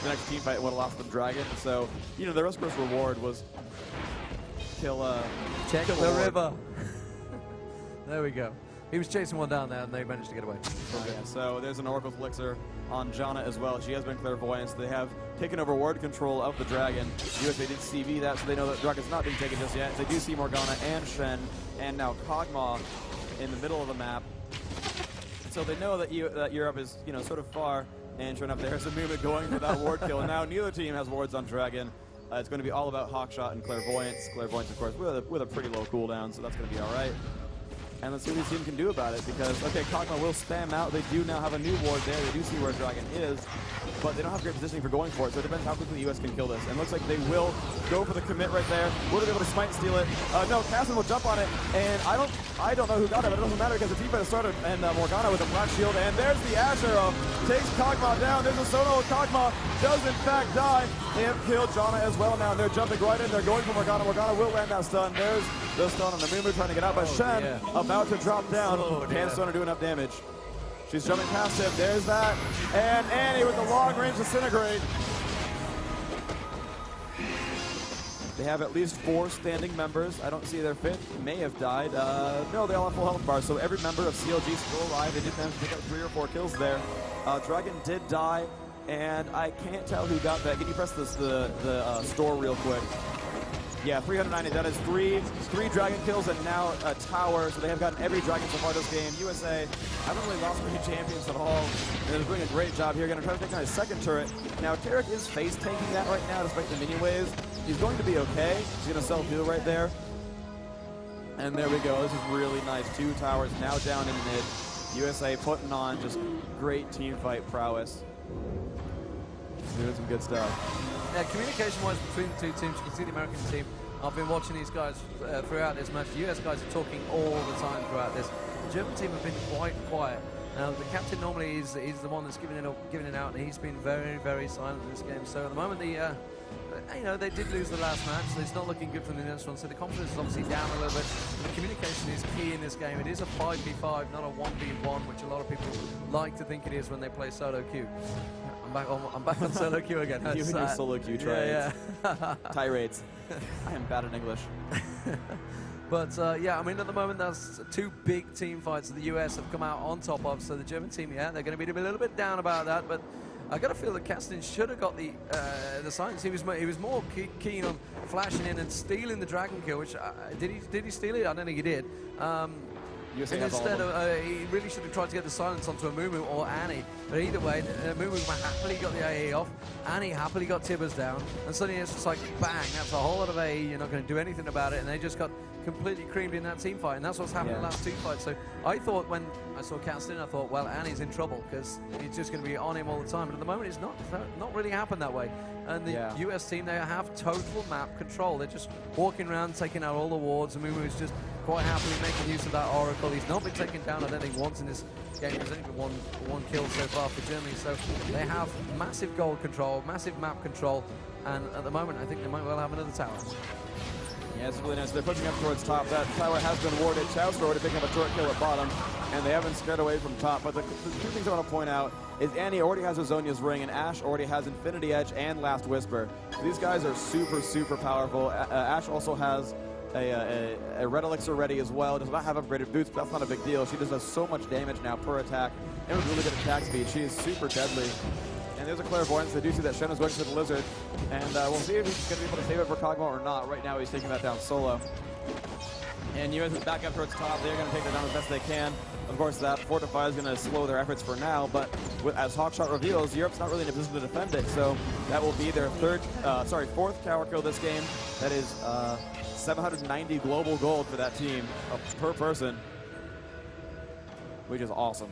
the next team fight would have lost them Dragon. So, you know, the rest of his reward was check the river. There we go. He was chasing one down there, and they managed to get away. Yeah, so there's an Oracle's Elixir on Janna as well. She has been clairvoyant, so they have taken over ward control of the Dragon. USA did CV that, so they know that Dragon's not being taken just yet. They do see Morgana and Shen, and now Kog'Maw in the middle of the map. So they know that Europe is, you know, sort of far, and sure enough, there's a movement going for that ward kill. And now neither team has wards on Dragon. It's going to be all about Hawkshot and Clairvoyance. Clairvoyance, of course, with a pretty low cooldown, so that's going to be all right. And let's see what this team can do about it, because, okay, Kog'Maw will spam out. They do now have a new ward there. They do see where Dragon is, but they don't have great positioning for going for it, so it depends how quickly the US can kill this. And it looks like they will go for the commit right there. Will they be able to smite and steal it? No, Kassadin will jump on it, and I don't know who got it, but it doesn't matter because the team fight started, and Morgana with a black shield, and there's the Asher takes Kog'Maw down. There's a solo. Kog'Maw does in fact die. They have killed Janna as well now, and they're jumping right in. They're going for Morgana. Morgana will land that stun. There's the stun on the Mumu trying to get out, but Shen about to drop down. Can't stun or do enough damage. She's jumping past him. There's that. And Annie with the long-range disintegrate. They have at least 4 standing members. I don't see their 5th. May have died. No, they all have full health bars, so every member of CLG is still alive. They did manage to pick up 3 or 4 kills there. Dragon did die, and I can't tell who got that. Can you press the store real quick? Yeah, 390. That is three Dragon kills and now a tower. So they have gotten every Dragon so far this game. USA haven't really lost many champions at all. And they're doing a great job here. Going to try to take on his 2nd turret. Now, Tarek is face tanking that right now despite the minion waves. He's going to be okay. He's going to self-heal right there. And there we go. This is really nice. 2 towers now down in mid. USA putting on just great team fight prowess. Doing some good stuff. Yeah, communication-wise between the 2 teams, you can see the American team. I've been watching these guys throughout this match. The US guys are talking all the time throughout this. The German team have been quite quiet. Now, the captain normally is the one that's giving it out, and he's been very, very silent in this game. So at the moment, you know, they did lose the last match, so it's not looking good for the next one. So the confidence is obviously down a little bit. The communication is key in this game. It is a 5v5, not a 1v1, which a lot of people like to think it is when they play solo queue. I'm back on solo queue again. You and your solo queue tirades. Yeah. Tirades. I am bad in English. But yeah, I mean, at the moment, there's 2 big team fights that the US have come out on top of. So the German team, yeah, they're going to be a little bit down about that. But I got to feel that Castin should have got the science. He was more keen on flashing in and stealing the dragon kill. Which did he steal it? I don't think he did. And instead, he really should have tried to get the silence onto a Mumu or Annie. But either way, Mumu happily got the AE off. Annie happily got Tibbers down. And suddenly it's just like, bang, that's a whole lot of AE. You're not going to do anything about it. And they just got completely creamed in that team fight. And that's what's happened in the last 2 fights. So I thought when I saw Castin, I thought, well, Annie's in trouble because he's just going to be on him all the time. But at the moment, it's not really happened that way. And the US team, they have total map control. They're just walking around, taking out all the wards. And Mumu is just quite happily making use of that Oracle. He's not been taken down, I don't think, once in this game. There's only been one kill so far for Germany. So they have massive goal control, massive map control, and at the moment, I think they might well have another tower. Yeah, it's really nice. They're pushing up towards top. That tower has been warded. Chow's already picking up a turret kill at bottom, and they haven't scared away from top. But the 2 things I want to point out is Annie already has Azonia's Ring, and Ashe already has Infinity Edge and Last Whisper. So these guys are super, super powerful. Ashe also has a Red Elixir ready as well. Does not have upgraded boots, but that's not a big deal. She just does so much damage now per attack, and with really good attack speed. She is super deadly. And there's a Clairvoyance. They do see that Shen is going to the Lizard, and we'll see if he's going to be able to save it for Kog'Maw or not. Right now, he's taking that down solo. And US is back up towards top. They're going to take that down as best they can. Of course, that Fortify is going to slow their efforts for now, but as Hawkshot reveals, Europe's not really in a position to defend it, so that will be their 4th tower kill this game. That is 790 global gold for that team per person, which is awesome.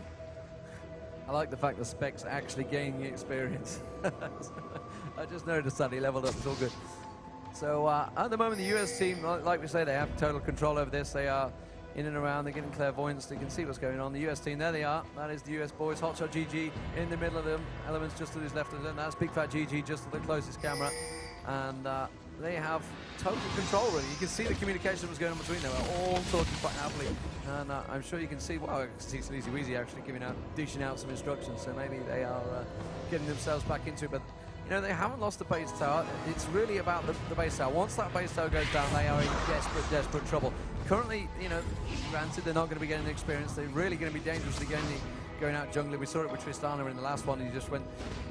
I like the fact that Spec's actually gaining experience. I just noticed that he leveled up. It's all good. So at the moment, the US team, like we say, they have total control over this. They are in and around. They're getting Clairvoyance. They can see what's going on. The US team, there they are. That is the US boys. HotshotGG in the middle of them. Elements just to his left of them. That's Big Fat GG just to the closest camera. And they have total control, really. You can see the communication that was going on between them. They're all talking quite happily. And I'm sure you can see, wow, I can see Sleazy Weezy actually dishing out some instructions. So maybe they are getting themselves back into it. But, you know, they haven't lost the base tower. It's really about the base tower. Once that base tower goes down, they are in desperate, desperate trouble. Currently, you know, granted, they're not going to be getting the experience. They're really going to be dangerously going out jungling. We saw it with Tristana in the last one. He just went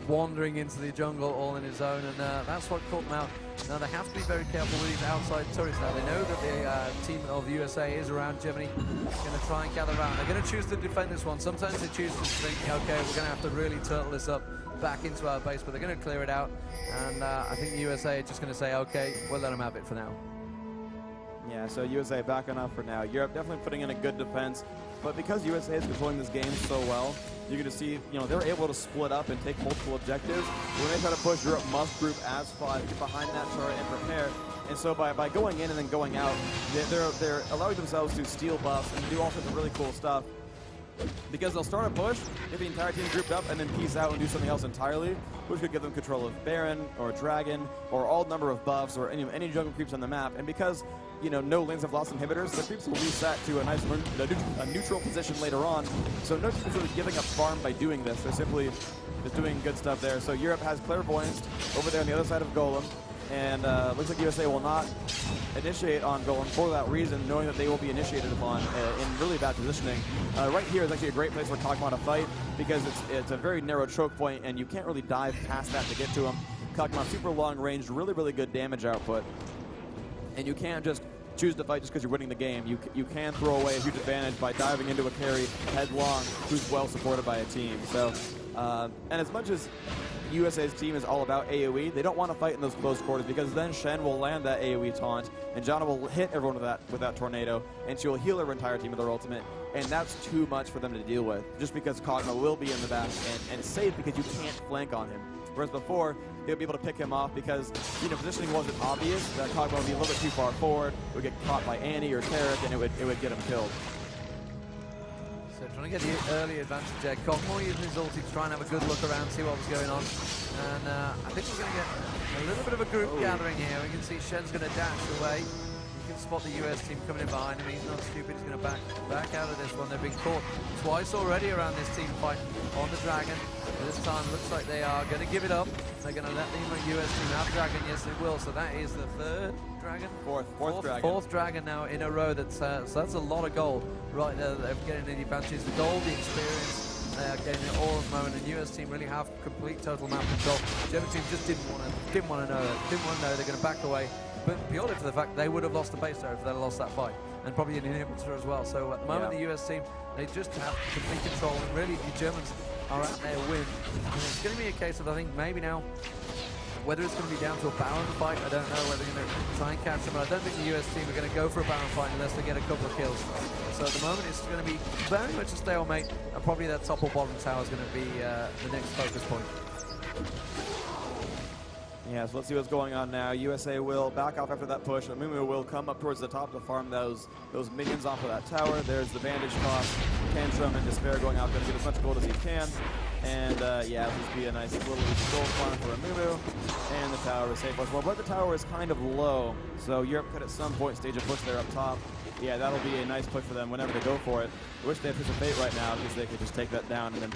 wandering into the jungle all in his own, and that's what caught them out. Now, they have to be very careful with these outside turrets now. They know that the team of the USA is around Germany. They're going to try and gather around. They're going to choose to defend this one. Sometimes they choose to think, okay, we're going to have to really turtle this up back into our base, but they're going to clear it out. And I think the USA are just going to say, okay, we'll let them have it for now. Yeah, so USA back enough for now. Europe definitely putting in a good defense, but because USA is controlling this game so well, you're going to see, you know, they're able to split up and take multiple objectives. When they try to push, Europe must group as far, get behind that turret and prepare. And so by going in and then going out, they're allowing themselves to steal buffs and do all sorts of really cool stuff. Because they'll start a push, get the entire team grouped up, and then peace out and do something else entirely, which could give them control of Baron or Dragon or all number of buffs or any jungle creeps on the map. And because, you know, no lanes have lost inhibitors, the creeps will reset to a nice a neutral position later on. So no team is really giving up farm by doing this. They're simply just doing good stuff there. So Europe has Clairvoyance over there on the other side of Golem. And looks like USA will not initiate on Golem for that reason, knowing that they will be initiated upon in really bad positioning. Right here is actually a great place for Kog'Maw to fight because it's a very narrow choke point and you can't really dive past that to get to him. Kog'Maw super long range, really good damage output. And you can't just choose to fight just because you're winning the game. You can throw away a huge advantage by diving into a carry headlong who's well supported by a team. So, and as much as USA's team is all about AoE, they don't want to fight in those close quarters because then Shen will land that AoE taunt and Janna will hit everyone with that tornado and she will heal her entire team with her ultimate, and that's too much for them to deal with just because Kog'Maw will be in the back and it's safe because you can't flank on him. Whereas before, they'll be able to pick him off because, you know, positioning wasn't obvious. That Kog'Maw would be a little bit too far forward, it would get caught by Annie or Tarek, and it would get him killed. So trying to get the early advantage there. Kog'Maw using his ulti to try and have a good look around, see what was going on. And I think we're going to get a little bit of a group gathering here. We can see Shen's going to dash away. You can spot the US team coming in behind him. He's not stupid. He's going to back out of this one. They've been caught twice already around this team fight on the Dragon. This time looks like they are going to give it up. They're going to let the US team have Dragon. Yes, they will. So that is the third Dragon? Fourth Dragon. Fourth Dragon now in a row. So that's a lot of gold right there. They're getting the advantages, the gold, the experience. They are getting it all at the moment. And the US team really have complete total map control. German team just didn't want to know. They're going to back away. But purely for the fact they would have lost the base there if they'd lost that fight. And probably an inhibitor as well. So at the moment, the US team, they just have complete control. And really, the Germans are at their win. And it's going to be a case of, I think, maybe now, whether it's going to be down to a Baron fight, I don't know. Whether they're going to try and catch them. But I don't think the US team are going to go for a Baron fight unless they get a couple of kills. So at the moment, it's going to be very much a stalemate. And probably that top or bottom tower is going to be the next focus point. Yeah, so let's see what's going on now. USA will back off after that push. Amumu will come up towards the top to farm those minions off of that tower. There's the bandage cost. Tantrum and Despair going out, going to get as much gold as he can. And yeah, this will be a nice little gold farm for Amumu. And the tower is safe once more. But the tower is kind of low, so Europe could at some point stage a push there up top. Yeah, that'll be a nice push for them whenever they go for it. I wish they had Fist of Fate right now because they could just take that down and then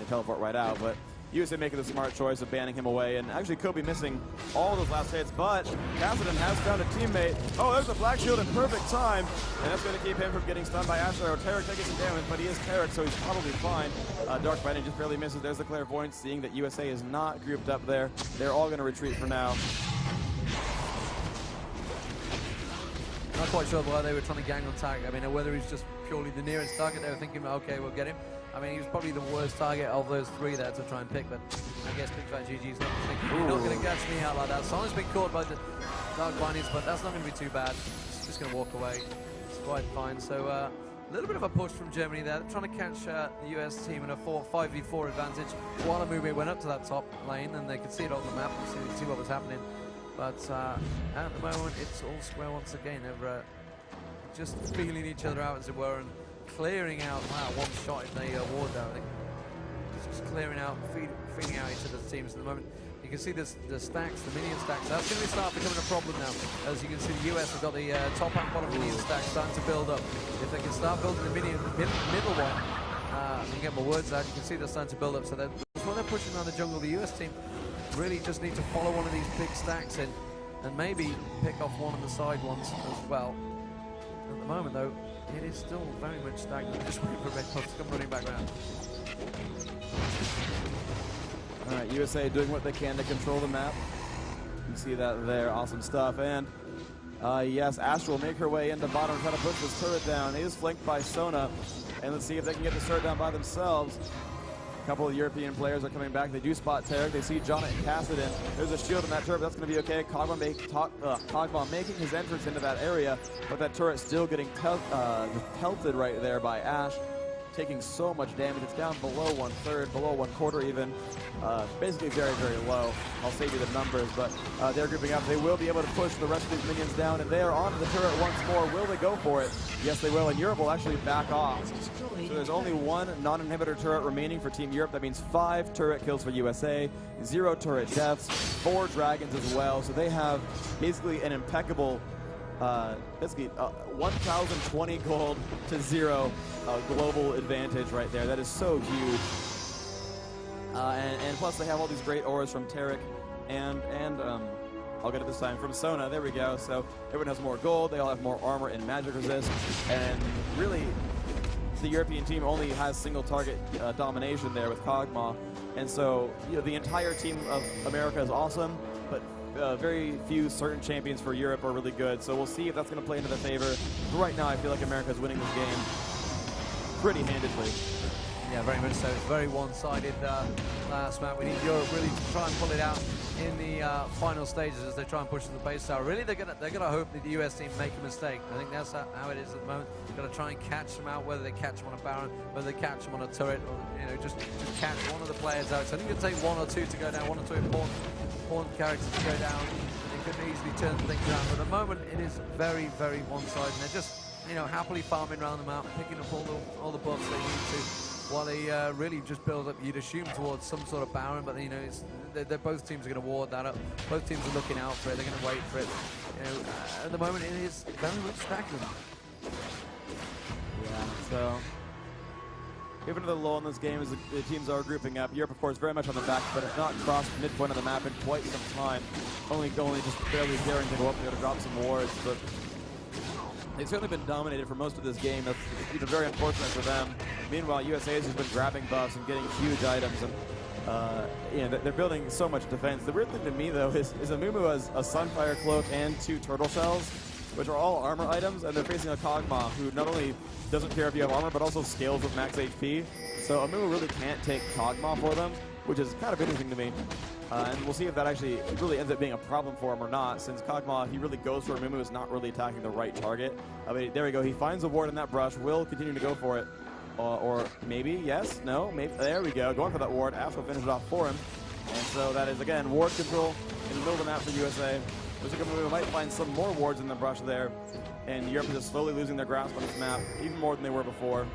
teleport right out. But USA making the smart choice of banning him away, and actually Kobe missing all those last hits, but Cassidy has found a teammate. Oh, there's a Black Shield in perfect time, and that's going to keep him from getting stunned by Asher or Tarek taking some damage, but he is Tarek, so he's probably fine. Dark Fighting just barely misses. There's the Clairvoyance, seeing that USA is not grouped up there. They're all going to retreat for now. Not quite sure why they were trying to gang on target. I mean, whether he's just purely the nearest target, they were thinking, okay, we'll get him. I mean, he was probably the worst target of those three there to try and pick, but I guess HotshotGG's not thinking, you're not going to catch me out like that. Someone's been caught by the Dark Bindings, but that's not going to be too bad. He's just going to walk away. It's quite fine. So a little bit of a push from Germany there. They're trying to catch the US team in a 5v4 advantage. While Amumu went up to that top lane, and they could see it on the map and see what was happening. But at the moment, it's all square once again. They're just feeling each other out, as it were, and clearing out. Wow, one shot in the ward there, I think. Just clearing out, feeding out each other's teams at the moment. You can see the stacks, the minion stacks. That's going to start becoming a problem now. As you can see, the US have got the top and bottom minion stacks starting to build up. If they can start building the middle one, you get my words out, you can see they're starting to build up. So that's why they're pushing on the jungle. The US team really just need to follow one of these big stacks in and maybe pick off one of the side ones as well. At the moment, though, it is still very much stagnant. Just waiting for Red Puff to come running back around. All right, USA doing what they can to control the map. You see that there, awesome stuff. And yes, Ash will make her way into bottom and try to push this turret down. He is flanked by Sona, and let's see if they can get this turret down by themselves. A couple of European players are coming back. They do spot Tarek. They see John and Cassidy. There's a shield in that turret. That's going to be okay. Cogma making his entrance into that area, but that turret still getting pelted right there by Ash, taking so much damage. It's down below 1/3, below 1/4 even. Basically very, very low. I'll save you the numbers, but they're grouping up. They will be able to push the rest of these minions down, and they are onto the turret once more. Will they go for it? Yes, they will, and Europe will actually back off. So there's only one non-inhibitor turret remaining for Team Europe. That means 5 turret kills for USA, 0 turret deaths, 4 dragons as well. So they have basically an impeccable, 1,020 gold to 0 global advantage right there. That is so huge. And plus they have all these great auras from Tarek and I'll get it this time, from Sona. There we go. So everyone has more gold. They all have more armor and magic resist. And really, the European team only has single target domination there with Cogma. And so, the entire team of America is awesome, but very few certain champions for Europe are really good. So we'll see if that's going to play into their favor. But right now, I feel like America is winning this game pretty handedly. Yeah, very much so. It's very one-sided last map. We need Europe really to try and pull it out in the final stages as they try and push to the base tower. Really, they're gonna hope that the US team make a mistake. I think that's how it is at the moment. They're gonna try and catch them out, whether they catch them on a Baron, whether they catch them on a turret, or just catch one of the players out. So I think it'll take 1 or 2 to go down, 1 or 2 important characters to go down. They could easily turn things around. But at the moment, it is very, very one-sided. And they're just happily farming around the map, picking up all the buffs they need to. While they really just build up, you'd assume, towards some sort of Baron, but both teams are going to ward that up. Both teams are looking out for it. They're going to wait for it. At the moment, it is very much stagnant. Yeah. So Even though they're low in this game as the teams are grouping up, Europe, of course, very much on the back, but have not crossed the midpoint of the map in quite some time. Only just barely daring to go up there to drop some wards, but they've certainly been dominated for most of this game. That's very unfortunate for them. Meanwhile, USA has just been grabbing buffs and getting huge items, and they're building so much defense. The weird thing to me, though, is Amumu has a Sunfire Cloak and 2 Turtle Shells, which are all armor items, and they're facing a Kog'Maw, who not only doesn't care if you have armor, but also scales with max HP. So Amumu really can't take Kog'Maw for them, which is kind of interesting to me. And we'll see if that actually really ends up being a problem for him or not, since Kog'Maw, he really goes for Amumu, is not really attacking the right target. There we go. He finds a ward in that brush, will continue to go for it. Or maybe, yes, no, maybe. There we go. Going for that ward. Ash will finish it off for him. And so that is, again, ward control in the middle of the map for USA. Looks like Amumu might find some more wards in the brush there. And Europe is just slowly losing their grasp on this map, even more than they were before.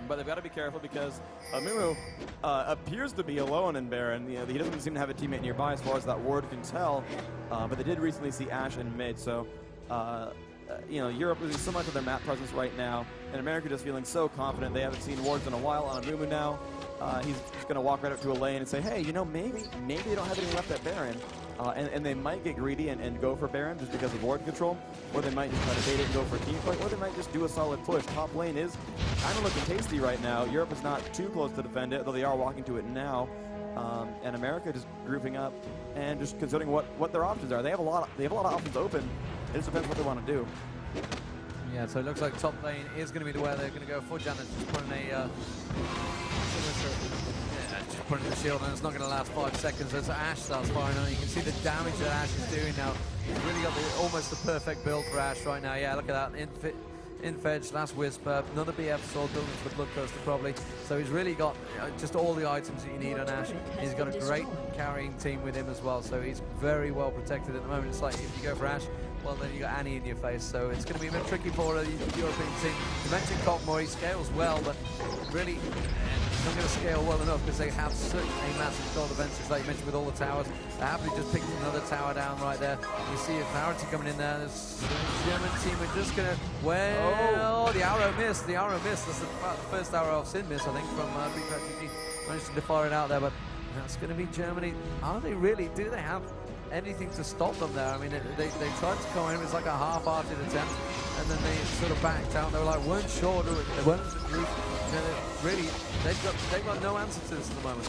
But they've got to be careful because Amumu appears to be alone in Baron. He doesn't seem to have a teammate nearby as far as that ward can tell. But they did recently see Ashe in mid, so Europe losing so much of their map presence right now, and America just feeling so confident. They haven't seen wards in a while on Amumu now. He's just going to walk right up to a lane and say, hey, maybe they don't have anything left at Baron. And they might get greedy and go for Baron just because of ward control, or they might just try to bait it and go for a team fight, or they might just do a solid push. Top lane is kind of looking tasty right now. Europe is not too close to defend it, though they are walking to it now. And America just grouping up and just considering what their options are. They have a lot of options open. It just depends what they want to do. Yeah, so it looks like top lane is going to be the way they're going to go for. Janet just putting just putting the shield, and it's not going to last 5 seconds as Ashe starts firing on. You can see the damage that Ashe is doing now. He's really got almost the perfect build for Ashe right now. Yeah, look at that. Infedge, last Whisper, another BF sword, building for the Bloodthirster probably. So he's really got just all the items that you need on Ashe. He's got a great carrying team with him as well, so he's very well protected at the moment. It's like if you go for Ashe, well then you got Annie in your face, so it's going to be a bit tricky for the European team. You mentioned Kog'Maw, he scales well, but really not going to scale well enough because they have such a massive gold advantage, like you mentioned with all the towers. They happily just picked another tower down right there. You see a Clarity coming in there. The German team are just going to, the arrow missed. The arrow missed. That's the first arrow of Sin miss, I think, from pre-LCS. Managed to fire it out there, but that's going to be Germany. Are they really? Do they have anything to stop them there? I mean, they tried to come in. It was like a half-hearted attempt, and then they sort of backed out. They were like, weren't sure. They weren't really, they've got no answer to this at the moment.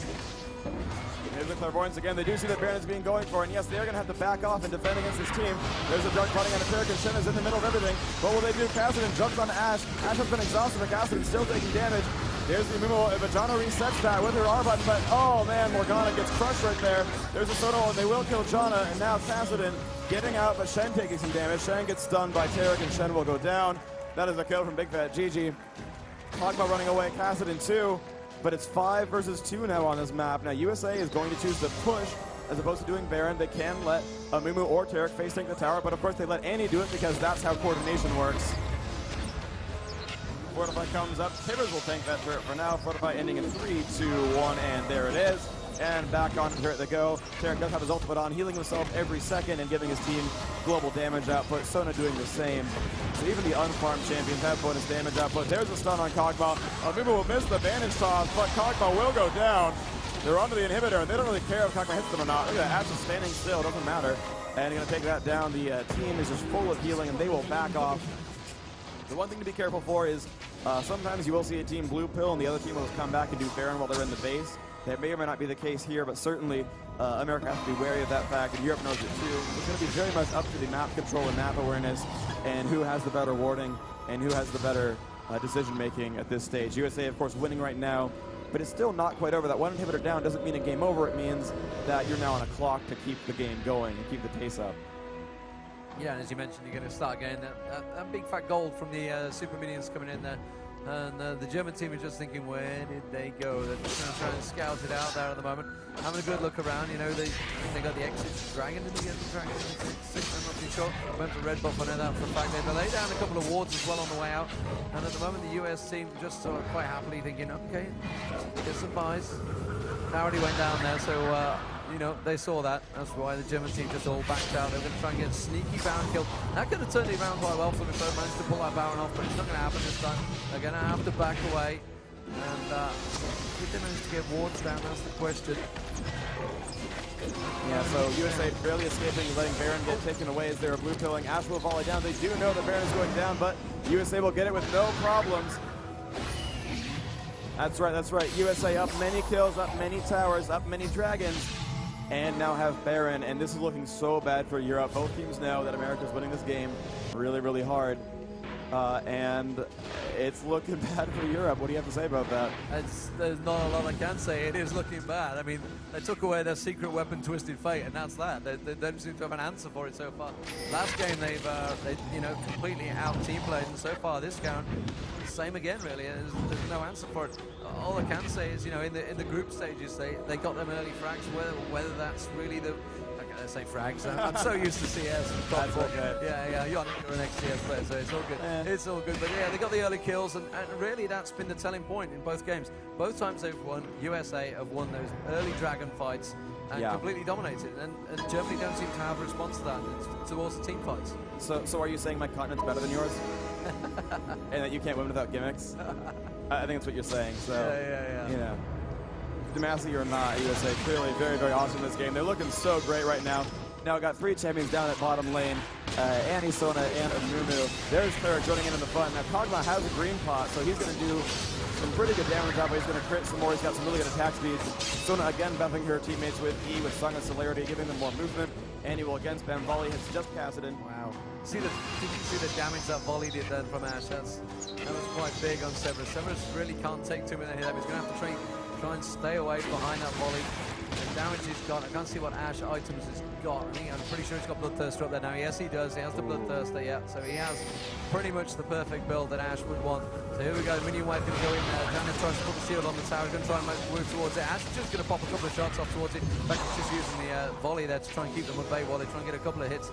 Here's the Clairvoyance again. They do see that Baron is being going for, and yes, they are going to have to back off and defend against this team. There's a Dark Cutting on a Turk, and Shen is in the middle of everything. What will they do? Kassadin jumps on Ashe. Ashe has been exhausted, but Kassadin still taking damage. There's the Amumu. Vajana resets that with her R button, but oh man, Morgana gets crushed right there. There's a Sono, and they will kill Janna, and now Kassadin getting out, but Shen taking some damage. Shen gets stunned by Tarek, and Shen will go down. That is a kill from Big Fat GG. Kog'Maw running away, Kassadin too. But it's 5 versus 2 now on this map. Now USA is going to choose to push as opposed to doing Baron. They can let Amumu or Tarek face tank the tower, but of course they let Annie do it because that's how coordination works. Fortify comes up. Tibbers will tank that turret for now. Fortify ending in 3, 2, 1, and there it is. And back on the turret they go. Tarek does have his ultimate on, healing himself every second and giving his team global damage output. Sona doing the same. So even the unfarmed champions have bonus damage output. There's a stun on Kog'Maw. Amumu will miss the bandage toss, but Kog'Maw will go down. They're onto the inhibitor, and they don't really care if Kog'Maw hits them or not. Look at that, Ashe is standing still, doesn't matter. And you're going to take that down. The team is just full of healing, and they will back off. The one thing to be careful for is sometimes you will see a team blue pill, and the other team will just come back and do Baron while they're in the base. That may or may not be the case here, but certainly America has to be wary of that fact, and Europe knows it too. It's going to be very much up to the map control and map awareness, and who has the better warding, and who has the better decision-making at this stage. USA, of course, winning right now, but it's still not quite over. That one inhibitor down doesn't mean a game over. It means that you're now on a clock to keep the game going and keep the pace up. Yeah, and as you mentioned, you're going to start getting that big fat gold from the Super Minions coming in there. And the German team is just thinking, where did they go? They're just going to try and scout it out there at the moment. Having a good look around, you know, they got the exit dragon. Did they get the dragon? I'm not too sure. Went for red buff on that for the fact they laid down a couple of wards as well on the way out. And at the moment, the US team just sort of quite happily thinking, okay, get some buys. Already went down there, so you know, they saw that. That's why the German team just all backed out. They were going to try and get a sneaky Baron kill. That could have turned it around quite well for them if they managed to pull that Baron off, but it's not going to happen this time. They're going to have to back away. And did they manage to get wards down? That's the question. Yeah, so USA barely escaping, letting Baron get taken away as they're blue pilling. Ash will volley down. They do know that Baron is going down, but USA will get it with no problems. That's right, that's right. USA up many kills, up many towers, up many dragons, and now have Baron. And this is looking so bad for Europe. Both teams know that America's winning this game really, really hard. And it's looking bad for Europe. What do you have to say about that? There's not a lot I can say. It is looking bad. I mean, they took away their secret weapon, Twisted Fate, and that's that. They don't seem to have an answer for it so far. Last game they completely out-team played, and so far this count, same again really. There's no answer for it. All I can say is, in the group stages, they got them early frags. Whether that's really the I say frags. I'm so used to CS. That's okay. Yeah, you're an ex-CS player, so it's all good. It's all good. But yeah, they got the early kills, and really that's been the telling point in both games. Both times they've won, USA have won those early dragon fights and completely dominated. And Germany don't seem to have a response to that towards the team fights. So are you saying my continent's better than yours? And that you can't win without gimmicks? I think that's what you're saying. So Yeah. Demacy or not, USA clearly very, very awesome in this game. They're looking so great right now. Now got 3 champions down at bottom lane. Annie, Sona, and Amumu. There's Clara joining in the fun. Now Cho'Gath has a green pot, so he's going to do some pretty good damage out, but he's going to crit some more. He's got some really good attack speeds. Sona again bumping her teammates with E with Song of Celerity, giving them more movement. Annie will again spam volley, has just cast it in. Wow. Did you see the damage that volley did then from Ash? That was quite big on Severus. Severus really can't take too many hits. He's going to have to try and stay away behind that volley. The damage he's got, I can't see what Ash items he's got. I'm pretty sure he's got Bloodthirster up there now. Yes, he does. He has the Bloodthirster, yeah. So he has pretty much the perfect build that Ash would want. So here we go. Minion wave going to go in there. Janet tries to put the shield on the tower. He's going to try and move towards it. Ash is just going to pop a couple of shots off towards it. In fact, he's just using the volley there to try and keep them at bay while they try and get a couple of hits.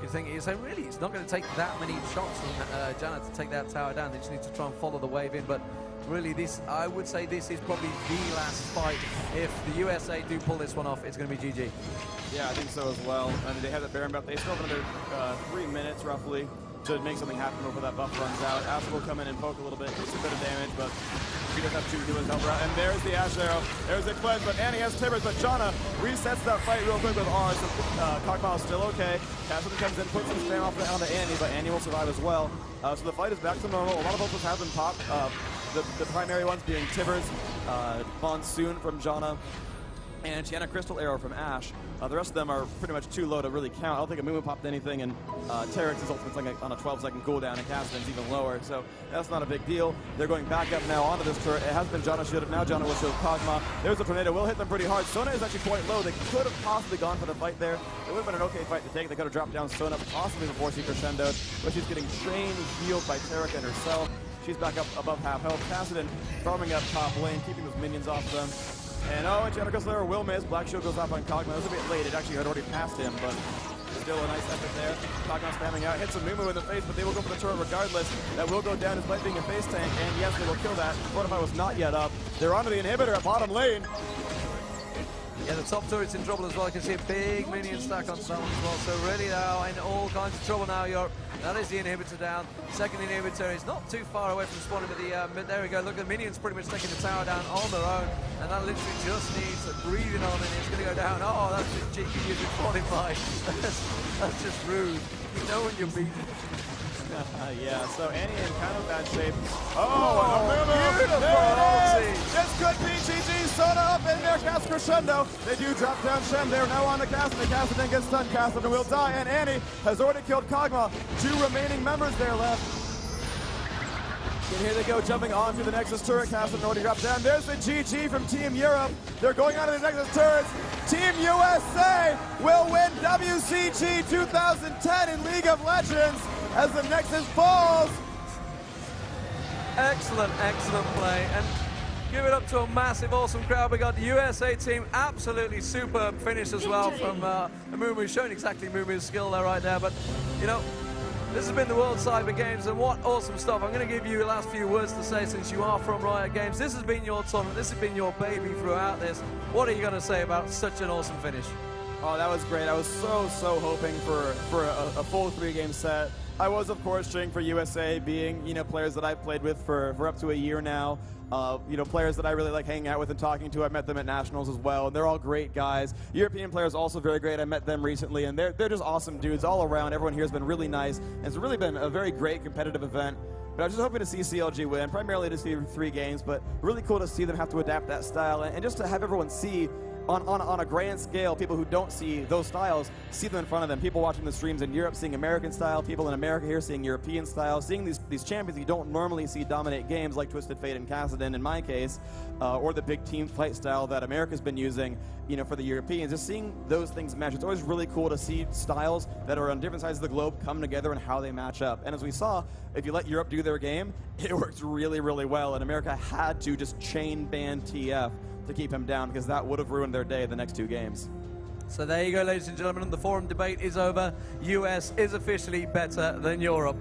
You're saying, really, it's not going to take that many shots from Janet to take that tower down. They just need to try and follow the wave in. But really, I would say this is probably the last fight. If the USA do pull this one off, it's going to be GG. Yeah, I think so as well. I mean, they have that Baron buff. They still have another 3 minutes, roughly, to make something happen before that buff runs out. Ash will come in and poke a little bit, do some bit of damage, but he doesn't have to do his helper out. And there's the Ash arrow. There's the cleanse, but Annie has Tibbers, but Jana resets that fight real quick with R. So Cho'Gath is still okay. Cassidy comes in, puts some spam off onto Annie, but Annie will survive as well. So the fight is back to normal. A lot of ults have been popped. The primary ones being Tibbers, Monsoon from Jana, and she had a Crystal Arrow from Ash. The rest of them are pretty much too low to really count. I don't think Amumu popped anything, and Terex's ultimate's like on a 12-second cooldown, and Cassidy's even lower, so that's not a big deal. They're going back up now onto this turret. It has been Jana shielded. Now Jana will shield Cho'Gath. There's a tornado. Will hit them pretty hard. Sona is actually quite low. They could have possibly gone for the fight there. It would have been an okay fight to take. They could have dropped down Sona possibly before she crescendoed, but she's getting chain healed by Terek and herself. She's back up above half health. Cassidy farming up top lane, keeping those minions off them. And Angelica Slayer will miss. Black Shield goes off on Cho'Gath. It was a bit late. It actually had already passed him, but still a nice effort there. Cho'Gath spamming out. Hits a Mumu in the face, but they will go for the turret regardless. That will go down despite being a face tank, and yes, they will kill that. Fortify was not yet up. They're onto the inhibitor at bottom lane. Yeah, the top turret's in trouble as well. You can see a big minion stack on someone as well. So really now in all kinds of trouble now, Europe. That is the inhibitor down. Second inhibitor is not too far away from spawning, but there we go. Look, the minions pretty much taking the tower down on their own, and that literally just needs a breathing on, and it's going to go down. Oh, that's just cheeky using 45. That's just rude. You know when you're beaten. Yeah, so Annie in kind of bad shape. Oh, beautiful! This could be GG. Sona up in there, cast crescendo. They do drop down Shem. They're now on the Cassidy. Cassidy gets stunned. Cassidy will die, and Annie has already killed Cho'Gath. 2 remaining members there left. And here they go, jumping onto the Nexus turret. Cassidy already dropped down. There's the GG from Team Europe. They're going onto the Nexus turrets. Team USA will win WCG 2010 in League of Legends as the Nexus falls. Excellent, excellent play. And give it up to a massive, awesome crowd. We got the USA team, absolutely superb finish as well from Amumu, showing exactly Mumu's skill there right there. But, you know, this has been the World Cyber Games, and what awesome stuff. I'm going to give you the last few words to say since you are from Riot Games. This has been your tournament. This has been your baby throughout this. What are you going to say about such an awesome finish? Oh, that was great. I was so hoping for a full 3-game set. I was, of course, cheering for USA, being, you know, players that I've played with for up to a year now. You know, players that I really like hanging out with and talking to. I met them at Nationals as well, and they're all great guys. European players also very great. I met them recently, and they're just awesome dudes all around. Everyone here has been really nice, and it's really been a very great competitive event. But I was just hoping to see CLG win, primarily to see 3 games, but really cool to see them have to adapt that style, and just to have everyone see on a grand scale, people who don't see those styles, see them in front of them. People watching the streams in Europe seeing American style, people in America here seeing European style, seeing these champions you don't normally see dominate games like Twisted Fate and Kassadin in my case, or the big team fight style that America's been using, you know, for the Europeans. Just seeing those things match. It's always really cool to see styles that are on different sides of the globe come together and how they match up. And as we saw, if you let Europe do their game, it works really, really well. And America had to just chain ban TF to keep him down, because that would have ruined their day the next 2 games. So there you go, ladies and gentlemen. The forum debate is over. US is officially better than Europe.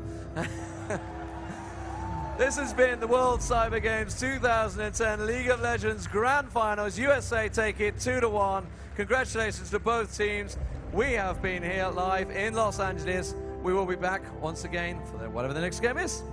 This has been the World Cyber Games 2010 League of Legends Grand Finals. USA take it 2-1. Congratulations to both teams. We have been here live in Los Angeles. We will be back once again for whatever the next game is.